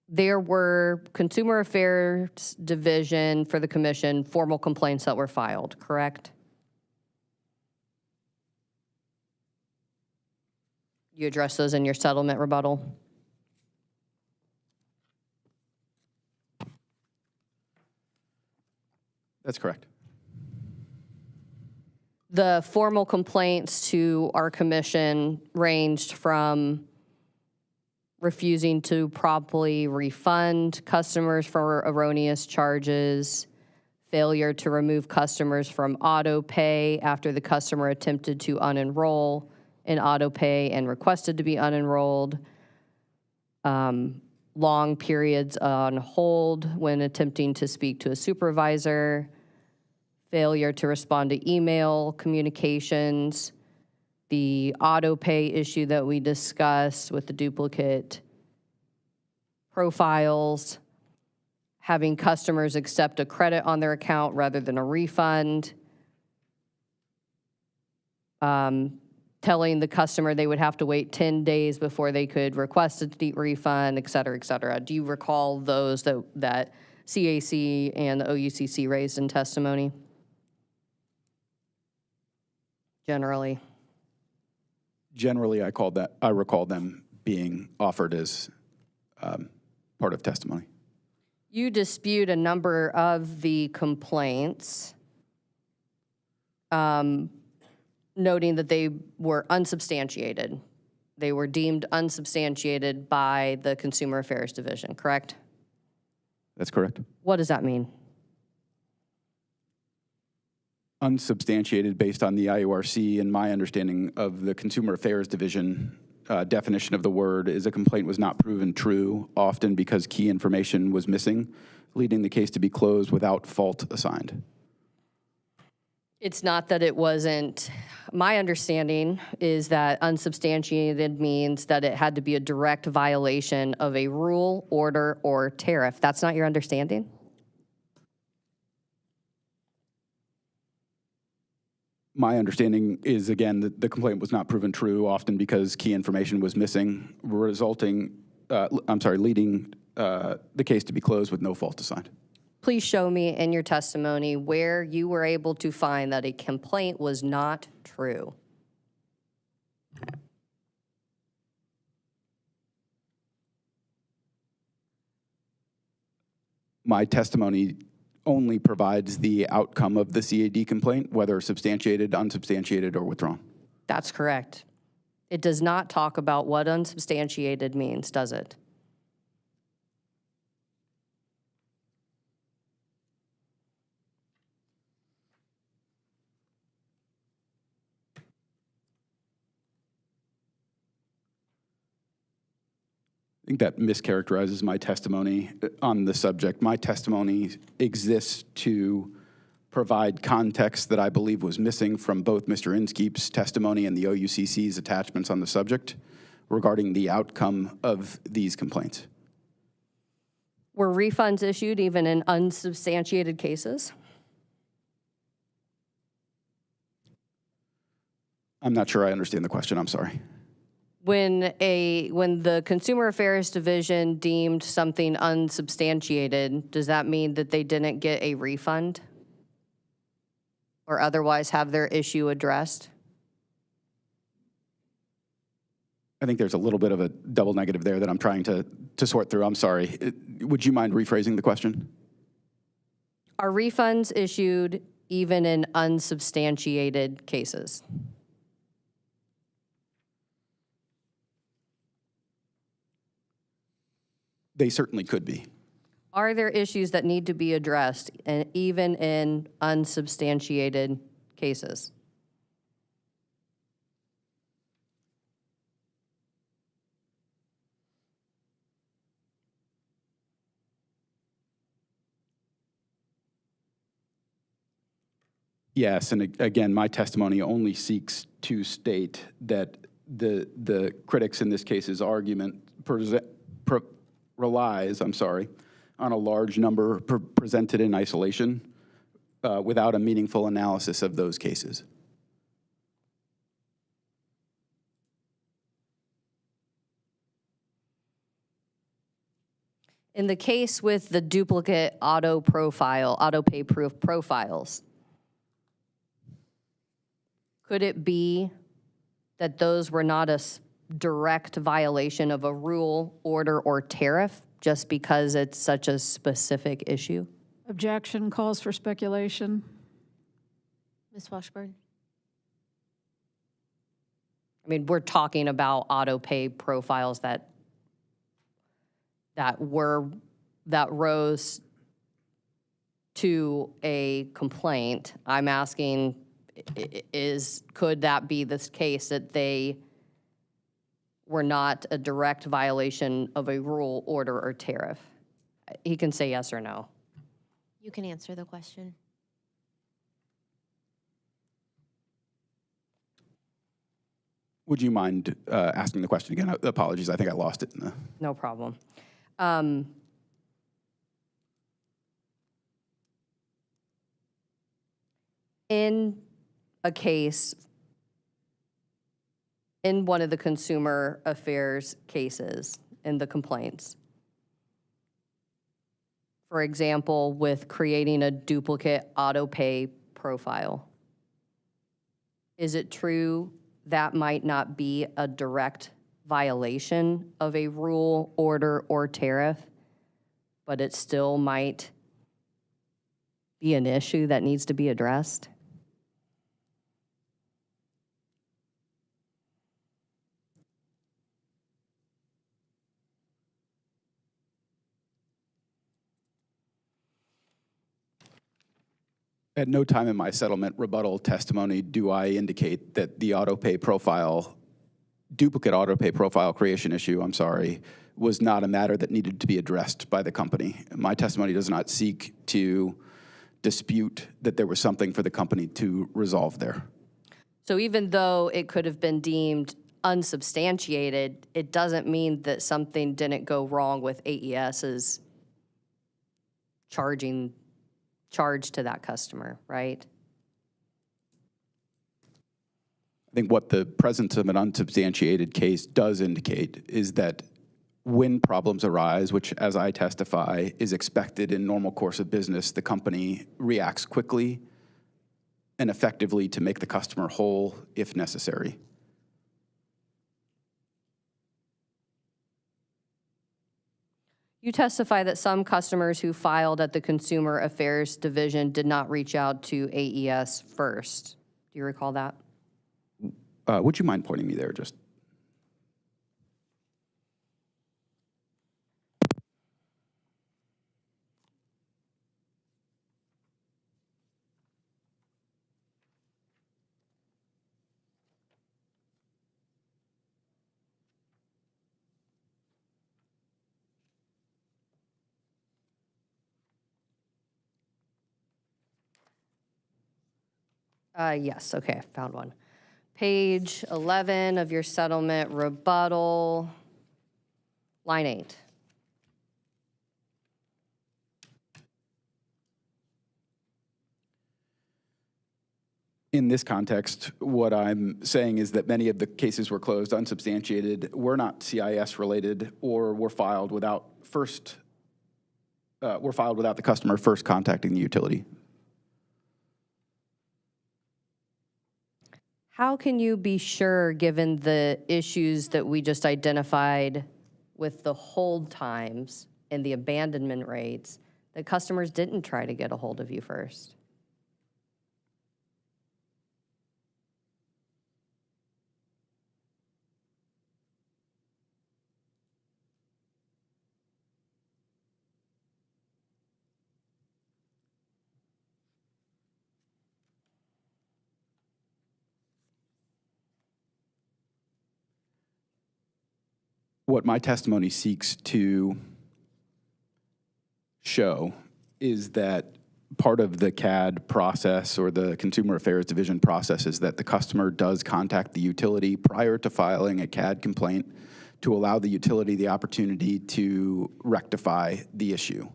A: There were Consumer Affairs Division for the commission formal complaints that were filed, correct? You addressed those in your settlement rebuttal?
G: That's correct.
A: The formal complaints to our commission ranged from refusing to promptly refund customers for erroneous charges, failure to remove customers from auto pay after the customer attempted to unenroll in auto pay and requested to be unenrolled, long periods on hold when attempting to speak to a supervisor, failure to respond to email communications, the auto pay issue that we discussed with the duplicate profiles, having customers accept a credit on their account rather than a refund, telling the customer they would have to wait 10 days before they could request a deep refund, et cetera, et cetera. Do you recall those that CAC and the OUCC raised in testimony? Generally.
G: Generally, I recall them being offered as part of testimony.
A: You dispute a number of the complaints, noting that they were unsubstantiated. They were deemed unsubstantiated by the Consumer Affairs Division, correct?
G: That's correct.
A: What does that mean?
G: Unsubstantiated based on the IURC and my understanding of the Consumer Affairs Division definition of the word is a complaint was not proven true, often because key information was missing, leading the case to be closed without fault assigned.
A: It's not that it wasn't. My understanding is that unsubstantiated means that it had to be a direct violation of a rule, order, or tariff. That's not your understanding?
G: My understanding is, again, that the complaint was not proven true, often because key information was missing, leading the case to be closed with no fault assigned.
A: Please show me in your testimony where you were able to find that a complaint was not true.
G: My testimony only provides the outcome of the CAD complaint, whether substantiated, unsubstantiated, or withdrawn.
A: That's correct. It does not talk about what unsubstantiated means, does it?
G: I think that mischaracterizes my testimony on the subject. My testimony exists to provide context that I believe was missing from both Mr. Inskeep's testimony and the OUCC's attachments on the subject regarding the outcome of these complaints.
A: Were refunds issued even in unsubstantiated cases?
G: I'm not sure I understand the question. I'm sorry.
A: When the Consumer Affairs Division deemed something unsubstantiated, does that mean that they didn't get a refund or otherwise have their issue addressed?
G: I think there's a little bit of a double negative there that I'm trying to sort through. I'm sorry. Would you mind rephrasing the question?
A: Are refunds issued even in unsubstantiated cases?
G: They certainly could be.
A: Are there issues that need to be addressed even in unsubstantiated cases?
G: Yes, and again, my testimony only seeks to state that the critics in this case's argument relies, on a large number presented in isolation without a meaningful analysis of those cases.
A: In the case with the duplicate auto-pay proof profiles, could it be that those were not a direct violation of a rule, order, or tariff just because it's such a specific issue?
L: Objection calls for speculation.
B: Ms. Washburn?
A: I mean, we're talking about auto-pay profiles that rose to a complaint. I'm asking, could that be this case that they were not a direct violation of a rule, order, or tariff? He can say yes or no.
B: You can answer the question.
G: Would you mind asking the question again? Apologies, I think I lost it.
A: No problem. In a case in one of the consumer affairs cases in the complaints. For example, with creating a duplicate auto pay profile. Is it true that might not be a direct violation of a rule, order, or tariff, but it still might be an issue that needs to be addressed?
G: At no time in my settlement rebuttal testimony do I indicate that the duplicate auto pay profile creation issue, was not a matter that needed to be addressed by the company. My testimony does not seek to dispute that there was something for the company to resolve there.
A: So even though it could have been deemed unsubstantiated, it doesn't mean that something didn't go wrong with AES's charge to that customer, right?
G: I think what the presence of an unsubstantiated case does indicate is that when problems arise, which, as I testify, is expected in normal course of business, the company reacts quickly and effectively to make the customer whole if necessary.
A: You testify that some customers who filed at the Consumer Affairs Division did not reach out to AES first. Do you recall that?
G: Would you mind pointing me there just?
A: Yes, okay, found one. Page 11 of your settlement rebuttal, line 8.
G: In this context, what I'm saying is that many of the cases were closed unsubstantiated, were not CIS related, or were filed without the customer first contacting the utility.
A: How can you be sure, given the issues that we just identified with the hold times and the abandonment rates, that customers didn't try to get a hold of you first?
G: What my testimony seeks to show is that part of the CAD process or the Consumer Affairs Division process is that the customer does contact the utility prior to filing a CAD complaint to allow the utility the opportunity to rectify the issue.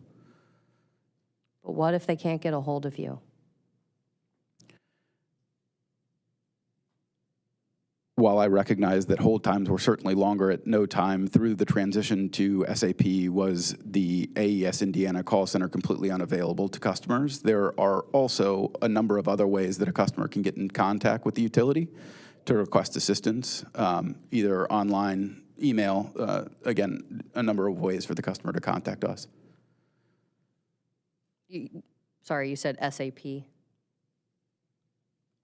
A: But what if they can't get a hold of you?
G: While I recognize that hold times were certainly longer at no time through the transition to SAP was the AES Indiana call center completely unavailable to customers, there are also a number of other ways that a customer can get in contact with the utility to request assistance, either online, email, again, a number of ways for the customer to contact us.
A: Sorry, you said SAP?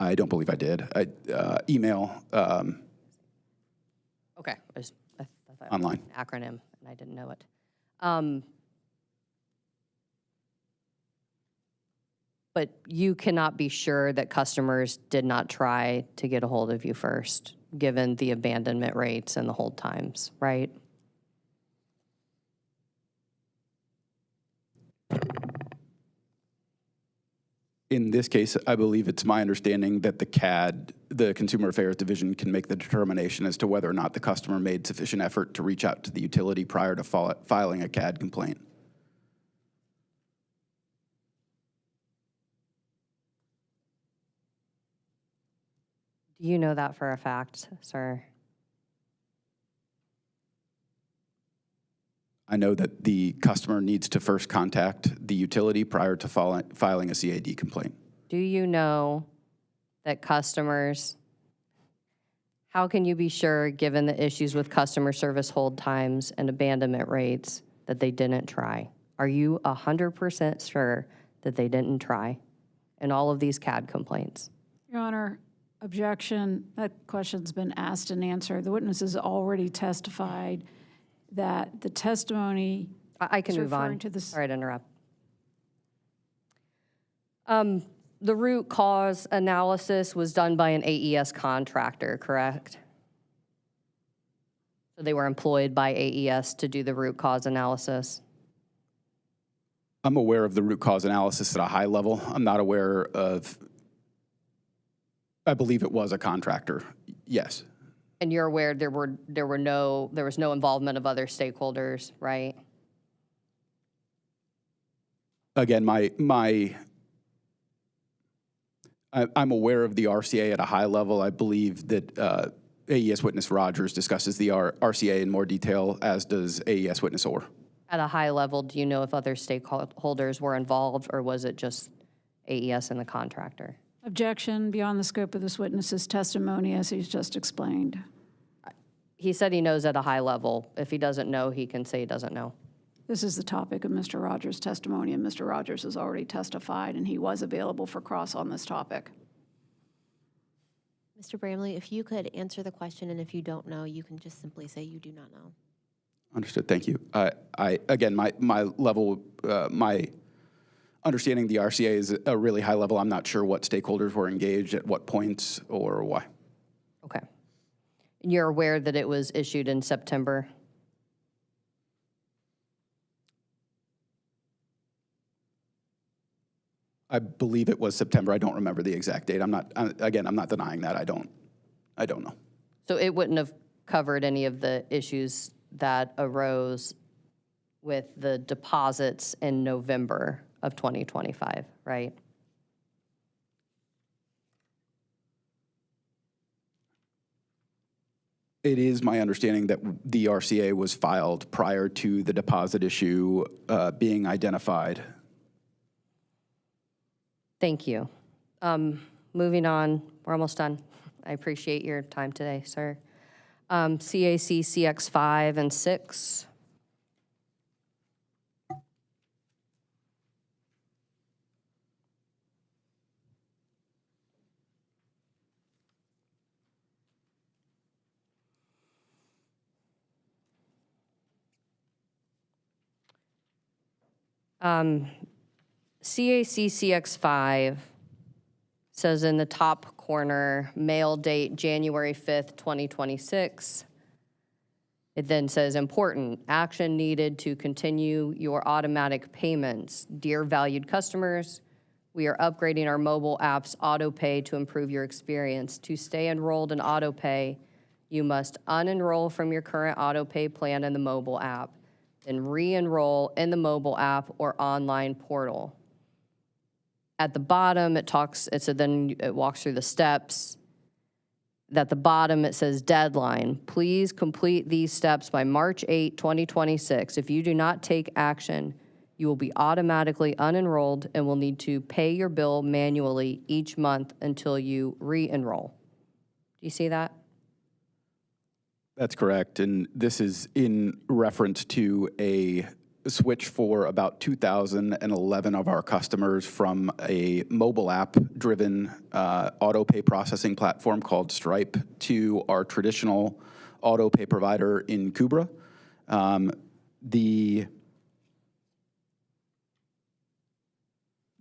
G: I don't believe I did. Email.
A: Okay, I thought that
G: Online.
A: was an acronym, and I didn't know it. But you cannot be sure that customers did not try to get a hold of you first, given the abandonment rates and the hold times, right?
G: In this case, I believe it's my understanding that the CAD, the Consumer Affairs Division, can make the determination as to whether or not the customer made sufficient effort to reach out to the utility prior to filing a CAD complaint.
A: Do you know that for a fact, sir?
G: I know that the customer needs to first contact the utility prior to filing a CAD complaint.
A: Do you know that customers, how can you be sure, given the issues with customer service hold times and abandonment rates, that they didn't try? Are you 100% sure that they didn't try in all of these CAD complaints?
L: Your Honor, objection. That question's been asked and answered. The witness has already testified that the testimony
A: I can
L: is
A: move on.
L: referring to this.
A: Sorry to interrupt. The root cause analysis was done by an AES contractor, correct? So they were employed by AES to do the root cause analysis?
G: I'm aware of the root cause analysis at a high level. I'm not aware of, I believe it was a contractor, yes.
A: And you're aware there was no involvement of other stakeholders, right?
G: Again, I'm aware of the RCA at a high level. I believe that AES witness Rogers discusses the RCA in more detail, as does AES witness Orr.
A: At a high level, do you know if other stakeholders were involved, or was it just AES and the contractor?
L: Objection beyond the scope of this witness's testimony, as he's just explained.
A: He said he knows at a high level. If he doesn't know, he can say he doesn't know.
L: This is the topic of Mr. Rogers' testimony, and Mr. Rogers has already testified, and he was available for cross on this topic.
B: Mr. Bramley, if you could answer the question, and if you don't know, you can just simply say you do not know.
G: Understood, thank you. Again, my level, my understanding of the RCA is a really high level. I'm not sure what stakeholders were engaged at what points or why.
A: Okay. And you're aware that it was issued in September?
G: I believe it was September. I don't remember the exact date. I'm not denying that. I don't know.
A: So it wouldn't have covered any of the issues that arose with the deposits in November of 2025, right?
G: It is my understanding that the RCA was filed prior to the deposit issue being identified.
A: Thank you. Moving on, we're almost done. I appreciate your time today, sir. CAC CX 5 and 6. CAC CX 5 says in the top corner, mail date January 5th, 2026. It then says, important, action needed to continue your automatic payments. Dear valued customers, we are upgrading our mobile app's autopay to improve your experience. To stay enrolled in autopay, you must unenroll from your current autopay plan in the mobile app, then re-enroll in the mobile app or online portal. At the bottom, then it walks through the steps. At the bottom, it says deadline. Please complete these steps by March 8, 2026. If you do not take action, you will be automatically unenrolled and will need to pay your bill manually each month until you re-enroll. Do you see that?
G: That's correct, and this is in reference to a switch for about 2,011 of our customers from a mobile app-driven auto pay processing platform called Stripe to our traditional auto pay provider in Kubra. The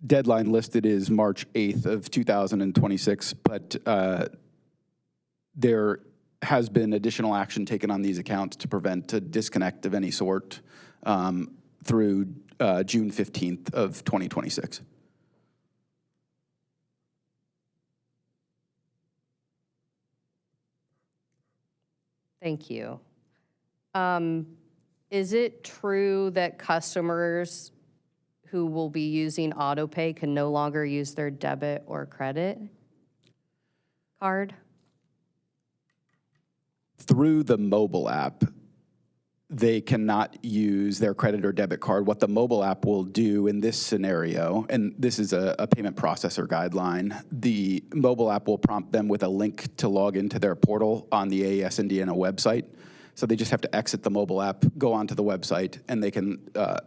G: deadline listed is March 8th of 2026, but there has been additional action taken on these accounts to prevent a disconnect of any sort through June 15th of 2026.
A: Thank you. Is it true that customers who will be using autopay can no longer use their debit or credit card?
G: Through the mobile app, they cannot use their credit or debit card. What the mobile app will do in this scenario, and this is a payment processor guideline, the mobile app will prompt them with a link to log into their portal on the AES Indiana website. So they just have to exit the mobile app, go onto the website, and they can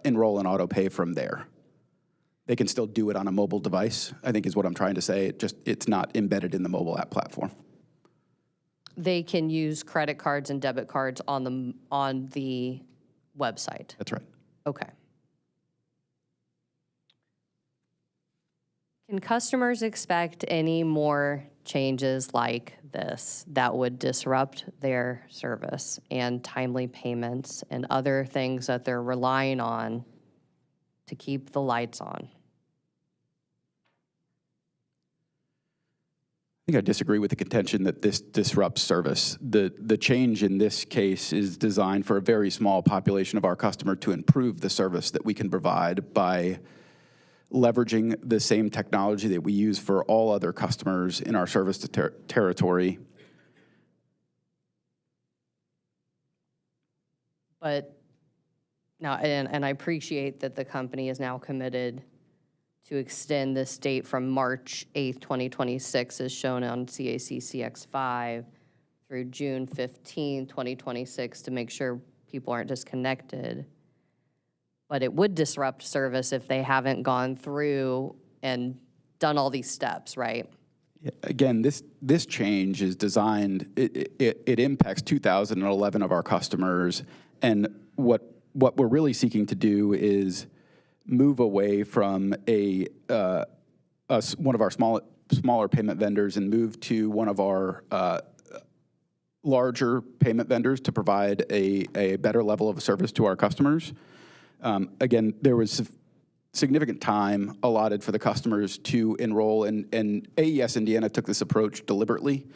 G: enroll in auto pay from there. They can still do it on a mobile device, I think is what I'm trying to say. It's not embedded in the mobile app platform.
A: They can use credit cards and debit cards on the website.
G: That's right.
A: Okay. Can customers expect any more changes like this that would disrupt their service and timely payments and other things that they're relying on to keep the lights on?
G: I think I disagree with the contention that this disrupts service. The change in this case is designed for a very small population of our customer to improve the service that we can provide by leveraging the same technology that we use for all other customers in our service territory.
A: But now, and I appreciate that the company is now committed to extend this date from March 8th, 2026, as shown on CAC CX5, through June 15th, 2026, to make sure people aren't disconnected. But it would disrupt service if they haven't gone through and done all these steps, right?
G: Again, this change is designed, it impacts 2,011 of our customers, and what we're really seeking to do is move away from one of our smaller payment vendors and move to one of our larger payment vendors to provide a better level of service to our customers. Again, there was significant time allotted for the customers to enroll, and AES Indiana took this approach deliberately.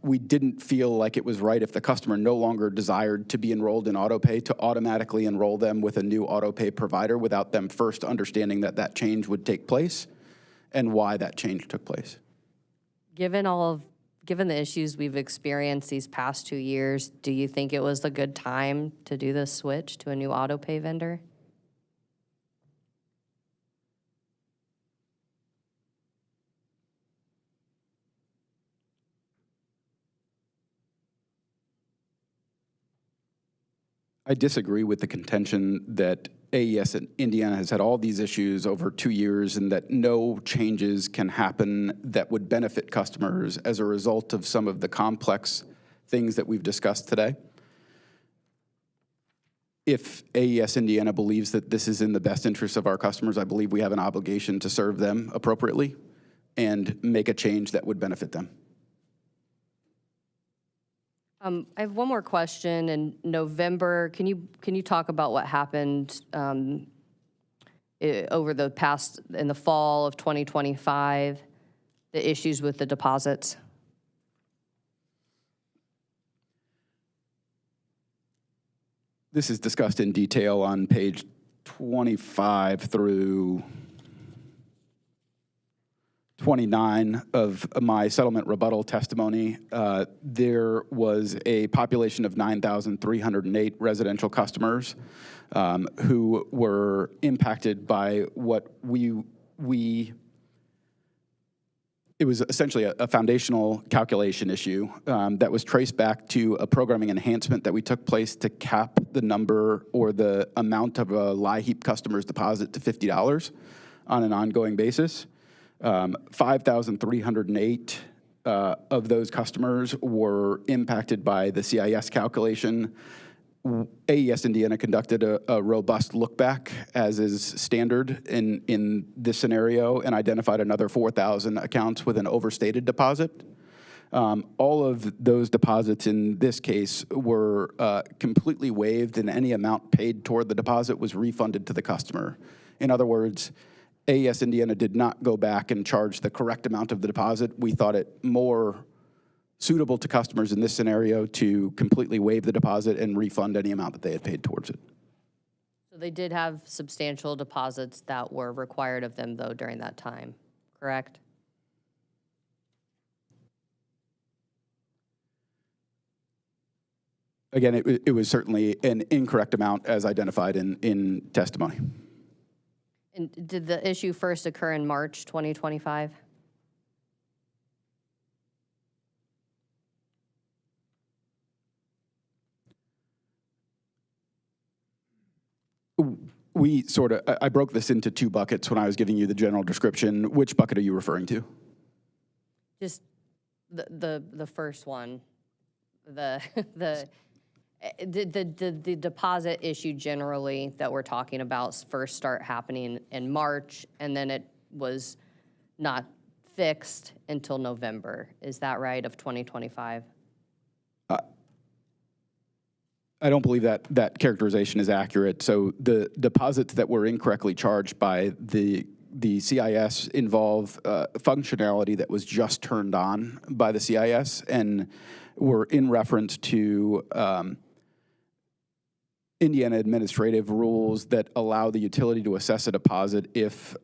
G: We didn't feel like it was right if the customer no longer desired to be enrolled in autopay to automatically enroll them with a new autopay provider without them first understanding that that change would take place and why that change took place.
A: Given the issues we've experienced these past 2 years, do you think it was a good time to do this switch to a new autopay vendor?
G: I disagree with the contention that AES in Indiana has had all these issues over 2 years and that no changes can happen that would benefit customers as a result of some of the complex things that we've discussed today. If AES Indiana believes that this is in the best interest of our customers, I believe we have an obligation to serve them appropriately and make a change that would benefit them.
A: I have one more question. In November, can you talk about what happened over the past, in the fall of 2025, the issues with the deposits?
G: This is discussed in detail on page 25 through 29 of my settlement rebuttal testimony. There was a population of 9,308 residential customers who were impacted by what it was essentially a foundational calculation issue that was traced back to a programming enhancement that we took place to cap the number or the amount of a LIHEAP customer's deposit to $50 on an ongoing basis. 5,308 of those customers were impacted by the CIS calculation. AES Indiana conducted a robust look back, as is standard in this scenario, and identified another 4,000 accounts with an overstated deposit. All of those deposits in this case were completely waived, and any amount paid toward the deposit was refunded to the customer. In other words, AES Indiana did not go back and charge the correct amount of the deposit. We thought it more suitable to customers in this scenario to completely waive the deposit and refund any amount that they had paid towards it.
A: So they did have substantial deposits that were required of them, though, during that time, correct?
G: Again, it was certainly an incorrect amount as identified in testimony.
A: And did the issue first occur in March 2025?
G: We sort of, I broke this into two buckets when I was giving you the general description. Which bucket are you referring to?
A: Just the first one, the deposit issue generally that we're talking about first start happening in March, and then it was not fixed until November. Is that right, of 2025?
G: I don't believe that characterization is accurate. So the deposits that were incorrectly charged by the CIS involve functionality that was just turned on by the CIS and were in reference to Indiana administrative rules that allow the utility to assess a deposit if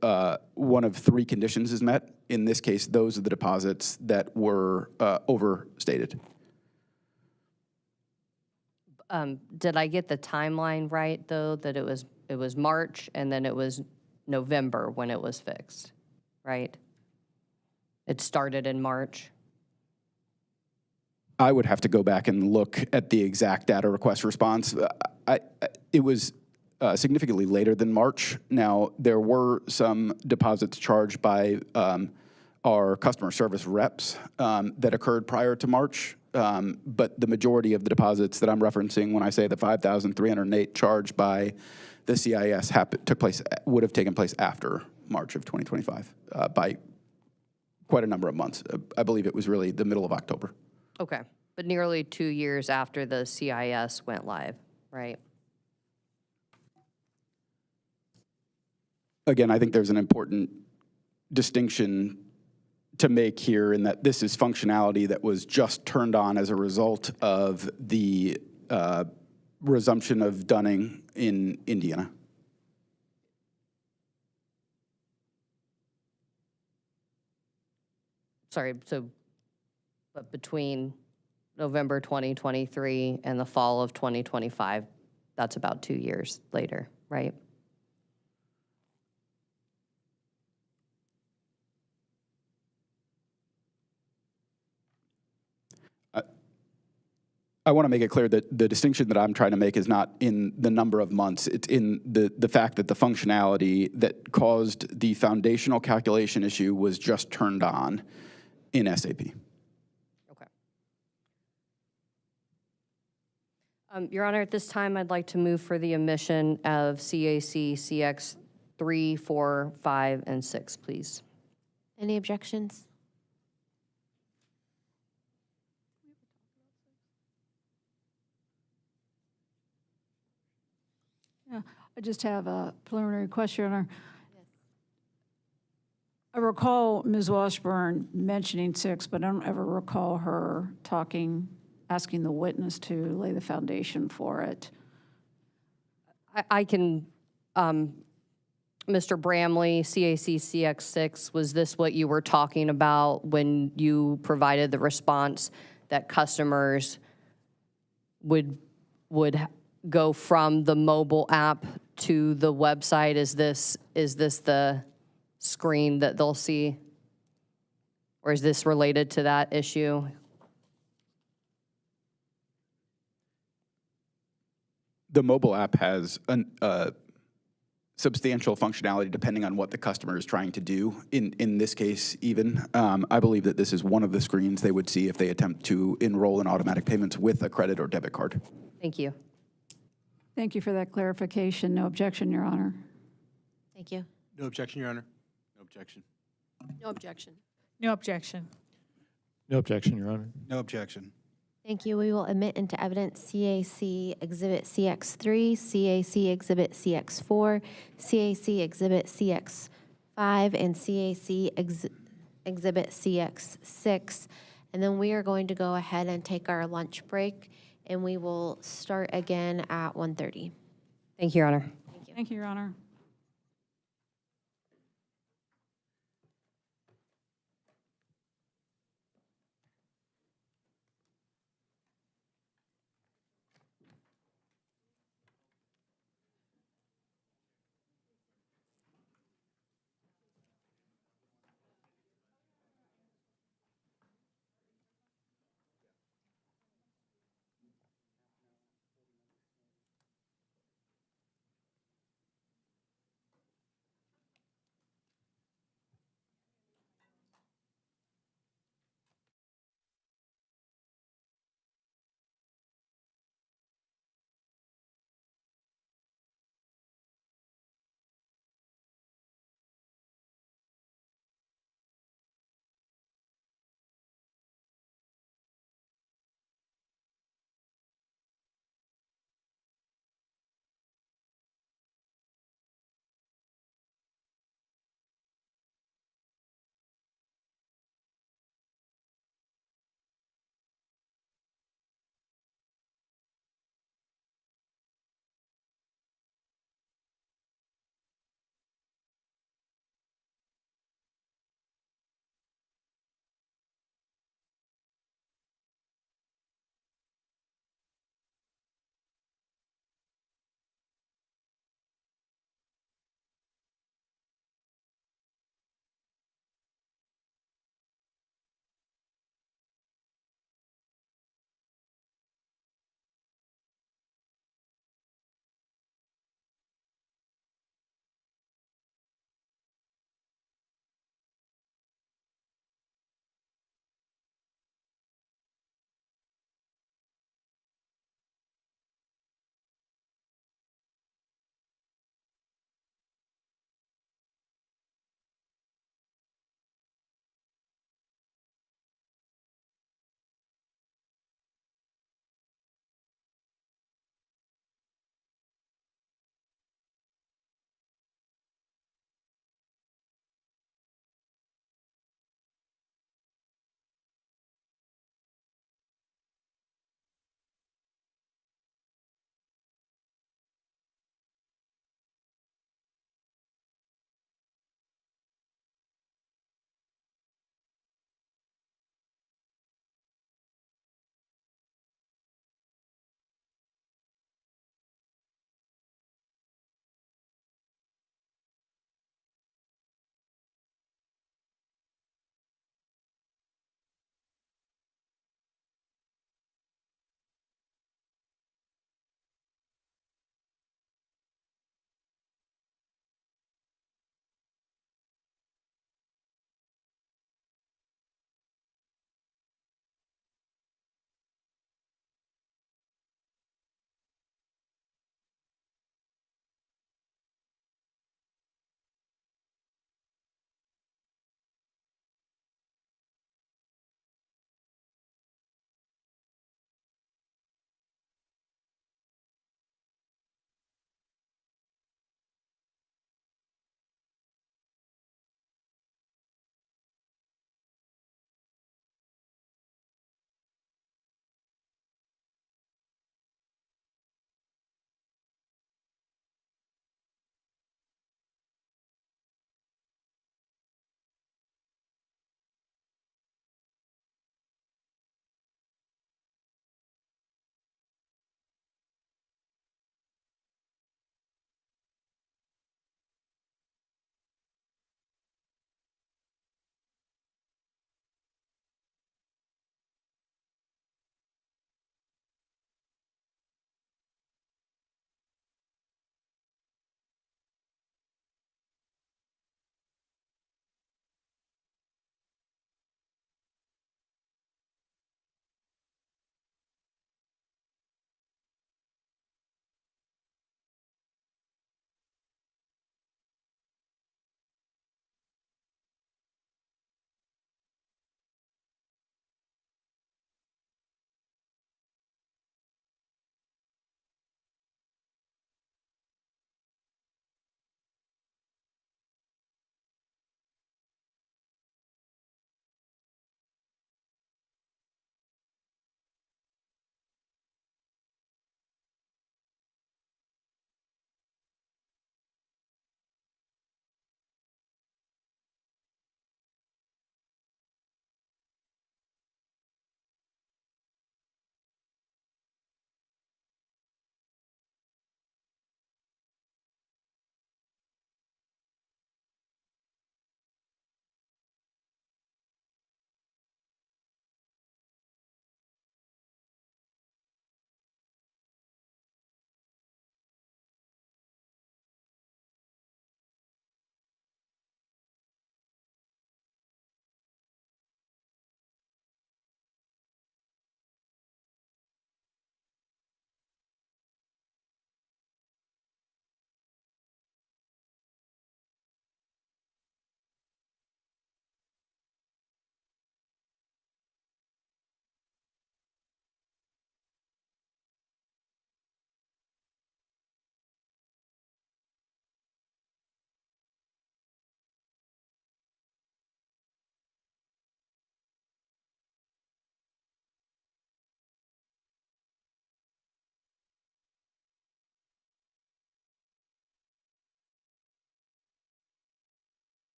G: one of three conditions is met. In this case, those are the deposits that were overstated.
A: Did I get the timeline right, though, that it was March and then it was November when it was fixed, right? It started in March?
G: I would have to go back and look at the exact data request response. It was significantly later than March. Now, there were some deposits charged by our customer service reps that occurred prior to March. But the majority of the deposits that I'm referencing when I say the 5,308 charged by the CIS would have taken place after March of 2025 by quite a number of months. I believe it was really the middle of October.
A: Okay, but nearly 2 years after the CIS went live, right?
G: Again, I think there's an important distinction to make here in that this is functionality that was just turned on as a result of the resumption of dunning in Indiana.
A: Sorry, so, but between November 2023 and the fall of 2025, that's about 2 years later, right?
G: I want to make it clear that the distinction that I'm trying to make is not in the number of months. It's in the fact that the functionality that caused the foundational calculation issue was just turned on in SAP.
A: Okay. Your Honor, at this time, I'd like to move for the omission of CAC CX 3, 4, 5, and 6, please.
B: Any objections?
L: I just have a preliminary question, Your Honor. I recall Ms. Washburn mentioning 6, but I don't ever recall her asking the witness to lay the foundation for it.
A: I can, Mr. Bramley, CAC CX6, was this what you were talking about when you provided the response that customers would go from the mobile app to the website? Is this the screen that they'll see? Or is this related to that issue?
G: The mobile app has a substantial functionality depending on what the customer is trying to do. In this case, even, I believe that this is one of the screens they would see if they attempt to enroll in automatic payments with a credit or debit card.
A: Thank you.
L: Thank you for that clarification. No objection, Your Honor.
B: Thank you.
O: No objection, Your Honor.
D: No objection.
E: No objection.
F: No objection.
H: No objection, Your Honor.
D: No objection.
B: Thank you. We will admit into evidence CAC Exhibit CX3, CAC Exhibit CX4, CAC Exhibit CX5, and CAC Exhibit CX6. And then we are going to go ahead and take our lunch break, and we will start again at 1:30.
A: Thank you, Your Honor.
B: Thank you.
L: Thank you, Your Honor.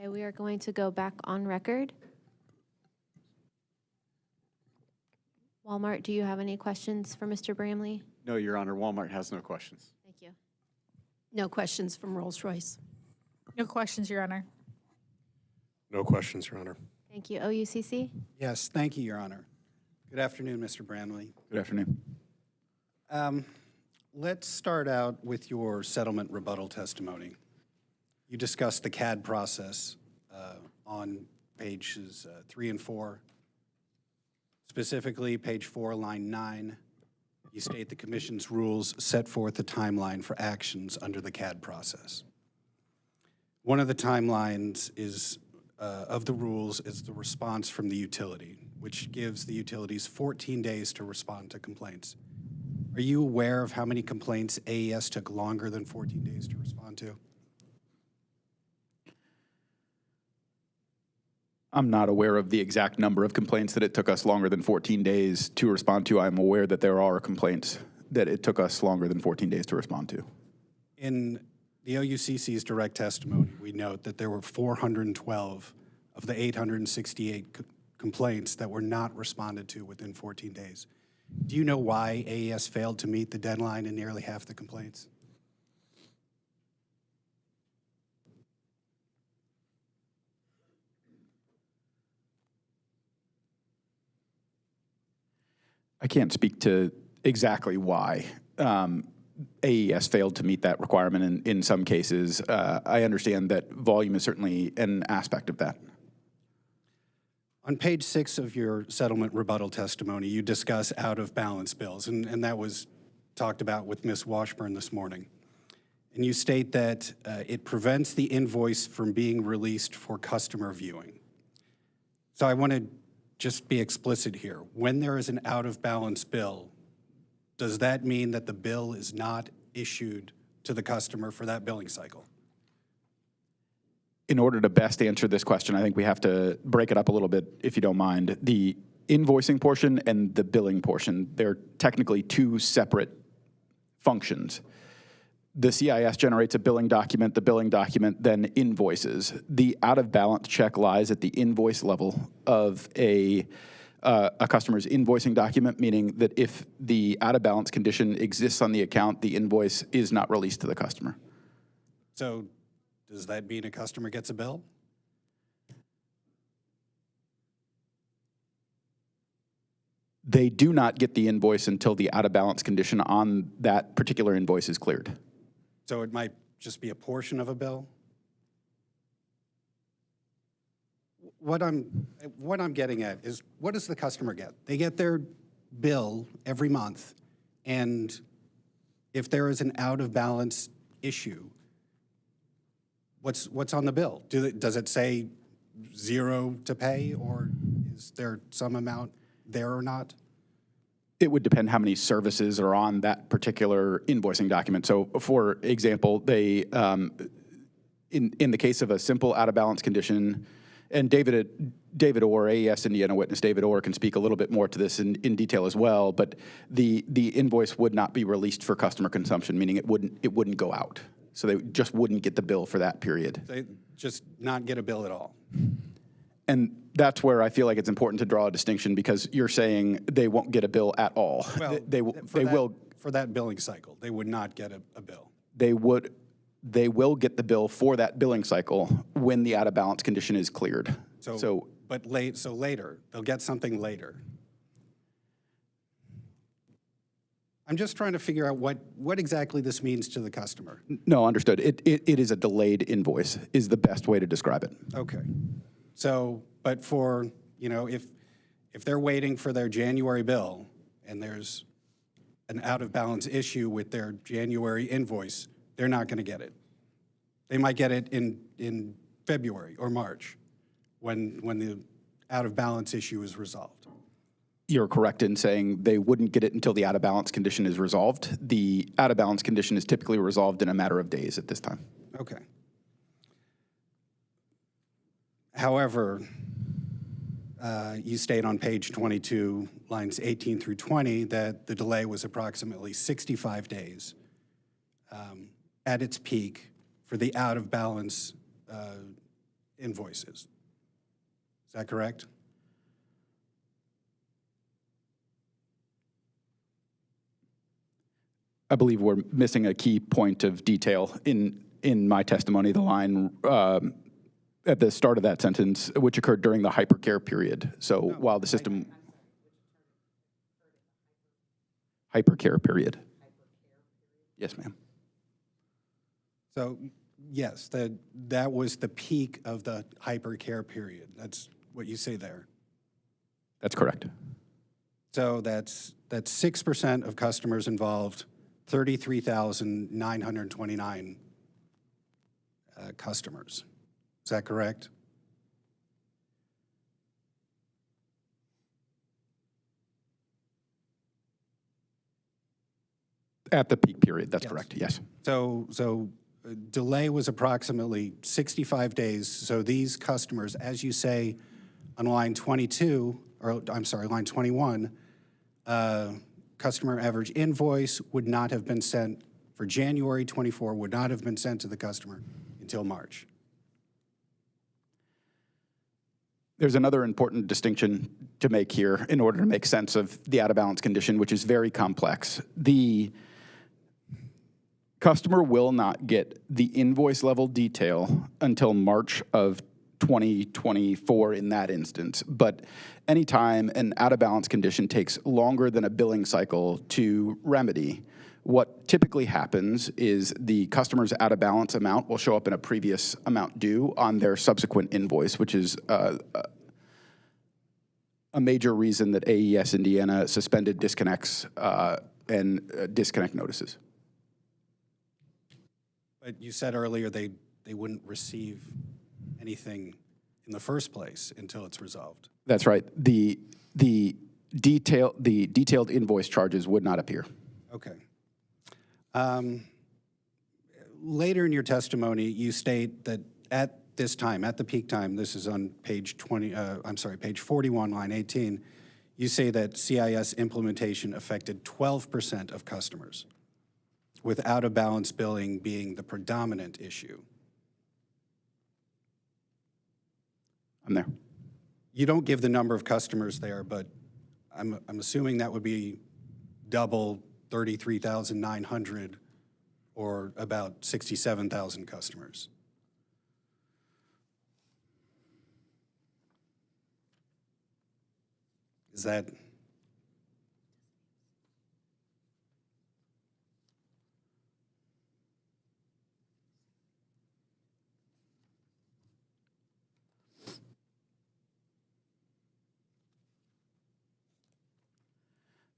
B: Okay, we are going to go back on record. Walmart, do you have any questions for Mr. Bramley?
O: No, Your Honor, Walmart has no questions.
B: Thank you.
E: No questions from Rolls-Royce.
F: No questions, Your Honor.
O: No questions, Your Honor.
B: Thank you. OUCC?
D: Yes, thank you, Your Honor. Good afternoon, Mr. Bramley.
G: Good afternoon.
D: Let's start out with your settlement rebuttal testimony. You discussed the CAD process on pages 3 and 4. Specifically, page 4, line 9, you state the Commission's rules set forth a timeline for actions under the CAD process. One of the timelines is of the rules is the response from the utility, which gives the utilities 14 days to respond to complaints. Are you aware of how many complaints AES took longer than 14 days to respond to?
G: I'm not aware of the exact number of complaints that it took us longer than 14 days to respond to. I'm aware that there are complaints that it took us longer than 14 days to respond to.
D: In the OUCC's direct testimony, we note that there were 412 of the 868 complaints that were not responded to within 14 days. Do you know why AES failed to meet the deadline in nearly half the complaints?
G: I can't speak to exactly why AES failed to meet that requirement in some cases. I understand that volume is certainly an aspect of that.
D: On page 6 of your settlement rebuttal testimony, you discuss out-of-balance bills, and that was talked about with Ms. Washburn this morning. And you state that it prevents the invoice from being released for customer viewing. So I want to just be explicit here. When there is an out-of-balance bill, does that mean that the bill is not issued to the customer for that billing cycle?
G: In order to best answer this question, I think we have to break it up a little bit, if you don't mind. The invoicing portion and the billing portion, they're technically two separate functions. The CIS generates a billing document, the billing document then invoices. The out-of-balance check lies at the invoice level of a customer's invoicing document, meaning that if the out-of-balance condition exists on the account, the invoice is not released to the customer.
D: So does that mean a customer gets a bill?
G: They do not get the invoice until the out-of-balance condition on that particular invoice is cleared.
D: So it might just be a portion of a bill? What I'm getting at is, what does the customer get? They get their bill every month, and if there is an out-of-balance issue, what's on the bill? Does it say 0 to pay, or is there some amount there or not?
G: It would depend how many services are on that particular invoicing document. So, for example, they, in the case of a simple out-of-balance condition, and David Orr, AES Indiana witness David Orr, can speak a little bit more to this in detail as well, but the invoice would not be released for customer consumption, meaning it wouldn't go out. So they just wouldn't get the bill for that period.
D: They just not get a bill at all?
G: And that's where I feel like it's important to draw a distinction, because you're saying they won't get a bill at all.
D: Well,
G: they will.
D: For that billing cycle, they would not get a bill.
G: They will get the bill for that billing cycle when the out-of-balance condition is cleared.
D: So later, they'll get something later. I'm just trying to figure out what exactly this means to the customer.
G: No, understood. It is a delayed invoice is the best way to describe it.
D: Okay. So, but for, if they're waiting for their January bill and there's an out-of-balance issue with their January invoice, they're not going to get it. They might get it in February or March when the out-of-balance issue is resolved.
G: You're correct in saying they wouldn't get it until the out-of-balance condition is resolved. The out-of-balance condition is typically resolved in a matter of days at this time.
D: Okay. However, you state on page 22, lines 18 through 20, that the delay was approximately 65 days at its peak for the out-of-balance invoices. Is that correct?
G: I believe we're missing a key point of detail in my testimony, the line at the start of that sentence, which occurred during the hypercare period. So while the system... Hypercare period. Yes, ma'am.
D: So, yes, that was the peak of the hypercare period. That's what you say there.
G: That's correct.
D: So that's 6% of customers involved, 33,929 customers. Is that correct?
G: At the peak period, that's
D: Yes.
G: correct, yes.
D: So delay was approximately 65 days. So these customers, as you say on line 22, or I'm sorry, line 21, customer average invoice would not have been sent for January 24, would not have been sent to the customer until March.
G: There's another important distinction to make here in order to make sense of the out-of-balance condition, which is very complex. The customer will not get the invoice level detail until March of 2024 in that instance. But anytime an out-of-balance condition takes longer than a billing cycle to remedy, what typically happens is the customer's out-of-balance amount will show up in a previous amount due on their subsequent invoice, which is a major reason that AES Indiana suspended disconnects and disconnect notices.
D: But you said earlier they wouldn't receive anything in the first place until it's resolved.
G: That's right. The detailed invoice charges would not appear.
D: Okay. Later in your testimony, you state that at this time, at the peak time, this is on page 41, line 18, you say that CIS implementation affected 12% of customers, with out-of-balance billing being the predominant issue.
G: I'm there.
D: You don't give the number of customers there, but I'm assuming that would be double 33,900 or about 67,000 customers. Is that?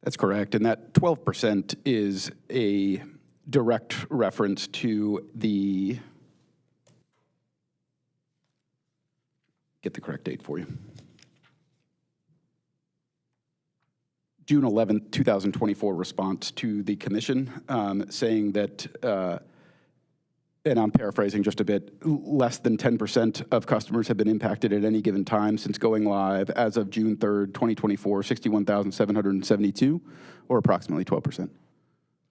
G: That's correct. And that 12% is a direct reference to the, get the correct date for you. June 11th, 2024 response to the commission saying that, and I'm paraphrasing just a bit, less than 10% of customers have been impacted at any given time since going live. As of June 3rd, 2024, 61,772, or approximately 12%.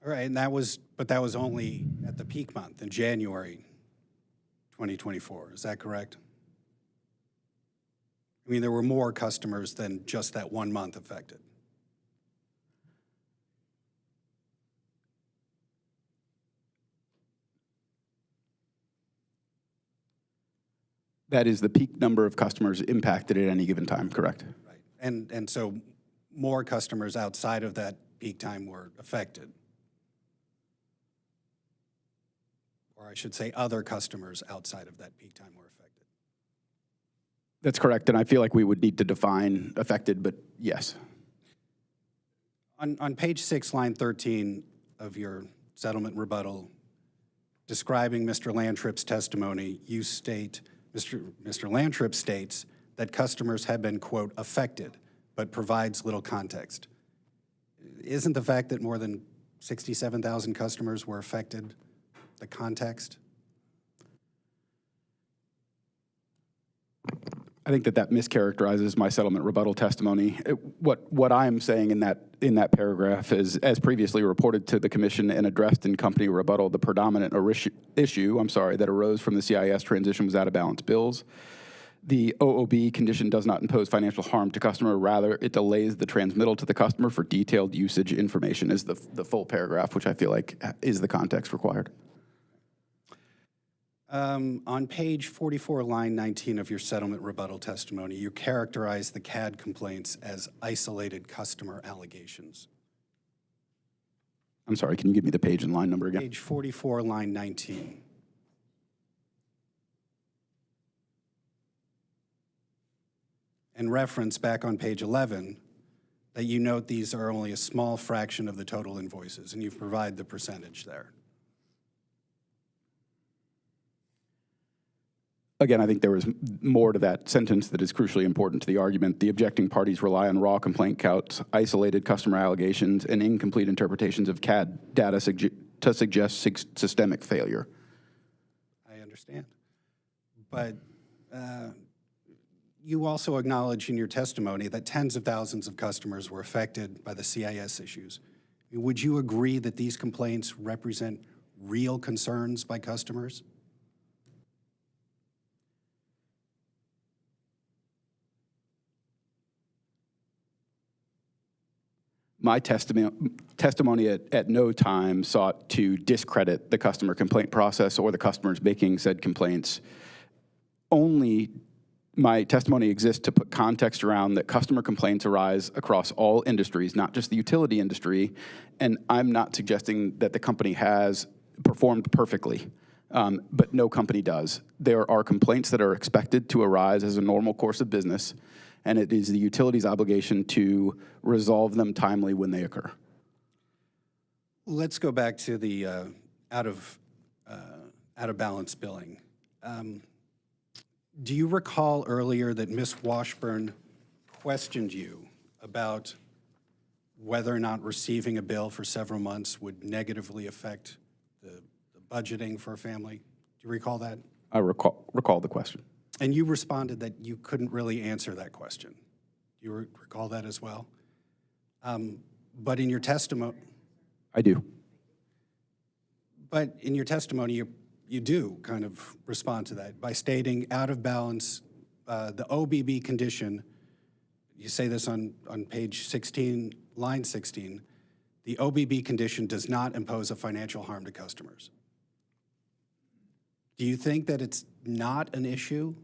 D: All right, and that was only at the peak month in January 2024. Is that correct? I mean, there were more customers than just that 1 month affected.
G: That is the peak number of customers impacted at any given time, correct?
D: Right, and so more customers outside of that peak time were affected. Or I should say other customers outside of that peak time were affected.
G: That's correct, and I feel like we would need to define affected, but yes.
D: On page 6, line 13 of your settlement rebuttal, describing Mr. Lantrip's testimony, you state, Mr. Lantrip states that customers have been, quote, affected, but provides little context. Isn't the fact that more than 67,000 customers were affected the context?
G: I think that mischaracterizes my settlement rebuttal testimony. What I am saying in that paragraph is, as previously reported to the commission and addressed in company rebuttal, the predominant issue that arose from the CIS transition was out-of-balance bills. The OOB condition does not impose financial harm to customer. Rather, it delays the transmittal to the customer for detailed usage information is the full paragraph, which I feel like is the context required.
D: On page 44, line 19 of your settlement rebuttal testimony, you characterize the CAD complaints as isolated customer allegations.
G: I'm sorry, can you give me the page and line number again?
D: Page 44, line 19. And reference back on page 11 that you note these are only a small fraction of the total invoices, and you provide the percentage there.
G: Again, I think there was more to that sentence that is crucially important to the argument. The objecting parties rely on raw complaint counts, isolated customer allegations, and incomplete interpretations of CAD data to suggest systemic failure.
D: I understand. But you also acknowledge in your testimony that tens of thousands of customers were affected by the CIS issues. Would you agree that these complaints represent real concerns by customers?
G: My testimony at no time sought to discredit the customer complaint process or the customers making said complaints. Only my testimony exists to put context around that customer complaints arise across all industries, not just the utility industry, and I'm not suggesting that the company has performed perfectly, but no company does. There are complaints that are expected to arise as a normal course of business, and it is the utility's obligation to resolve them timely when they occur.
D: Let's go back to the out of balance billing. Do you recall earlier that Ms. Washburn questioned you about whether or not receiving a bill for several months would negatively affect the budgeting for a family? Do you recall that?
G: I recall the question.
D: And you responded that you couldn't really answer that question. Do you recall that as well? But in your testimony...
G: I do.
D: But in your testimony, you do kind of respond to that by stating out of balance, the OBB condition, you say this on page 16, line 16, the OBB condition does not impose a financial harm to customers. Do you think that it's not an issue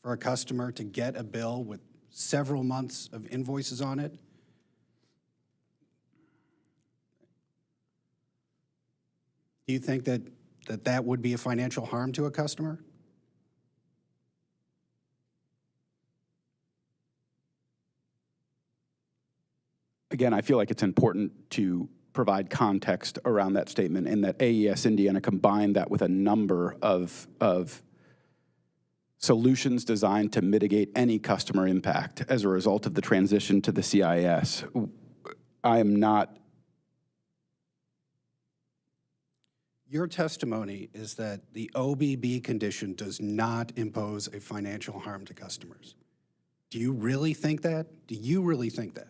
D: for a customer to get a bill with several months of invoices on it? Do you think that that would be a financial harm to a customer?
G: Again, I feel like it's important to provide context around that statement and that AES Indiana combined that with a number of solutions designed to mitigate any customer impact as a result of the transition to the CIS. I am not...
D: Your testimony is that the OBB condition does not impose a financial harm to customers. Do you really think that? Do you really think that?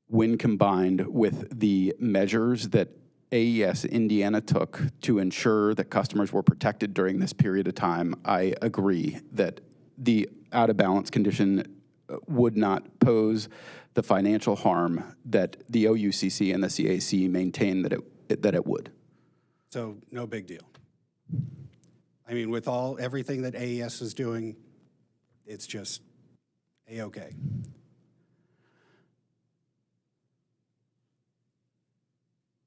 G: When combined with the measures that AES Indiana took to ensure that customers were protected during this period of time, I agree that the out-of-balance condition would not pose the financial harm that the OUCC and the CAC maintain that it would.
D: So no big deal. I mean, with everything that AES is doing, it's just A-okay.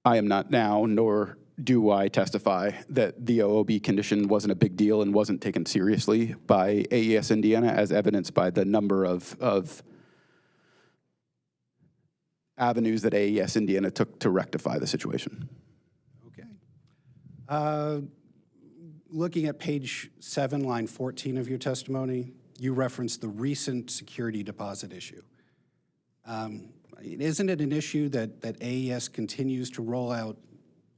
G: I am not now, nor do I testify that the OOB condition wasn't a big deal and wasn't taken seriously by AES Indiana, as evidenced by the number of avenues that AES Indiana took to rectify the situation.
D: Okay. Looking at page 7, line 14 of your testimony, you referenced the recent security deposit issue. Isn't it an issue that AES continues to roll out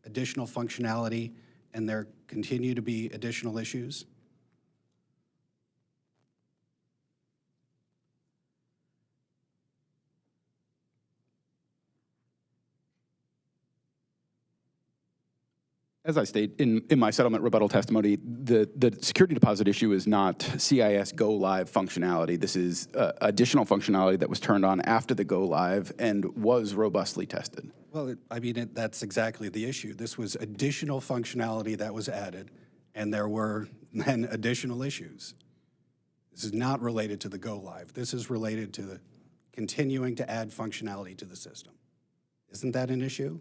D: additional functionality and there continue to be additional issues?
G: As I state in my settlement rebuttal testimony, the security deposit issue is not CIS go live functionality. This is additional functionality that was turned on after the go live and was robustly tested.
D: Well, that's exactly the issue. This was additional functionality that was added, and there were then additional issues. This is not related to the go live. This is related to the continuing to add functionality to the system. Isn't that an issue?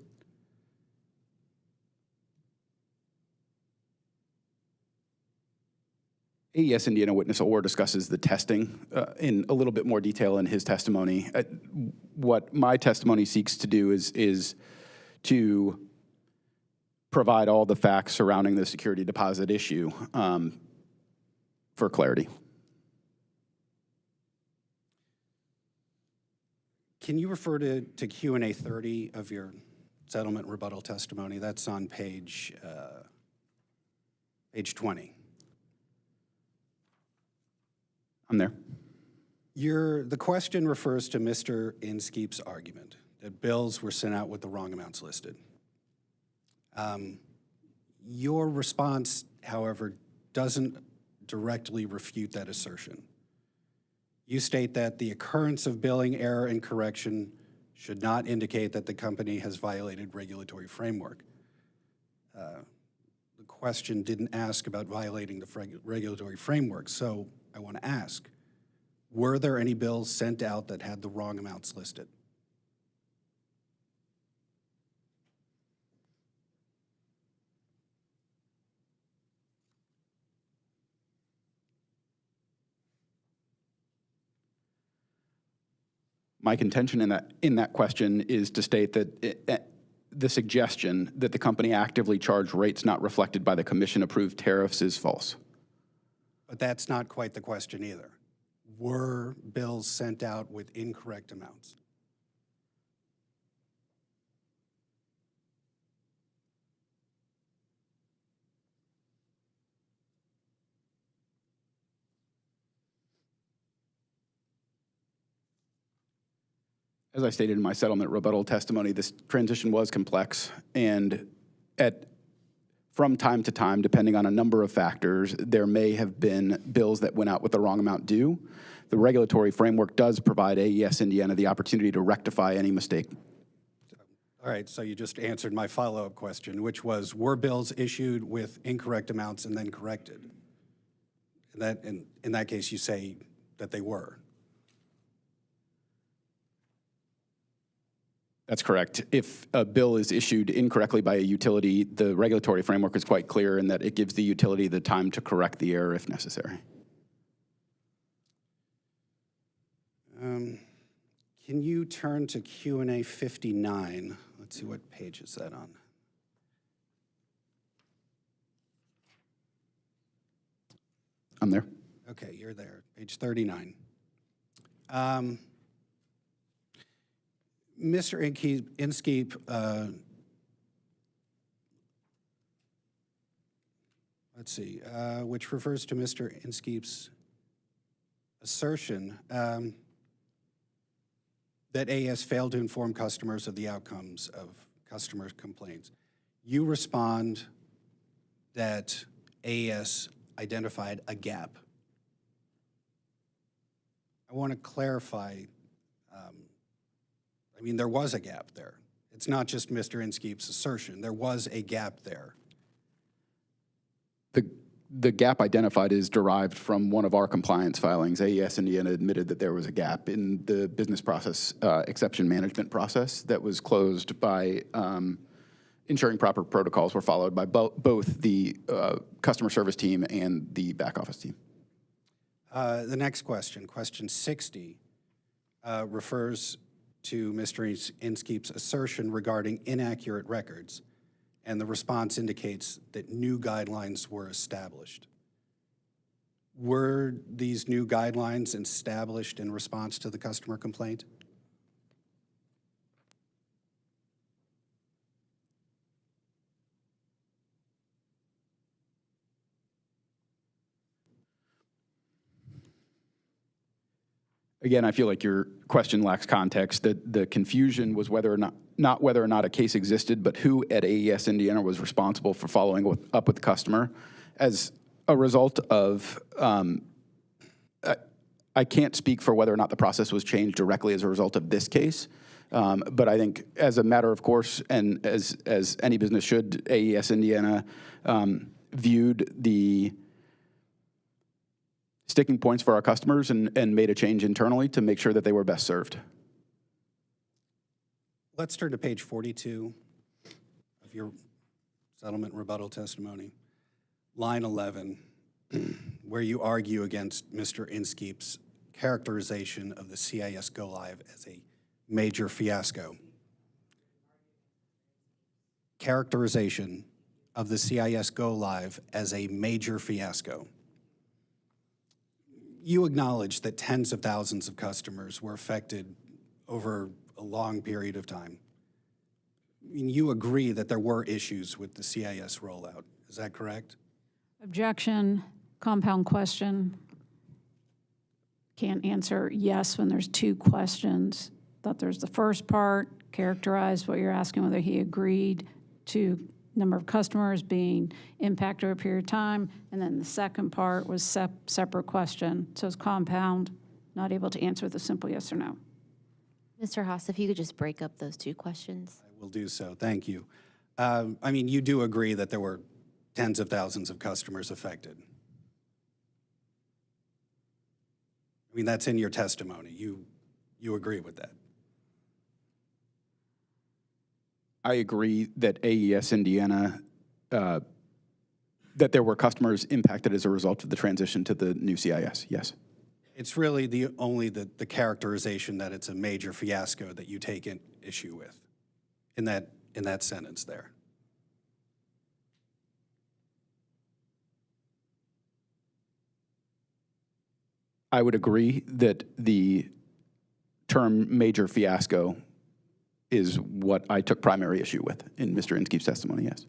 G: AES Indiana witness Orr discusses the testing in a little bit more detail in his testimony. What my testimony seeks to do is to provide all the facts surrounding the security deposit issue for clarity.
D: Can you refer to Q&A 30 of your settlement rebuttal testimony? That's on page 20.
G: I'm there.
D: The question refers to Mr. Inskeep's argument that bills were sent out with the wrong amounts listed. Your response, however, doesn't directly refute that assertion. You state that the occurrence of billing error and correction should not indicate that the company has violated regulatory framework. The question didn't ask about violating the regulatory framework, so I want to ask, were there any bills sent out that had the wrong amounts listed?
G: My contention in that question is to state that the suggestion that the company actively charged rates not reflected by the commission-approved tariffs is false.
D: But that's not quite the question either. Were bills sent out with incorrect amounts?
G: As I stated in my settlement rebuttal testimony, this transition was complex, and from time to time, depending on a number of factors, there may have been bills that went out with the wrong amount due. The regulatory framework does provide AES Indiana the opportunity to rectify any mistake.
D: All right, so you just answered my follow-up question, which was, were bills issued with incorrect amounts and then corrected? In that case, you say that they were.
G: That's correct. If a bill is issued incorrectly by a utility, the regulatory framework is quite clear in that it gives the utility the time to correct the error if necessary.
D: Can you turn to Q&A 59? Let's see, what page is that on?
G: I'm there.
D: Okay, you're there, page 39. Mr. Inskeep, let's see, which refers to Mr. Inskeep's assertion that AES failed to inform customers of the outcomes of customer complaints. You respond that AES identified a gap. I want to clarify, there was a gap there. It's not just Mr. Inskeep's assertion. There was a gap there.
G: The gap identified is derived from one of our compliance filings. AES Indiana admitted that there was a gap in the business process exception management process that was closed by ensuring proper protocols were followed by both the customer service team and the back office team.
D: The next question, question 60, refers to Mr. Inskeep's assertion regarding inaccurate records, and the response indicates that new guidelines were established. Were these new guidelines established in response to the customer complaint?
G: Again, I feel like your question lacks context. The confusion was whether or not not whether or not a case existed, but who at AES Indiana was responsible for following up with the customer. As a result of, I can't speak for whether or not the process was changed directly as a result of this case, but I think as a matter of course, and as any business should, AES Indiana viewed the sticking points for our customers and made a change internally to make sure that they were best served.
D: Let's turn to page 42 of your settlement rebuttal testimony. Line 11, where you argue against Mr. Inskeep's characterization of the CIS Go Live as a major fiasco. Characterization of the CIS Go Live as a major fiasco. You acknowledge that tens of thousands of customers were affected over a long period of time. I mean, you agree that there were issues with the CIS rollout. Is that correct?
L: Objection, compound question. Can't answer yes when there's two questions. Thought there's the first part, characterized what you're asking, whether he agreed to number of customers being impacted over a period of time, and then the second part was separate question. So it's compound, not able to answer with a simple yes or no.
B: Mr. Haas, if you could just break up those two questions.
D: I will do so. Thank you. I mean, you do agree that there were tens of thousands of customers affected. I mean, that's in your testimony. You agree with that?
G: I agree that AES Indiana, that there were customers impacted as a result of the transition to the new CIS, yes.
D: It's really only the characterization that it's a major fiasco that you take issue with in that sentence there.
G: I would agree that the term major fiasco is what I took primary issue with in Mr. Inskeep's testimony, yes.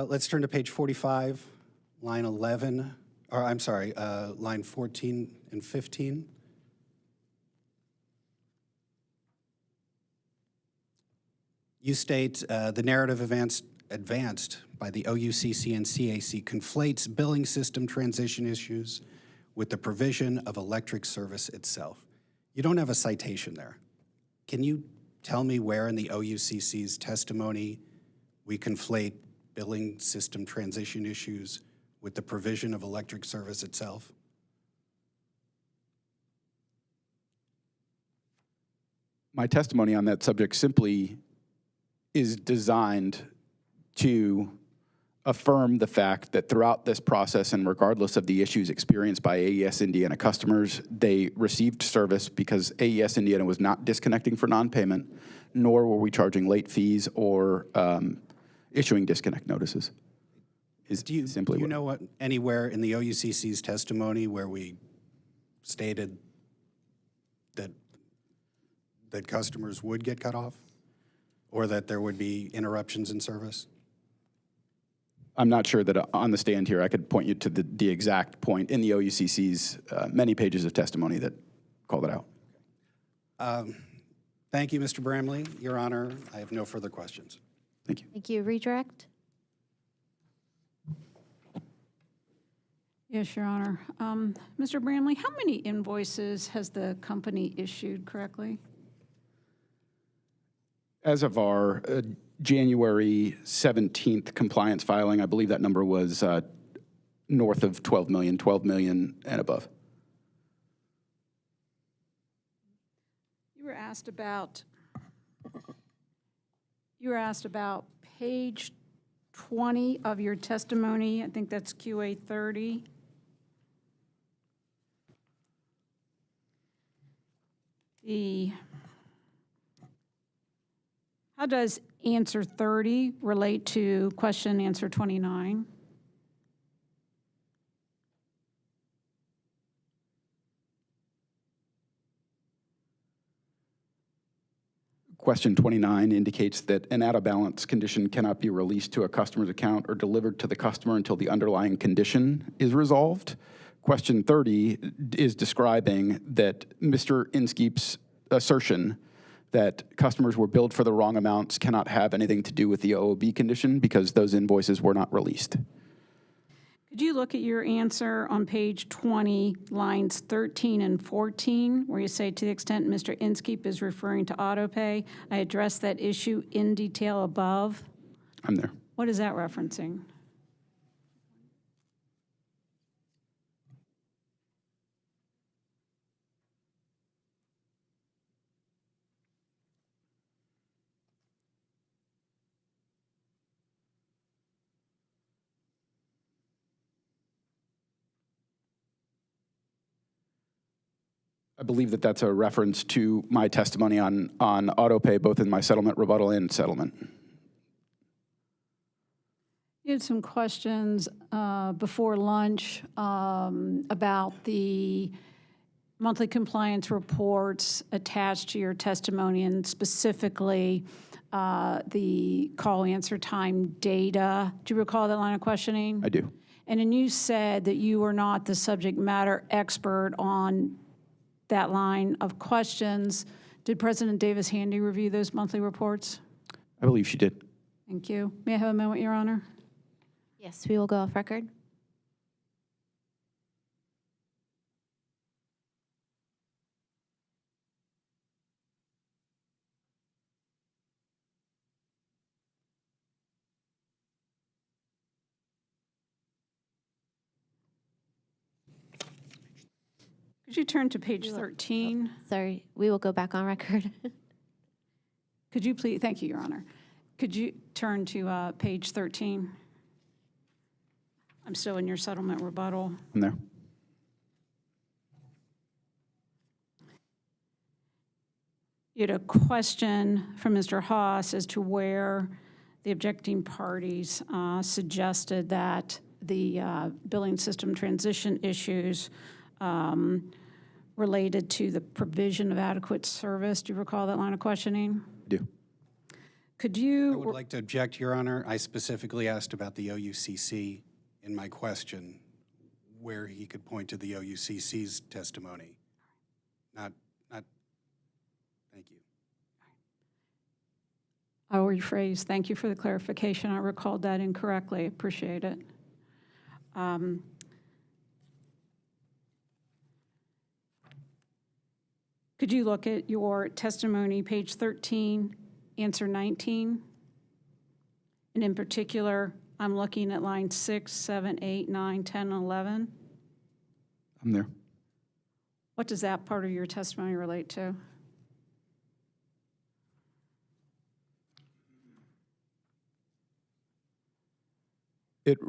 D: Let's turn to page 45, line 11, or I'm sorry, line 14 and 15. You state the narrative advanced by the OUCC and CAC conflates billing system transition issues with the provision of electric service itself. You don't have a citation there. Can you tell me where in the OUCC's testimony we conflate billing system transition issues with the provision of electric service itself?
G: My testimony on that subject simply is designed to affirm the fact that throughout this process and regardless of the issues experienced by AES Indiana customers, they received service because AES Indiana was not disconnecting for non-payment, nor were we charging late fees or issuing disconnect notices.
D: Do you know anywhere in the OUCC's testimony where we stated that customers would get cut off or that there would be interruptions in service?
G: I'm not sure that on the stand here I could point you to the exact point in the OUCC's many pages of testimony that called it out.
D: Thank you, Mr. Bramley. Your Honor, I have no further questions.
G: Thank you.
B: Thank you. Redirect?
L: Yes, Your Honor. Mr. Bramley, how many invoices has the company issued correctly?
G: As of our January 17th compliance filing, I believe that number was north of 12 million and above.
L: You were asked about page 20 of your testimony. I think that's QA 30. How does answer 30 relate to question answer 29?
G: Question 29 indicates that an out-of-balance condition cannot be released to a customer's account or delivered to the customer until the underlying condition is resolved. Question 30 is describing that Mr. Inskeep's assertion that customers were billed for the wrong amounts cannot have anything to do with the OOB condition because those invoices were not released.
L: Could you look at your answer on page 20, lines 13 and 14, where you say, to the extent Mr. Inskeep is referring to autopay, I addressed that issue in detail above.
G: I'm there.
L: What is that referencing?
G: I believe that that's a reference to my testimony on autopay, both in my settlement rebuttal and settlement.
L: You had some questions before lunch about the monthly compliance reports attached to your testimony, and specifically the call answer time data. Do you recall that line of questioning?
G: I do.
L: And then you said that you were not the subject matter expert on that line of questions. Did President Davis Handy review those monthly reports?
G: I believe she did.
L: Thank you. May I have a moment, Your Honor?
B: Yes, we will go off record.
L: Could you turn to page 13?
B: Sorry, we will go back on record.
L: Could you please, thank you, Your Honor. Could you turn to page 13? I'm still in your settlement rebuttal.
G: I'm there.
L: You had a question from Mr. Haas as to where the objecting parties suggested that the billing system transition issues related to the provision of adequate service. Do you recall that line of questioning?
G: I do.
L: Could you?
D: I would like to object, Your Honor. I specifically asked about the OUCC in my question, where he could point to the OUCC's testimony. Not, thank you.
L: I'll rephrase. Thank you for the clarification. I recalled that incorrectly. Appreciate it. Could you look at your testimony, page 13, answer 19? And in particular, I'm looking at lines 6, 7, 8, 9, 10, and 11.
G: I'm there.
L: What does that part of your testimony relate to?
G: It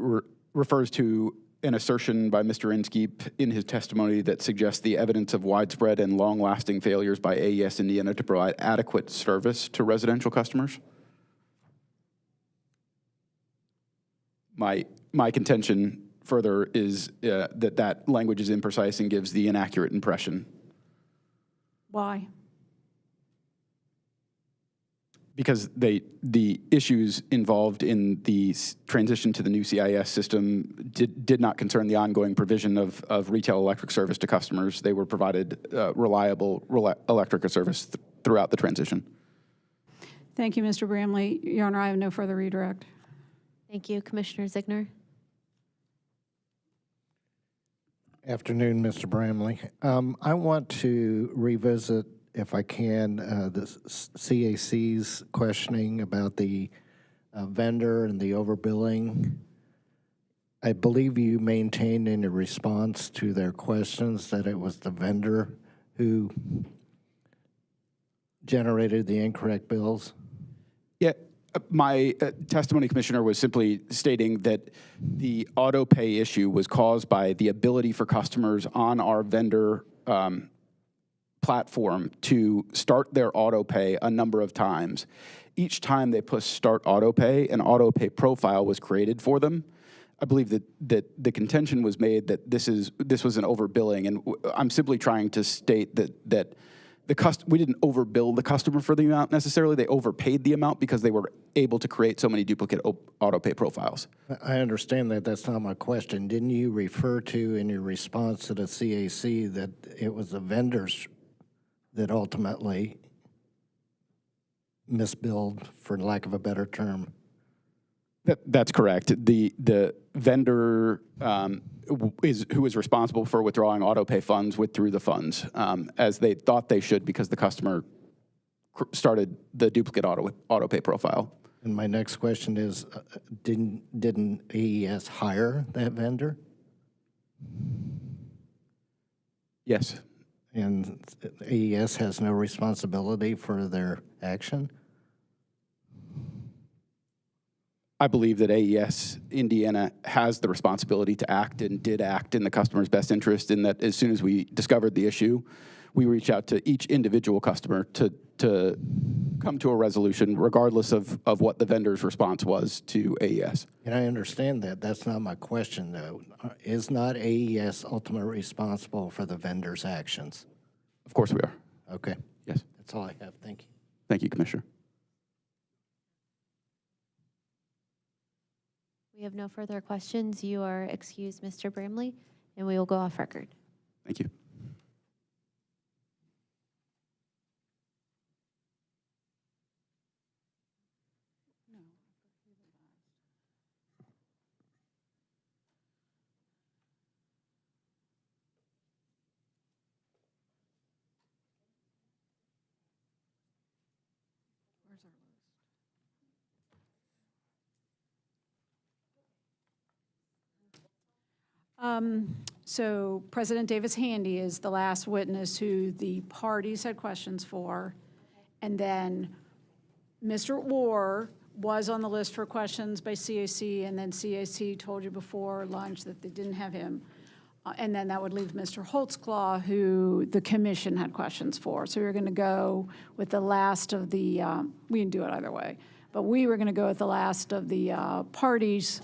G: refers to an assertion by Mr. Inskeep in his testimony that suggests the evidence of widespread and long-lasting failures by AES Indiana to provide adequate service to residential customers. My contention further is that language is imprecise and gives the inaccurate impression.
L: Why?
G: Because the issues involved in the transition to the new CIS system did not concern the ongoing provision of retail electric service to customers. They were provided reliable electric service throughout the transition.
L: Thank you, Mr. Bramley. Your Honor, I have no further redirect.
B: Thank you, Commissioner Ziegner.
P: Afternoon, Mr. Bramley. I want to revisit, if I can, the CAC's questioning about the vendor and the overbilling. I believe you maintained in your response to their questions that it was the vendor who generated the incorrect bills.
G: Yeah, my testimony, Commissioner, was simply stating that the auto pay issue was caused by the ability for customers on our vendor platform to start their auto pay a number of times. Each time they push start auto pay, an auto pay profile was created for them. I believe that the contention was made that this was an overbilling, and I'm simply trying to state that we didn't overbill the customer for the amount necessarily. They overpaid the amount because they were able to create so many duplicate auto pay profiles.
P: I understand that. That's not my question. Didn't you refer to in your response to the CAC that it was the vendors that ultimately misbilled, for lack of a better term.
G: That's correct. The vendor who is responsible for withdrawing auto pay funds withdrew the funds as they thought they should because the customer started the duplicate auto pay profile.
P: And my next question is, didn't AES hire that vendor?
G: Yes.
P: And AES has no responsibility for their action?
G: I believe that AES Indiana has the responsibility to act and did act in the customer's best interest, in that as soon as we discovered the issue, we reached out to each individual customer to come to a resolution regardless of what the vendor's response was to AES.
P: And I understand that. That's not my question, though. Is not AES ultimately responsible for the vendor's actions?
G: Of course we are.
P: Okay.
G: Yes.
P: That's all I have. Thank you.
G: Thank you, Commissioner.
B: We have no further questions. You are excused, Mr. Bramley, and we will go off record.
G: Thank you.
L: So President Davis Handy is the last witness who the parties had questions for. And then Mr. Orr was on the list for questions by CAC, and then CAC told you before lunch that they didn't have him. And then that would leave Mr. Holtzclaw, who the commission had questions for. So we were going to go with the last of the, we can do it either way, but we were going to go with the last of the parties'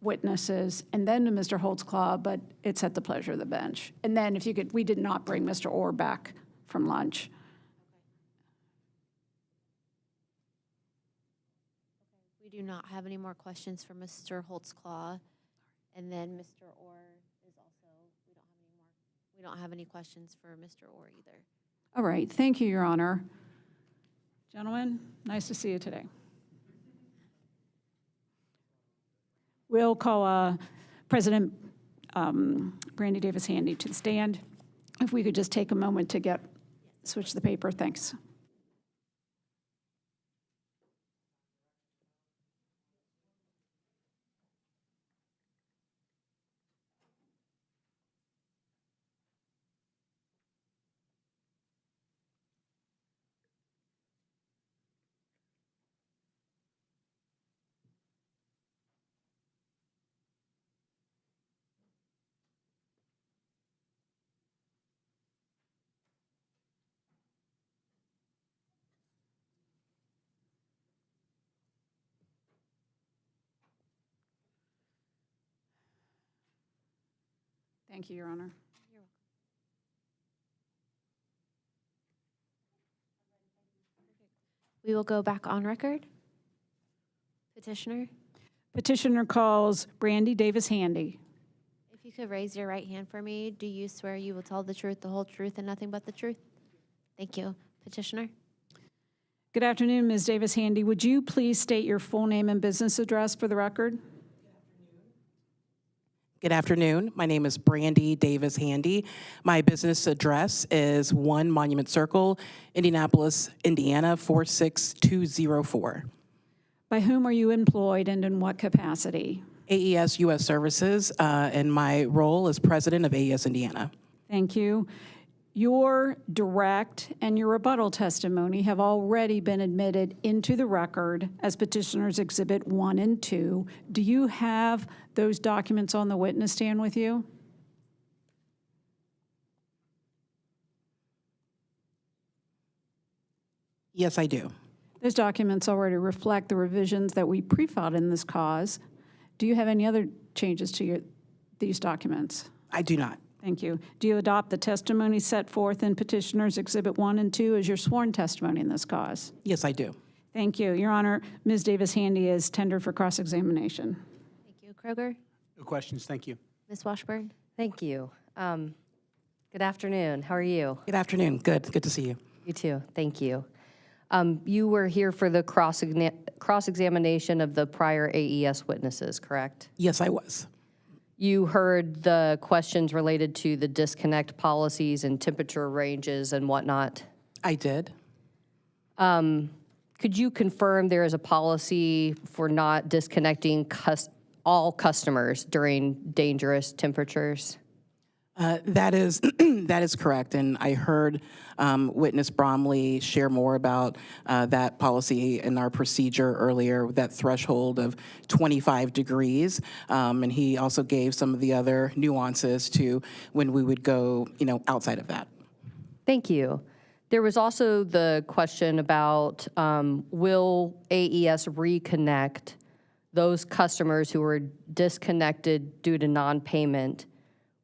L: witnesses, and then to Mr. Holtzclaw, but it's at the pleasure of the bench. And then if you could, we did not bring Mr. Orr back from lunch.
B: We do not have any more questions for Mr. Holtzclaw. And then Mr. Orr is also, we don't have any questions for Mr. Orr either.
L: All right, thank you, Your Honor. Gentlemen, nice to see you today. We'll call President Brandy Davis Handy to the stand. If we could just take a moment to switch the paper, thanks. Thank you, Your Honor.
B: We will go back on record. Petitioner,
L: Petitioner calls Brandy Davis Handy.
B: if you could raise your right hand for me, do you swear you will tell the truth, the whole truth, and nothing but the truth? Thank you. Petitioner.
L: Good afternoon, Ms. Davis Handy. Would you please state your full name and business address for the record?
Q: Good afternoon. My name is Brandy Davis Handy. My business address is 1 Monument Circle, Indianapolis, Indiana, 46204.
L: By whom are you employed and in what capacity?
Q: AES U.S. Services, and my role is president of AES Indiana.
L: Thank you. Your direct and your rebuttal testimony have already been admitted into the record as Petitioners Exhibit 1 and 2. Do you have those documents on the witness stand with you?
Q: Yes, I do.
L: Those documents already reflect the revisions that we pre-filed in this cause. Do you have any other changes to these documents?
Q: I do not.
L: Thank you. Do you adopt the testimony set forth in Petitioners Exhibit 1 and 2 as your sworn testimony in this cause?
Q: Yes, I do.
L: Thank you. Your Honor, Ms. Davis Handy is tendered for cross-examination.
B: Thank you. Kroger.
R: No questions, thank you.
B: Ms. Washburn.
A: Thank you. Good afternoon. How are you?
Q: Good afternoon. Good to see you.
A: You too. Thank you. You were here for the cross-examination of the prior AES witnesses, correct?
Q: Yes, I was.
A: You heard the questions related to the disconnect policies and temperature ranges and whatnot.
Q: I did.
A: Could you confirm there is a policy for not disconnecting all customers during dangerous temperatures?
Q: That is that is correct, and I heard witness Bromley share more about that policy and our procedure earlier, that threshold of 25 degrees, and he also gave some of the other nuances to when we would go, outside of that.
A: Thank you. There was also the question about will AES reconnect those customers who were disconnected due to non-payment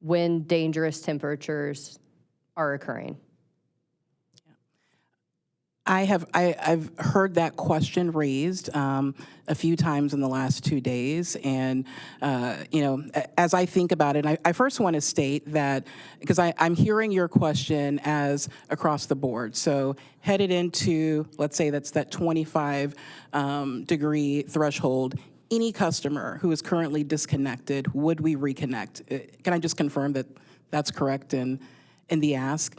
A: when dangerous temperatures are occurring?
Q: I've heard that question raised a few times in the last 2 days, and as I think about it, I first want to state that because I'm hearing your question as across the board. So headed into, let's say that's that 25 degree threshold. Any customer who is currently disconnected, would we reconnect? Can I just confirm that that's correct in the ask?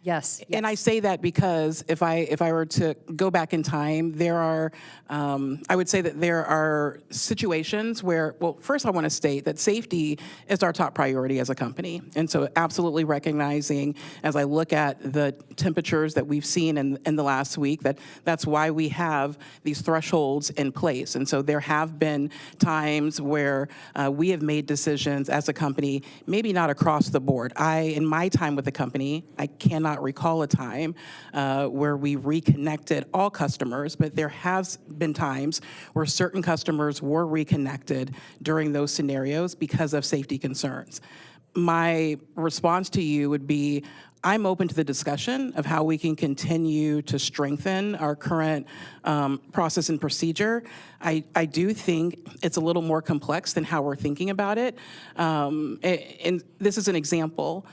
A: Yes.
Q: And I say that because if I were to go back in time, there are, I would say that there are situations where, well, first I want to state that safety is our top priority as a company. And so absolutely recognizing, as I look at the temperatures that we've seen in the last week, that's why we have these thresholds in place. And so there have been times where we have made decisions as a company, maybe not across the board. In my time with the company, I cannot recall a time where we reconnected all customers, but there has been times where certain customers were reconnected during those scenarios because of safety concerns. My response to you would be, I'm open to the discussion of how we can continue to strengthen our current process and procedure. I do think it's a little more complex than how we're thinking about it. And this is an example.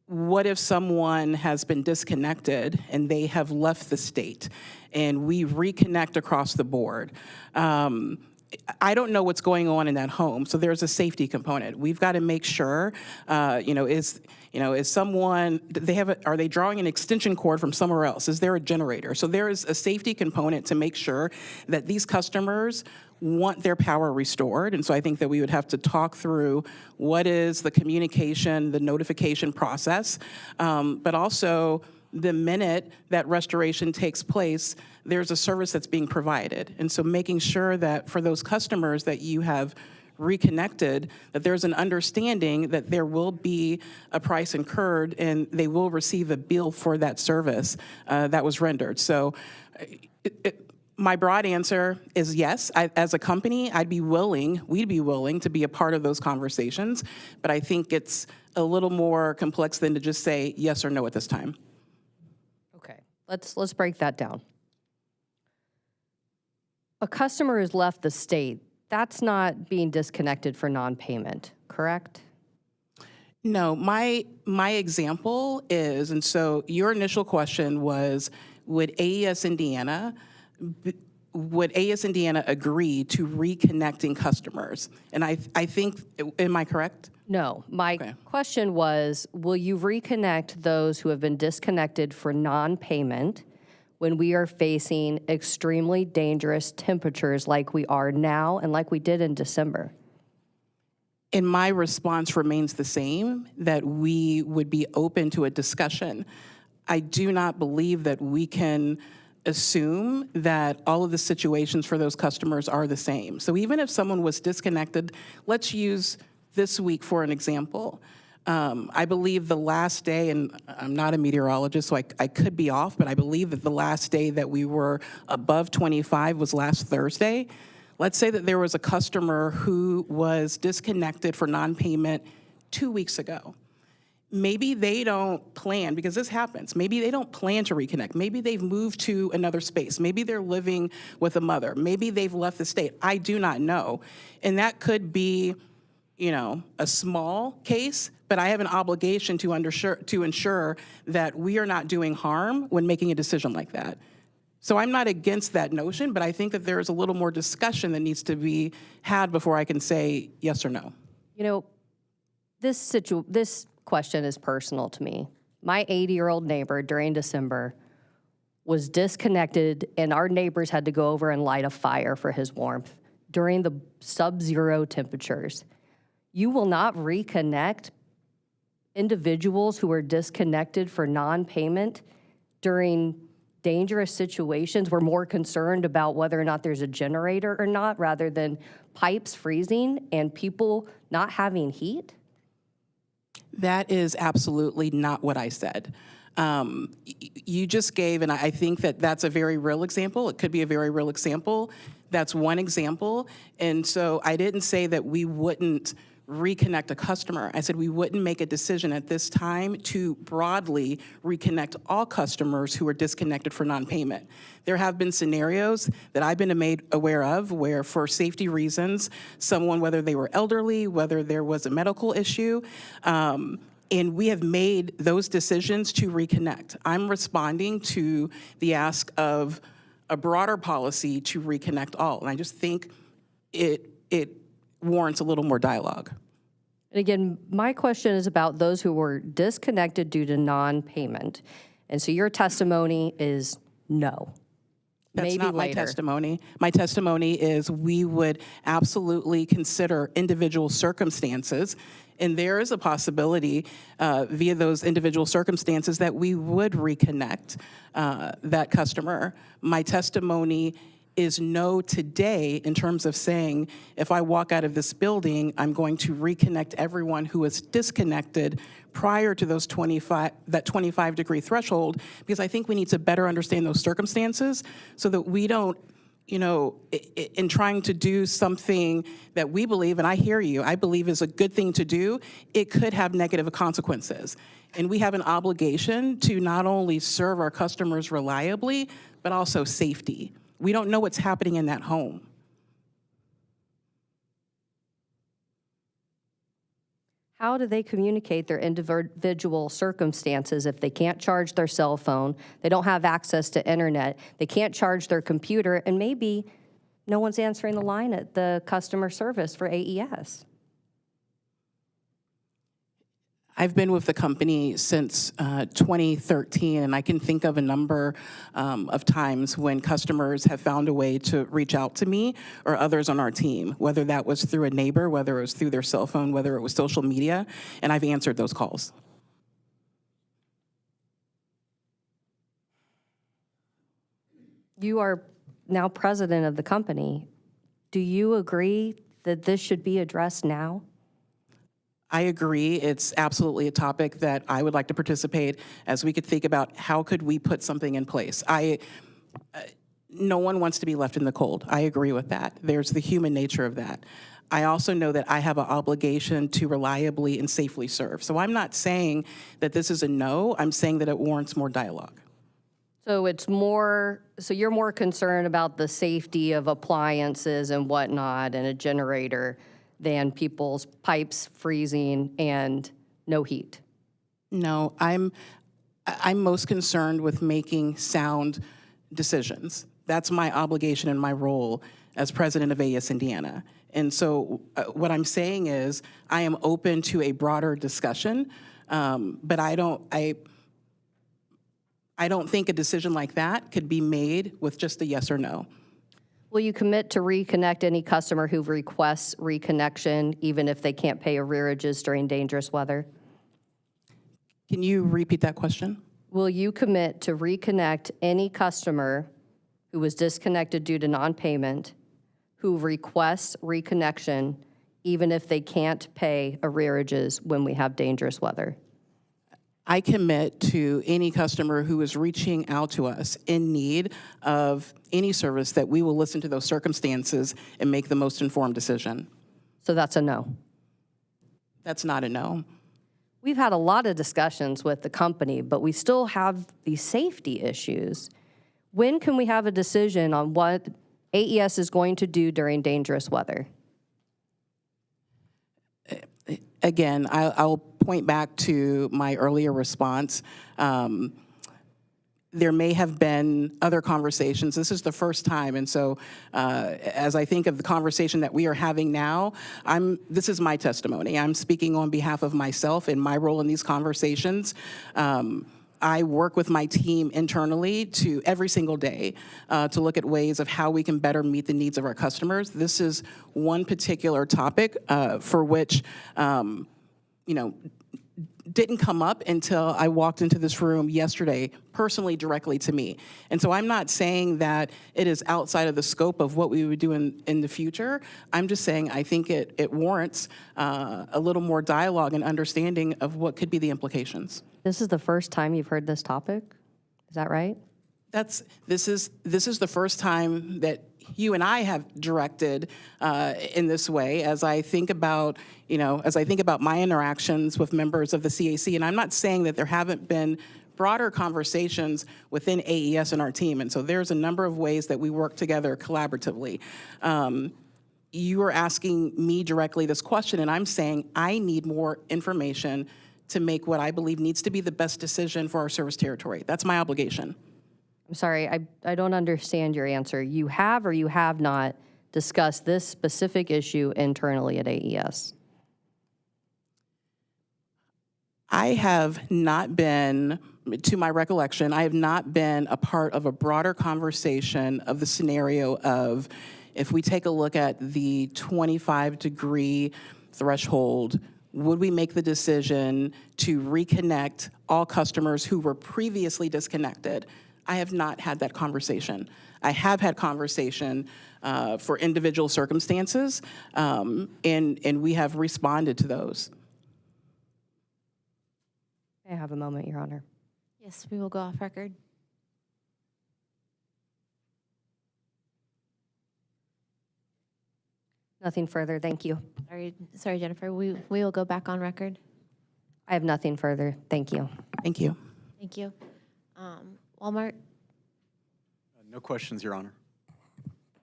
Q: What if someone has been disconnected and they have left the state and we reconnect across the board? I don't know what's going on in that home, so there's a safety component. We've got to make sure, is someone, are they drawing an extension cord from somewhere else? Is there a generator? So there is a safety component to make sure that these customers want their power restored. And so I think that we would have to talk through what is the communication, the notification process, but also the minute that restoration takes place, there's a service that's being provided. And so making sure that for those customers that you have reconnected, that there's an understanding that there will be a price incurred and they will receive a bill for that service that was rendered. So my broad answer is yes. As a company, we'd be willing to be a part of those conversations, but I think it's a little more complex than to just say yes or no at this time.
A: Okay, let's break that down. A customer has left the state. That's not being disconnected for non-payment, correct?
Q: No, my example is, and so your initial question was, would AES Indiana agree to reconnecting customers? And I think, am I correct?
A: No, my question was, will you reconnect those who have been disconnected for non-payment when we are facing extremely dangerous temperatures like we are now and like we did in December?
Q: And my response remains the same, that we would be open to a discussion. I do not believe that we can assume that all of the situations for those customers are the same. So even if someone was disconnected, let's use this week for an example. I believe the last day, and I'm not a meteorologist, so I could be off, but I believe that the last day that we were above 25 was last Thursday. Let's say that there was a customer who was disconnected for non-payment 2 weeks ago. Maybe they don't plan, because this happens, maybe they don't plan to reconnect. Maybe they've moved to another space. Maybe they're living with a mother. Maybe they've left the state. I do not know. And that could be, a small case, but I have an obligation to ensure that we are not doing harm when making a decision like that. So I'm not against that notion, but I think that there is a little more discussion that needs to be had before I can say yes or no.
A: You know, this question is personal to me. My 80-year-old neighbor during December was disconnected, and our neighbors had to go over and light a fire for his warmth during the sub-zero temperatures. You will not reconnect individuals who are disconnected for non-payment during dangerous situations. We're more concerned about whether or not there's a generator or not, rather than pipes freezing and people not having heat.
Q: That is absolutely not what I said. You just gave, and I think that that's a very real example. It could be a very real example. That's one example. And so I didn't say that we wouldn't reconnect a customer. I said we wouldn't make a decision at this time to broadly reconnect all customers who are disconnected for non-payment. There have been scenarios that I've been made aware of where, for safety reasons, someone, whether they were elderly, whether there was a medical issue, and we have made those decisions to reconnect. I'm responding to the ask of a broader policy to reconnect all, and I just think it warrants a little more dialogue.
A: And again, my question is about those who were disconnected due to non-payment. And so your testimony is no.
Q: That's
A: Maybe
Q: not my
A: later.
Q: testimony. My testimony is we would absolutely consider individual circumstances, and there is a possibility via those individual circumstances that we would reconnect that customer. My testimony is no today in terms of saying, if I walk out of this building, I'm going to reconnect everyone who was disconnected prior to that 25-degree threshold, because I think we need to better understand those circumstances so that we don't, in trying to do something that we believe, and I hear you, I believe is a good thing to do, it could have negative consequences. And we have an obligation to not only serve our customers reliably, but also safety. We don't know what's happening in that home.
A: How do they communicate their individual circumstances if they can't charge their cell phone, they don't have access to internet, they can't charge their computer, and maybe no one's answering the line at the customer service for AES?
Q: I've been with the company since 2013, and I can think of a number of times when customers have found a way to reach out to me or others on our team, whether that was through a neighbor, whether it was through their cell phone, whether it was social media, and I've answered those calls.
A: You are now president of the company. Do you agree that this should be addressed now?
Q: I agree. It's absolutely a topic that I would like to participate as we could think about how could we put something in place. No one wants to be left in the cold. I agree with that. There's the human nature of that. I also know that I have an obligation to reliably and safely serve. So I'm not saying that this is a no. I'm saying that it warrants more dialogue.
A: So you're more concerned about the safety of appliances and whatnot and a generator than people's pipes freezing and no heat?
Q: No, I'm most concerned with making sound decisions. That's my obligation and my role as president of AES Indiana. And so what I'm saying is I am open to a broader discussion, but I don't think a decision like that could be made with just a yes or no.
A: Will you commit to reconnect any customer who requests reconnection, even if they can't pay arrearages during dangerous weather?
Q: Can you repeat that question?
A: Will you commit to reconnect any customer who was disconnected due to non-payment who requests reconnection, even if they can't pay arrearages when we have dangerous weather?
Q: I commit to any customer who is reaching out to us in need of any service that we will listen to those circumstances and make the most informed decision.
A: So that's a no?
Q: That's not a no.
A: We've had a lot of discussions with the company, but we still have these safety issues. When can we have a decision on what AES is going to do during dangerous weather?
Q: again, I'll point back to my earlier response. There may have been other conversations. This is the first time, and so as I think of the conversation that we are having now, this is my testimony. I'm speaking on behalf of myself in my role in these conversations. I work with my team internally to every single day to look at ways of how we can better meet the needs of our customers. This is one particular topic for which, didn't come up until I walked into this room yesterday, personally, directly to me. And so I'm not saying that it is outside of the scope of what we would do in the future. I'm just saying I think it warrants a little more dialogue and understanding of what could be the implications.
A: This is the first time you've heard this topic? Is that right?
Q: This is the first time that you and I have directed in this way. As I think about, my interactions with members of the CAC, and I'm not saying that there haven't been broader conversations within AES and our team, and so there's a number of ways that we work together collaboratively. You are asking me directly this question, and I'm saying I need more information to make what I believe needs to be the best decision for our service territory. That's my obligation.
A: I'm sorry, I don't understand your answer. You have or you have not discussed this specific issue internally at AES?
Q: I have not been, to my recollection, I have not been a part of a broader conversation of the scenario of, if we take a look at the 25-degree threshold, would we make the decision to reconnect all customers who were previously disconnected? I have not had that conversation. I have had conversation for individual circumstances, and we have responded to those.
A: I have a moment, Your Honor.
B: Yes, we will go off record.
A: Nothing further, thank you.
B: Sorry, Jennifer. We will go back on record.
A: I have nothing further, thank you.
Q: Thank you.
B: Thank you. Walmart?
O: No questions, Your Honor.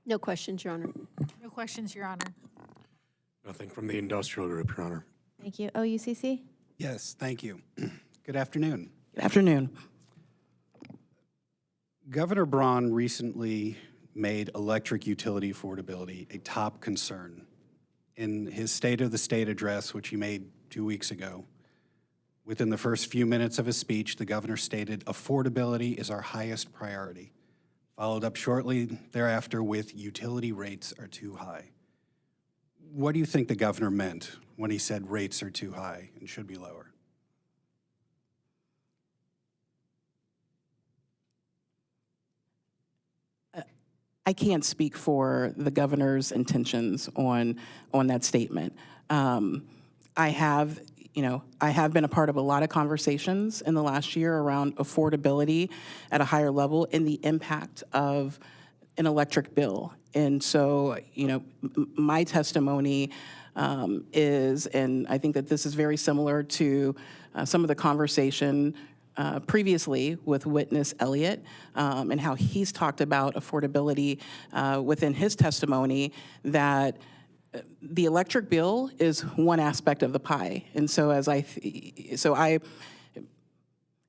E: No questions, Your Honor.
F: No questions, Your Honor.
O: Nothing from the industrial group, Your Honor.
B: Thank you. OUCC?
D: Yes, thank you. Good afternoon.
Q: Good afternoon.
D: Governor Braun recently made electric utility affordability a top concern. In his State of the State address, which he made 2 weeks ago, within the first few minutes of his speech, the governor stated, "Affordability is our highest priority," followed up shortly thereafter with, "Utility rates are too high." What do you think the governor meant when he said rates are too high and should be lower?
Q: I can't speak for the governor's intentions on that statement. I have been a part of a lot of conversations in the last year around affordability at a higher level and the impact of an electric bill. And so, my testimony is, and I think that this is very similar to some of the conversation previously with Witness Elliott and how he's talked about affordability within his testimony, that the electric bill is one aspect of the pie. And so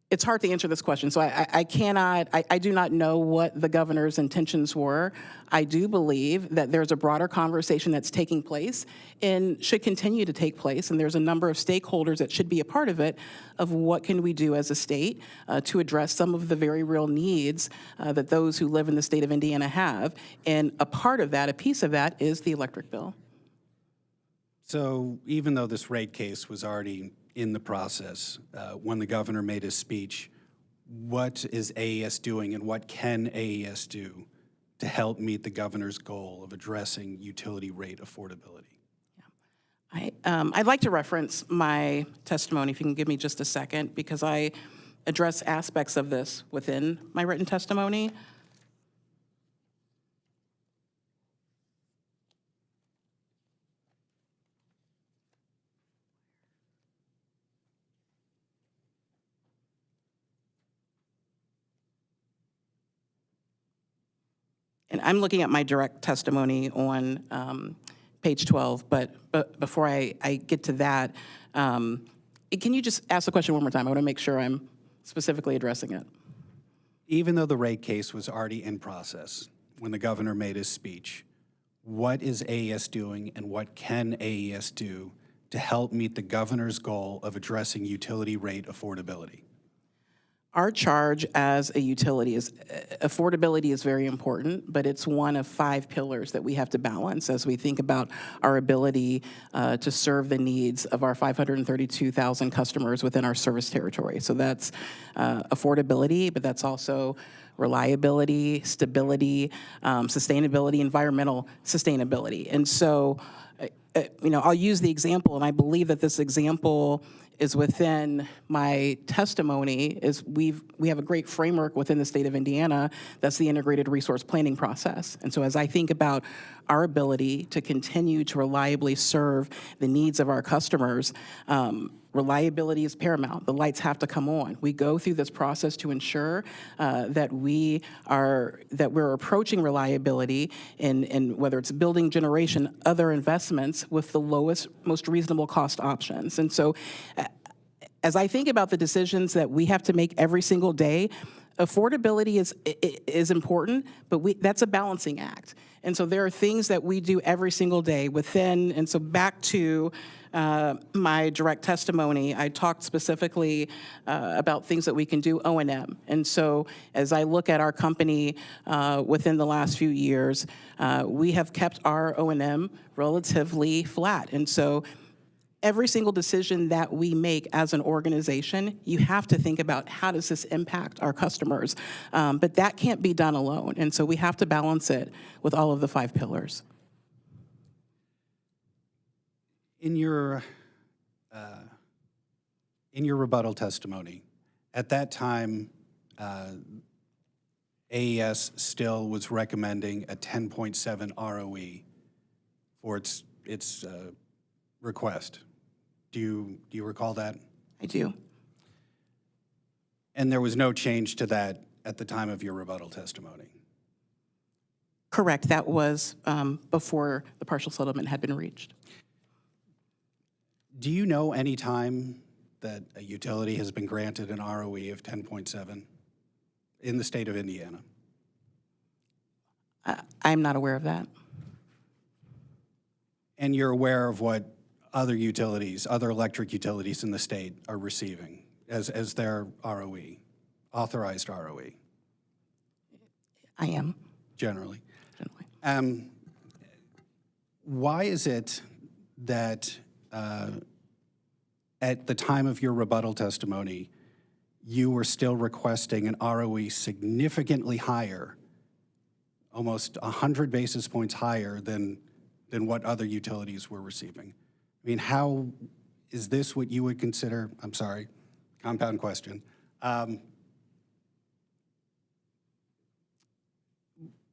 Q: it's hard to answer this question. So I do not know what the governor's intentions were. I do believe that there's a broader conversation that's taking place and should continue to take place. And there's a number of stakeholders that should be a part of it, of what can we do as a state to address some of the very real needs that those who live in the state of Indiana have. And a part of that, a piece of that, is the electric bill.
D: So even though this rate case was already in the process, when the governor made his speech, what is AES doing and what can AES do to help meet the governor's goal of addressing utility rate affordability?
Q: I'd like to reference my testimony, if you can give me just a second, because I address aspects of this within my written testimony. And I'm looking at my direct testimony on page 12, but before I get to that, can you just ask the question one more time? I want to make sure I'm specifically addressing it.
D: Even though the rate case was already in process when the governor made his speech, what is AES doing and what can AES do to help meet the governor's goal of addressing utility rate affordability?
Q: Our charge as a utility is affordability is very important, but it's one of 5 pillars that we have to balance as we think about our ability to serve the needs of our 532,000 customers within our service territory. So that's affordability, but that's also reliability, stability, sustainability, environmental sustainability. And so, I'll use the example, and I believe that this example is within my testimony, is we have a great framework within the state of Indiana that's the integrated resource planning process. And so as I think about our ability to continue to reliably serve the needs of our customers, reliability is paramount. The lights have to come on. We go through this process to ensure that we're approaching reliability in whether it's building, generation, other investments with the lowest, most reasonable cost options. And so as I think about the decisions that we have to make every single day, affordability is important, but that's a balancing act. And so there are things that we do every single day within, and so back to my direct testimony, I talked specifically about things that we can do, O&M. And so as I look at our company within the last few years, we have kept our O&M relatively flat. And so every single decision that we make as an organization, you have to think about how does this impact our customers. But that can't be done alone. And so we have to balance it with all of the 5 pillars.
D: In your rebuttal testimony, at that time, AES still was recommending a 10.7 ROE for its request. Do you recall that?
Q: I do.
D: And there was no change to that at the time of your rebuttal testimony?
Q: Correct. That was before the partial settlement had been reached.
D: Do you know any time that a utility has been granted an ROE of 10.7 in the state of Indiana?
Q: I'm not aware of that.
D: And you're aware of what other utilities, other electric utilities in the state are receiving as their ROE, authorized ROE?
Q: I am.
D: Generally. Why is it that at the time of your rebuttal testimony, you were still requesting an ROE significantly higher, almost 100 basis points higher than what other utilities were receiving? I mean, how is this what you would consider, I'm sorry, compound question.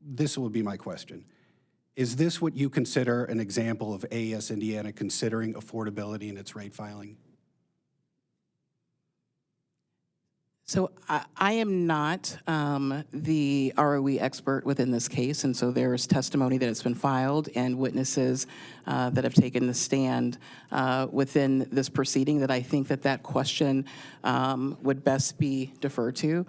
D: This will be my question. Is this what you consider an example of AES Indiana considering affordability in its rate filing?
Q: So I am not the ROE expert within this case, and so there's testimony that has been filed and witnesses that have taken the stand within this proceeding that I think that question would best be deferred to.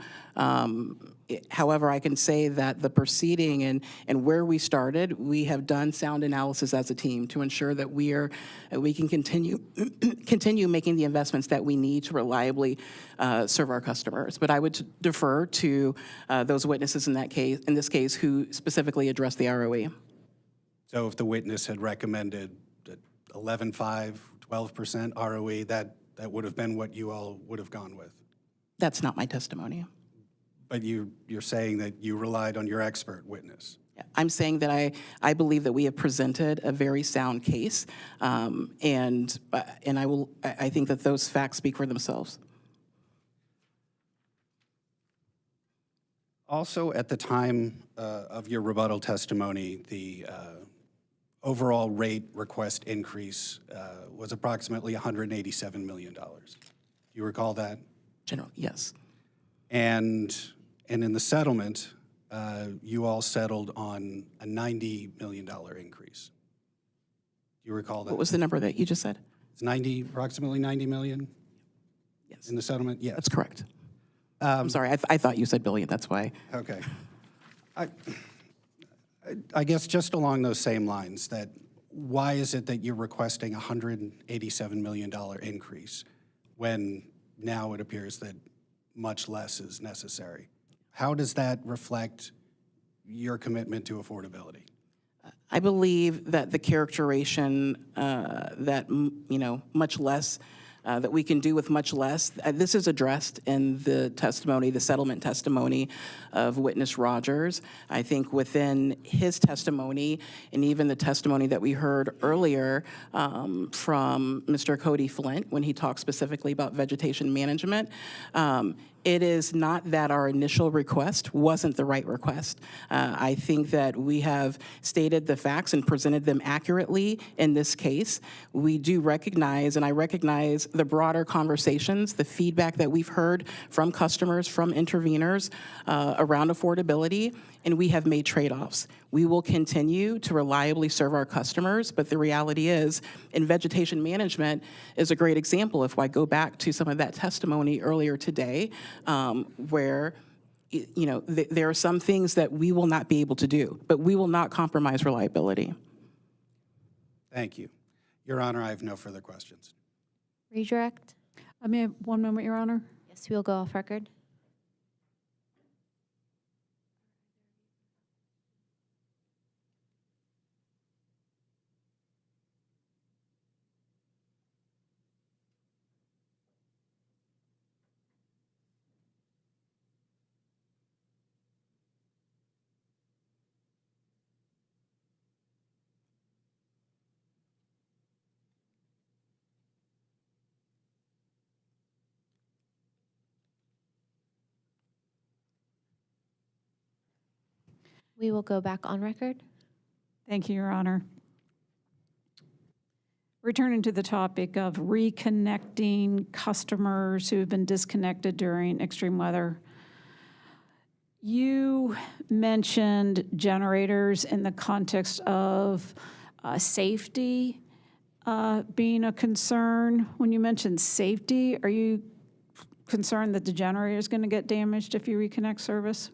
Q: However, I can say that the proceeding and where we started, we have done sound analysis as a team to ensure that we can continue making the investments that we need to reliably serve our customers. But I would defer to those witnesses in this case, who specifically addressed the ROE.
D: So if the witness had recommended 11.5, 12% ROE, that would have been what you all would have gone with?
Q: That's not my testimony.
D: But you're saying that you relied on your expert witness?
Q: I'm saying that I believe that we have presented a very sound case, and I think that those facts speak for themselves.
D: Also, at the time of your rebuttal testimony, the overall rate request increase was approximately $187 million. Do you recall that?
Q: General, yes.
D: And in the settlement, you all settled on a $90 million increase. you recall that?
Q: What was the number that you just said?
D: It's approximately 90 million?
Q: Yes.
D: In the settlement? Yes.
Q: That's correct. I'm sorry, I thought you said billion, that's why.
D: Okay. I guess just along those same lines, that why is it that you're requesting a $187 million increase when now it appears that much less is necessary? How does that reflect your commitment to affordability?
Q: I believe that the characterization that, much less, that we can do with much less, this is addressed in the testimony, the settlement testimony of witness Rogers. I think within his testimony, and even the testimony that we heard earlier from Mr. Cody Flint, when he talked specifically about vegetation management, it is not that our initial request wasn't the right request. I think that we have stated the facts and presented them accurately in this case. We do recognize, and I recognize the broader conversations, the feedback that we've heard from customers, from interveners around affordability, and we have made trade-offs. We will continue to reliably serve our customers, but the reality is, in vegetation management is a great example. If I go back to some of that testimony earlier today, where there are some things that we will not be able to do, but we will not compromise reliability.
D: Thank you. Your Honor, I have no further questions.
B: Redirect?
L: I may have 1 moment, Your Honor.
B: Yes, we'll go off record. We will go back on record.
L: Thank you, Your Honor. Returning to the topic of reconnecting customers who have been disconnected during extreme weather. You mentioned generators in the context of safety being a concern. When you mentioned safety, are you concerned that the generator is going to get damaged if you reconnect service?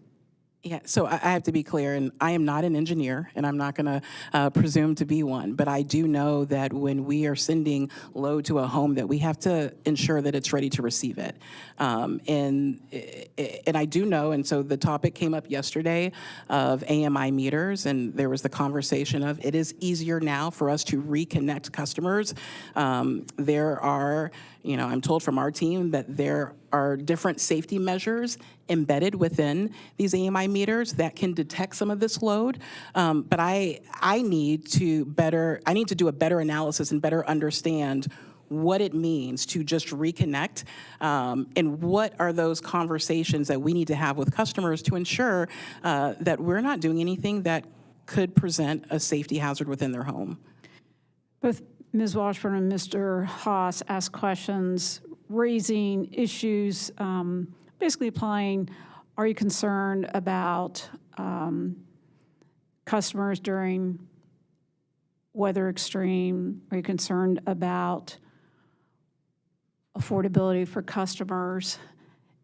Q: Yeah, so I have to be clear, and I am not an engineer, and I'm not going to presume to be one, but I do know that when we are sending load to a home, that we have to ensure that it's ready to receive it. And I do know, and so the topic came up yesterday of AMI meters, and there was the conversation of it is easier now for us to reconnect customers. There are, I'm told from our team that there are different safety measures embedded within these AMI meters that can detect some of this load. But I need to do a better analysis and better understand what it means to just reconnect, and what are those conversations that we need to have with customers to ensure that we're not doing anything that could present a safety hazard within their home.
L: Both Ms. Washburn and Mr. Haas asked questions raising issues, basically applying, are you concerned about customers during weather extreme? Are you concerned about affordability for customers?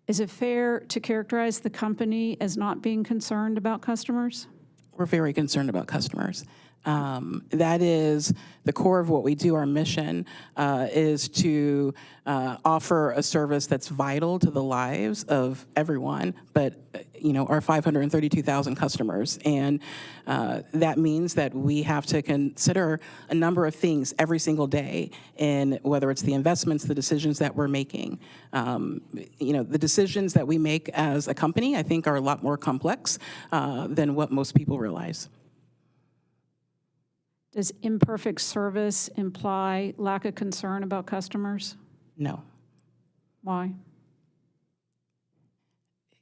L: Is it fair to characterize the company as not being concerned about customers?
Q: We're very concerned about customers. That is the core of what we do. Our mission is to offer a service that's vital to the lives of everyone, but our 532,000 customers. And that means that we have to consider a number of things every single day, and whether it's the investments, the decisions that we're making. The decisions that we make as a company, I think, are a lot more complex than what most people realize.
L: Does imperfect service imply lack of concern about customers?
Q: No.
L: Why?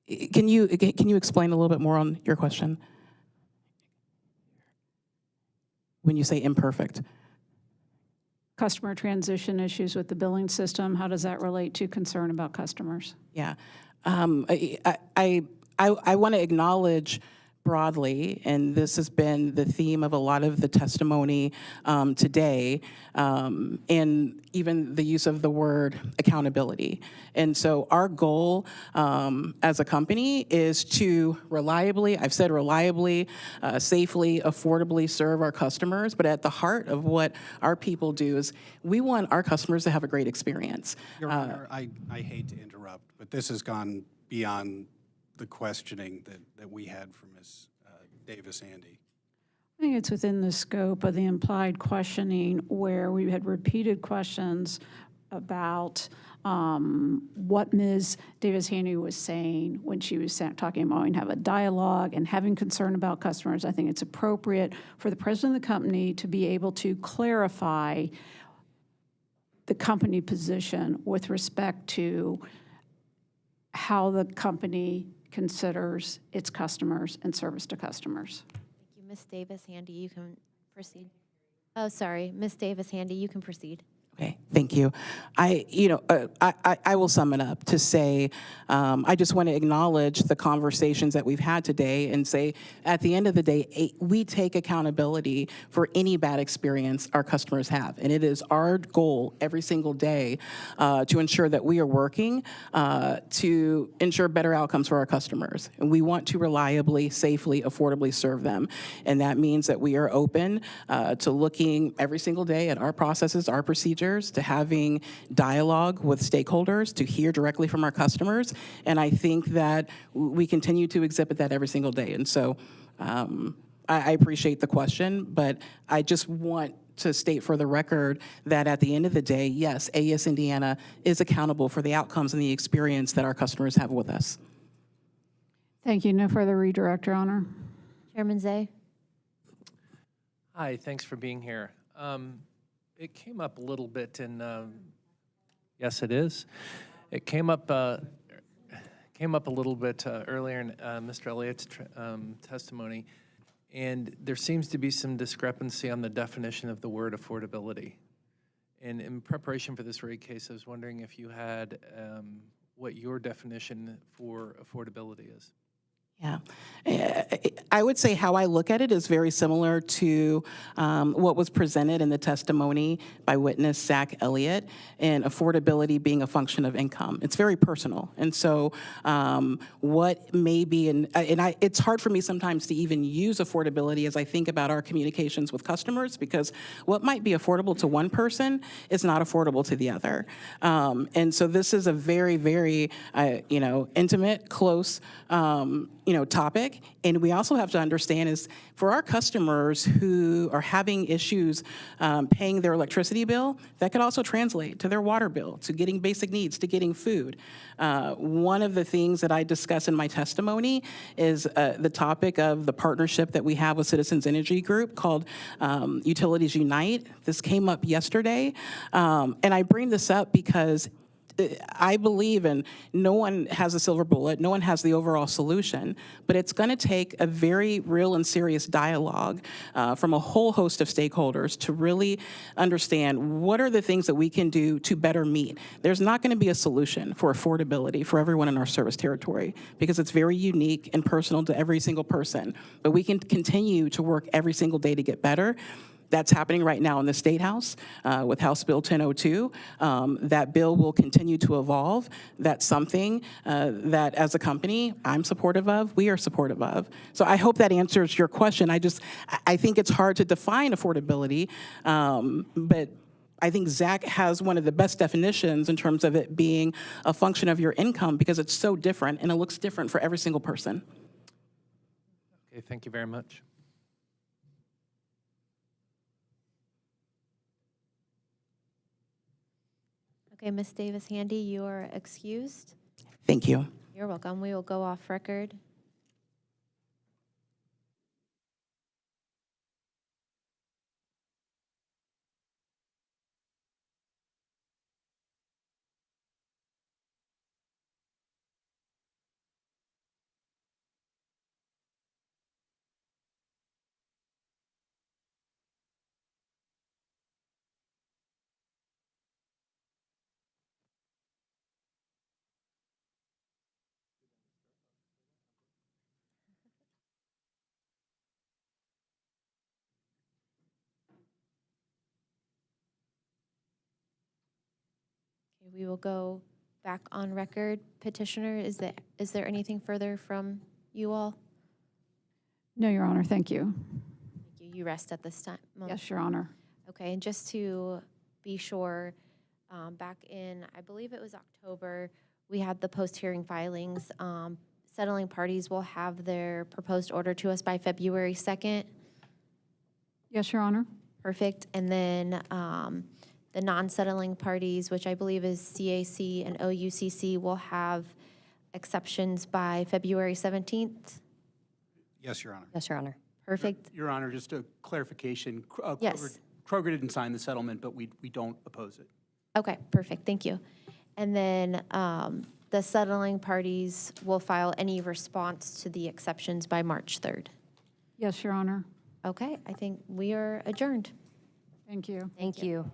Q: Can you explain a little bit more on your question? When you say imperfect.
L: Customer transition issues with the billing system, how does that relate to concern about customers?
Q: Yeah. I want to acknowledge broadly, and this has been the theme of a lot of the testimony today, and even the use of the word accountability. And so our goal as a company is to reliably, I've said reliably, safely, affordably serve our customers, but at the heart of what our people do is we want our customers to have a great experience.
D: Your Honor, I hate to interrupt, but this has gone beyond the questioning that we had from Ms. Davis-Handy.
L: I think it's within the scope of the implied questioning where we had repeated questions about what Ms. Davis-Handy was saying when she was talking about we have a dialogue and having concern about customers. I think it's appropriate for the president of the company to be able to clarify the company position with respect to how the company considers its customers and service to customers.
B: Thank you. Ms. Davis-Handy, you can proceed. Oh, sorry. Ms. Davis-Handy, you can proceed.
Q: Okay, thank you. I will sum it up to say, I just want to acknowledge the conversations that we've had today and say, at the end of the day, we take accountability for any bad experience our customers have. And it is our goal every single day to ensure that we are working to ensure better outcomes for our customers. And we want to reliably, safely, affordably serve them. And that means that we are open to looking every single day at our processes, our procedures, to having dialogue with stakeholders, to hear directly from our customers. And I think that we continue to exhibit that every single day. And so I appreciate the question, but I just want to state for the record that at the end of the day, yes, AES Indiana is accountable for the outcomes and the experience that our customers have with us.
L: Thank you. No further redirect, Your Honor.
B: Chairman Zay.
N: Hi, thanks for being here. It came up a little bit in, yes, it is. It came up a little bit earlier in Mr. Elliott's testimony, and there seems to be some discrepancy on the definition of the word affordability. And in preparation for this rate case, I was wondering if you had what your definition for affordability is.
Q: Yeah, I would say how I look at it is very similar to what was presented in the testimony by witness Zach Elliott, and affordability being a function of income. It's very personal. And so what may be, it's hard for me sometimes to even use affordability as I think about our communications with customers, because what might be affordable to one person is not affordable to the other. And so this is a very, very, intimate, close, topic. And we also have to understand is for our customers who are having issues paying their electricity bill, that could also translate to their water bill, to getting basic needs, to getting food. One of the things that I discuss in my testimony is the topic of the partnership that we have with Citizens Energy Group called Utilities Unite. This came up yesterday. And I bring this up because I believe in no one has a silver bullet, no one has the overall solution, but it's going to take a very real and serious dialogue from a whole host of stakeholders to really understand what are the things that we can do to better meet. There's not going to be a solution for affordability for everyone in our service territory because it's very unique and personal to every single person, but we can continue to work every single day to get better. That's happening right now in the State House with House Bill 1002. That bill will continue to evolve. That's something that as a company, I'm supportive of, we are supportive of. So I hope that answers your question. I think it's hard to define affordability, but I think Zach has one of the best definitions in terms of it being a function of your income because it's so different and it looks different for every single person.
N: Okay, thank you very much.
B: Okay, Ms. Davis-Handy, you are excused.
Q: Thank you.
B: You're welcome. We will go off record. We will go back on record. Petitioner, is there anything further from you all?
L: No, Your Honor, thank you.
B: Thank you. You rest at this time.
L: Yes, Your Honor.
B: Okay, and just to be sure, back in, I believe it was October, we had the post-hearing filings. Settling parties will have their proposed order to us by February 2nd.
L: Yes, Your Honor.
B: Perfect. And then the non-settling parties, which I believe is CAC and OUCC, will have exceptions by February 17th.
D: Yes, Your Honor.
A: Yes, Your Honor.
B: Perfect.
R: Your Honor, just a clarification.
B: Yes.
R: Kroger didn't sign the settlement, but we don't oppose it.
B: Okay, perfect. Thank you. And then the settling parties will file any response to the exceptions by March 3rd.
L: Yes, Your Honor.
B: Okay, I think we are adjourned.
L: Thank you.
A: Thank you.